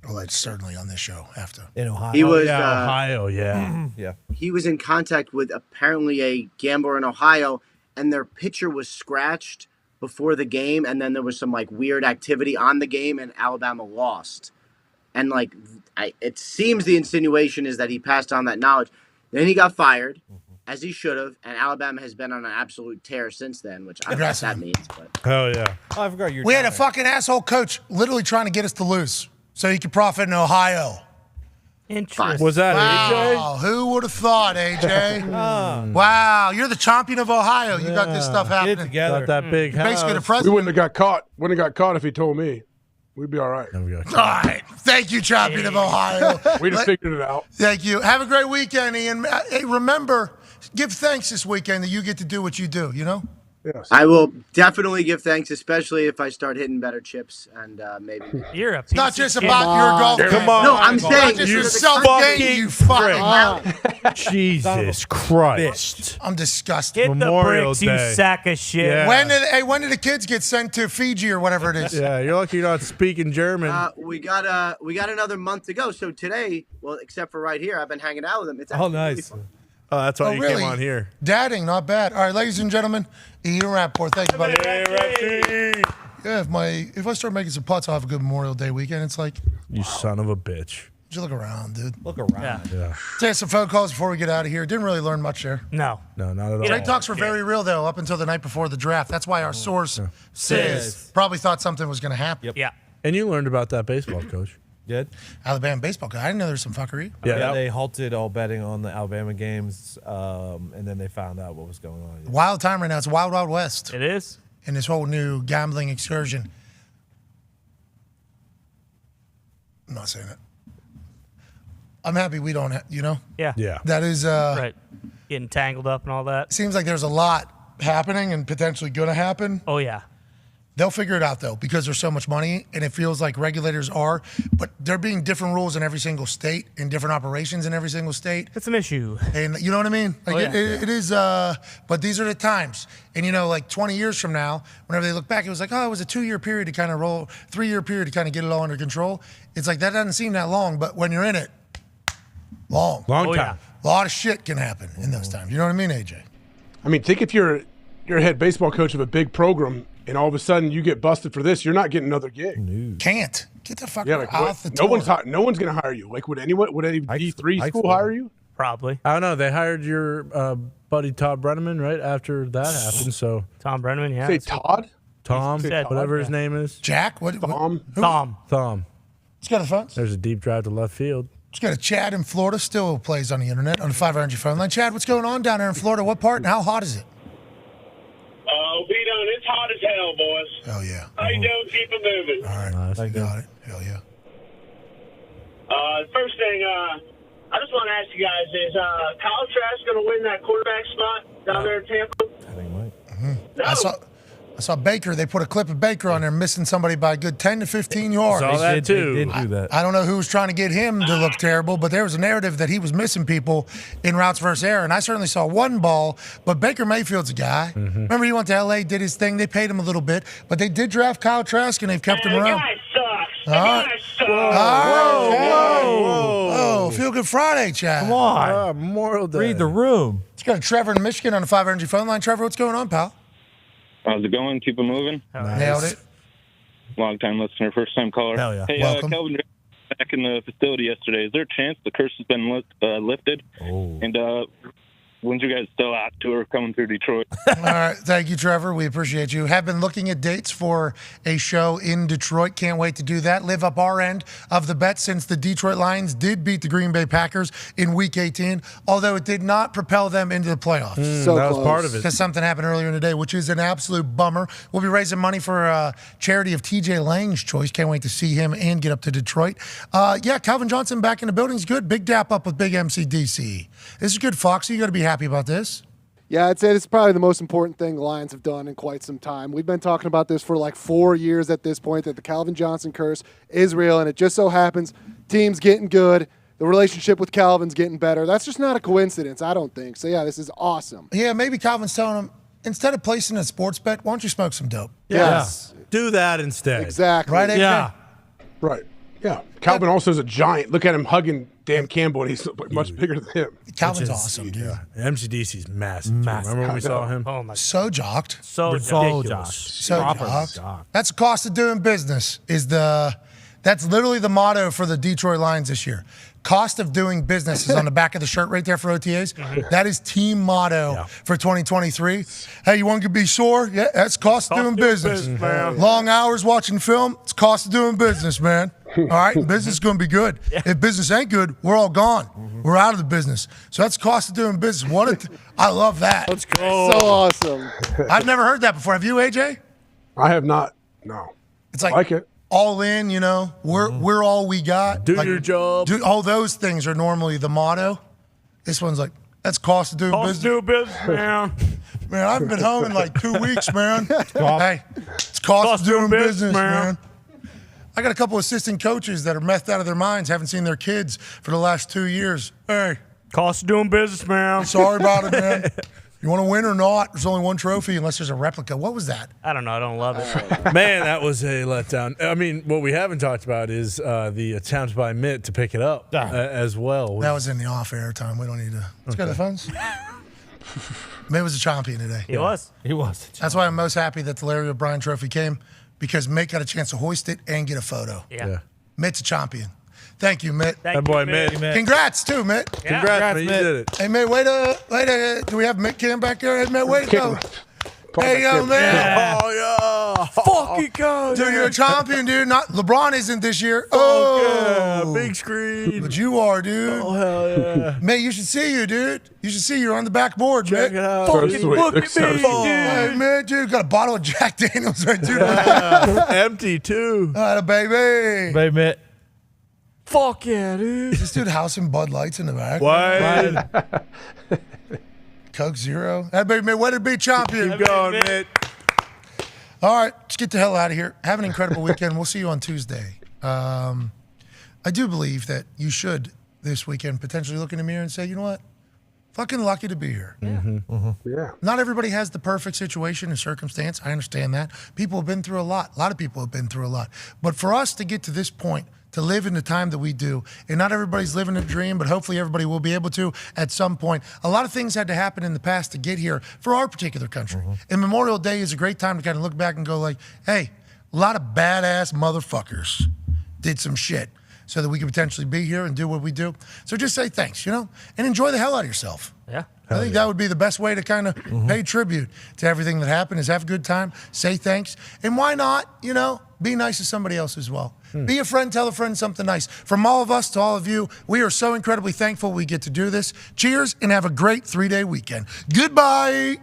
Speaker 2: Well, it's certainly on this show after.
Speaker 6: In Ohio.
Speaker 15: He was
Speaker 1: Ohio, yeah.
Speaker 6: Yeah.
Speaker 15: He was in contact with apparently a gambler in Ohio, and their pitcher was scratched before the game, and then there was some like weird activity on the game, and Alabama lost. And like, it seems the insinuation is that he passed on that knowledge. Then he got fired, as he should have, and Alabama has been on an absolute tear since then, which I don't know what that means. But
Speaker 1: Hell yeah.
Speaker 6: Oh, I forgot
Speaker 2: We had a fucking asshole coach literally trying to get us to lose so he could profit in Ohio.
Speaker 5: Interesting.
Speaker 1: Was that
Speaker 2: Wow, who would have thought, AJ? Wow, you're the champion of Ohio. You got this stuff happening.
Speaker 6: together.
Speaker 1: Got that big
Speaker 2: You're basically the
Speaker 1: house.
Speaker 8: We
Speaker 2: president.
Speaker 8: wouldn't have got caught. Wouldn't have got caught if he told me. We'd be all right.
Speaker 2: All right. Thank you, champion of Ohio.
Speaker 8: We just figured it out.
Speaker 2: Thank you. Have a great weekend, Ian. Hey, remember, give thanks this weekend that you get to do what you do, you know?
Speaker 8: Yes.
Speaker 15: I will definitely give thanks, especially if I start hitting better chips and maybe.
Speaker 5: You're a
Speaker 2: It's not
Speaker 5: piece of
Speaker 2: just
Speaker 5: shit.
Speaker 2: about your golf game.
Speaker 1: Come on.
Speaker 15: No, I'm
Speaker 2: Not
Speaker 15: saying
Speaker 2: just
Speaker 1: You
Speaker 2: your
Speaker 15: for the
Speaker 2: self
Speaker 15: country.
Speaker 2: game, you fucking.
Speaker 1: Jesus Christ.
Speaker 2: I'm disgusted.
Speaker 5: Hit the
Speaker 1: Memorial
Speaker 5: bricks, you
Speaker 1: Day.
Speaker 5: sack of shit.
Speaker 1: Yeah.
Speaker 2: When did the kids get sent to Fiji or whatever it is?
Speaker 1: Yeah, you're lucky you're not speaking German.
Speaker 15: We got another month to go. So today, well, except for right here, I've been hanging out with him. It's
Speaker 6: Oh,
Speaker 15: actually really
Speaker 6: nice.
Speaker 15: fun.
Speaker 1: Oh, that's why you
Speaker 2: really?
Speaker 1: came on here.
Speaker 2: Dadding, not bad. All right, ladies and gentlemen, Ian Rapport. Thank you, buddy. Yeah, if I start making some putts, I'll have a good Memorial Day weekend. It's like,
Speaker 1: You son of a bitch.
Speaker 2: just look around, dude.
Speaker 6: Look around.
Speaker 1: Yeah.
Speaker 2: Take some phone calls before we get out of here. Didn't really learn much there.
Speaker 5: No.
Speaker 1: No, not at all.
Speaker 2: Trade talks were very real, though, up until the night before the draft. That's why our source says probably thought something was going to happen.
Speaker 5: Yeah.
Speaker 1: And you learned about that baseball coach.
Speaker 6: Good.
Speaker 2: Alabama baseball guy. I didn't know there was some fuckery.
Speaker 1: Yeah.
Speaker 6: They halted all betting on the Alabama games, and then they found out what was going on.
Speaker 2: Wild time right now. It's Wild Wild West.
Speaker 5: It is.
Speaker 2: In this whole new gambling excursion. I'm not saying it. I'm happy we don't,
Speaker 5: Yeah.
Speaker 1: Yeah.
Speaker 2: That is,
Speaker 5: Right. Getting tangled up and all that.
Speaker 2: seems like there's a lot happening and potentially going to happen.
Speaker 5: Oh, yeah.
Speaker 2: They'll figure it out, though, because there's so much money, and it feels like regulators are. But there being different rules in every single state and different operations in every single state.
Speaker 5: It's an issue.
Speaker 2: And you know what I mean? Like it is, but these are the times. And, like 20 years from now, whenever they look back, it was like, oh, it was a 2-year period to kind of roll, 3-year period to kind of get it all under control. It's like, that doesn't seem that long, but when you're in it, long
Speaker 1: Long
Speaker 5: Oh,
Speaker 1: time.
Speaker 2: A lot of shit can happen in those times. You know what I mean, AJ?
Speaker 8: I mean, think if you're a head baseball coach of a big program, and all of a sudden you get busted for this, you're not getting another gig.
Speaker 2: Can't. Get the fuck
Speaker 8: Like,
Speaker 2: off the
Speaker 8: no
Speaker 2: tour.
Speaker 8: no one's going to hire you. Like, would any D3 school hire you?
Speaker 5: Probably.
Speaker 1: I don't know. They hired your buddy Todd Brenneman right after that happened. So
Speaker 5: Tom Brenneman, yeah.
Speaker 8: Say Todd?
Speaker 1: Tom,
Speaker 5: He said
Speaker 1: whatever
Speaker 5: Todd,
Speaker 1: his name is.
Speaker 2: Jack? What?
Speaker 8: Tom?
Speaker 5: Tom.
Speaker 2: Let's go to the phones.
Speaker 1: There's a deep drive to left field.
Speaker 2: Let's go to Chad in Florida. Still plays on the internet on the 500 phone line. Chad, what's going on down there in Florida? What part and how hot is it?
Speaker 13: B-Done, it's hot as hell, boys.
Speaker 2: Oh, yeah.
Speaker 13: How you doing? Keep it moving.
Speaker 2: All right. You got it. Hell yeah.
Speaker 13: First thing, I just want to ask you guys, is Kyle Trask going to win that quarterback spot down there in Tampa?
Speaker 6: I think he might.
Speaker 13: No.
Speaker 2: I saw Baker. They put a clip of Baker on there missing somebody by a good 10 to 15 yards.
Speaker 1: Saw that too.
Speaker 6: They did do that.
Speaker 2: I don't know who was trying to get him to look terrible, but there was a narrative that he was missing people in routes versus air, and I certainly saw one ball, but Baker Mayfield's a guy. Remember he went to L.A., did his thing. They paid him a little bit, but they did draft Kyle Trask, and they've kept him
Speaker 13: The
Speaker 2: around.
Speaker 13: guy sucks. The
Speaker 2: All right.
Speaker 13: guy sucks.
Speaker 2: Whoa. Feel Feel Good Friday, Chad.
Speaker 5: Come on.
Speaker 1: Memorial Day.
Speaker 6: Read the room.
Speaker 2: Let's go to Trevor in Michigan on the 5 Energy phone line. Trevor, what's going on, pal?
Speaker 10: How's it going? Keep it moving.
Speaker 2: Nailed it.
Speaker 10: Long time listener, first time caller.
Speaker 6: Hell yeah.
Speaker 10: Hey,
Speaker 2: Welcome.
Speaker 10: Calvin, back in the facility yesterday. Is there a chance the curse has been lifted?
Speaker 6: Oh.
Speaker 10: And when's you guys still out tour coming through Detroit?
Speaker 2: All right. Thank you, Trevor. We appreciate you. Have been looking at dates for a show in Detroit. Can't wait to do that. Live up our end of the bet since the Detroit Lions did beat the Green Bay Packers in Week 18, although it did not propel them into the playoffs.
Speaker 1: That was part of it.
Speaker 2: Because something happened earlier in the day, which is an absolute bummer. We'll be raising money for a charity of TJ Lang's choice. Can't wait to see him and get up to Detroit. Yeah, Calvin Johnson back in the building's good. Big dap up with Big MCDC. This is good, Foxy. You got to be happy about this.
Speaker 9: Yeah, I'd say it's probably the most important thing the Lions have done in quite some time. We've been talking about this for like 4 years at this point, that the Calvin Johnson curse is real, and it just so happens team's getting good. The relationship with Calvin's getting better. That's just not a coincidence, I don't think. So, yeah, this is awesome.
Speaker 2: Yeah, maybe Calvin's telling him, instead of placing a sports bet, why don't you smoke some dope?
Speaker 9: Yes.
Speaker 1: Do that instead.
Speaker 9: Exactly.
Speaker 2: Right, AJ?
Speaker 1: Yeah.
Speaker 8: Right. Yeah. Calvin also is a giant. Look at him hugging Dan Campbell, and he's much bigger than him.
Speaker 2: Calvin's awesome, dude.
Speaker 1: Yeah. MCDC's massive. Too. Remember when we saw him?
Speaker 5: Oh my.
Speaker 2: So jocked.
Speaker 5: So
Speaker 1: Ridiculous.
Speaker 2: So
Speaker 5: Proper
Speaker 2: jocked. That's the cost of doing business. That's literally the motto for the Detroit Lions this year. Cost of doing business is on the back of the shirt right there for OTAs. That is team motto for 2023. Hey, you want to be sore? Yeah, that's cost of doing business.
Speaker 5: man.
Speaker 2: Long hours watching film, it's cost of doing business, man. All right, business is going to be good. If business ain't good, we're all gone. We're out of the business. So that's cost of doing business. I love that.
Speaker 1: Let's go.
Speaker 9: So awesome.
Speaker 2: I've never heard that before. Have you, AJ?
Speaker 8: I have not. No.
Speaker 2: It's
Speaker 8: I like it.
Speaker 2: all in, you know, we're all we got.
Speaker 1: Do your job.
Speaker 2: All those things are normally the motto. This one's like, that's cost of doing business.
Speaker 5: Do business, man.
Speaker 2: Man, I haven't been home in like 2 weeks, man. Hey, it's cost of doing business, man. I got a couple assistant coaches that are methed out of their minds, haven't seen their kids for the last 2 years. Hey.
Speaker 5: Cost of doing business, man.
Speaker 2: Sorry about it, man. You want to win or not? There's only one trophy unless there's a replica. What was that?
Speaker 5: I don't know. I don't love it.
Speaker 1: Man, that was a letdown. I mean, what we haven't talked about is the attempt by Mitt to pick it up as well.
Speaker 2: That was in the off-air time. We don't need to. Let's go to the phones. Mitt was a champion today.
Speaker 5: He was.
Speaker 6: He was.
Speaker 2: That's why I'm most happy that the Larry O'Brien trophy came, because Mitt got a chance to hoist it and get a photo.
Speaker 5: Yeah.
Speaker 2: Mitt's a champion. Thank you, Mitt.
Speaker 1: That boy, Mitt.
Speaker 2: Congrats, too, Mitt.
Speaker 1: Yeah. Congrats, Mitt. You did it.
Speaker 2: Hey, Mitt, way to, do we have Mitt Cam back there? Hey, Mitt, way to go. Hey, yo, man.
Speaker 1: Yeah. Oh, yeah.
Speaker 5: Fuck it, coach.
Speaker 2: Dude, you're a champion, dude. Not LeBron isn't this year.
Speaker 1: Yeah, big screen.
Speaker 2: But you are, dude.
Speaker 1: Oh, hell yeah.
Speaker 2: Mitt, you should see you, dude. You should see you're on the backboard,
Speaker 1: Check
Speaker 2: Mitt.
Speaker 1: it out.
Speaker 5: Fucking look at me, dude.
Speaker 2: Hey, Mitt, dude, got a bottle of Jack Daniels right, dude.
Speaker 1: Empty, too.
Speaker 2: Baby.
Speaker 6: Baby Mitt.
Speaker 5: Fuck yeah, dude.
Speaker 2: Is this dude housing Bud Lights in the back?
Speaker 1: What?
Speaker 2: Coke Zero. Hey, baby, Mitt, way to be champion.
Speaker 1: Keep going, Mitt.
Speaker 2: All right, let's get the hell out of here. Have an incredible weekend. We'll see you on Tuesday. I do believe that you should this weekend potentially look in the mirror and say, you know what? Fucking lucky to be here.
Speaker 8: Yeah.
Speaker 2: Not everybody has the perfect situation and circumstance. I understand that. People have been through a lot. A lot of people have been through a lot. But for us to get to this point, to live in the time that we do, and not everybody's living a dream, but hopefully everybody will be able to at some point. A lot of things had to happen in the past to get here for our particular country. And Memorial Day is a great time to kind of look back and go like, hey, a lot of badass motherfuckers did some shit so that we could potentially be here and do what we do. So just say thanks, you know, and enjoy the hell out of yourself.
Speaker 5: Yeah.
Speaker 2: I think that would be the best way to kind of pay tribute to everything that happened, is have a good time, say thanks, and why not, you know, be nice to somebody else as well. Be a friend, tell a friend something nice. From all of us to all of you, we are so incredibly thankful we get to do this. Cheers, and have a great 3-day weekend. Goodbye.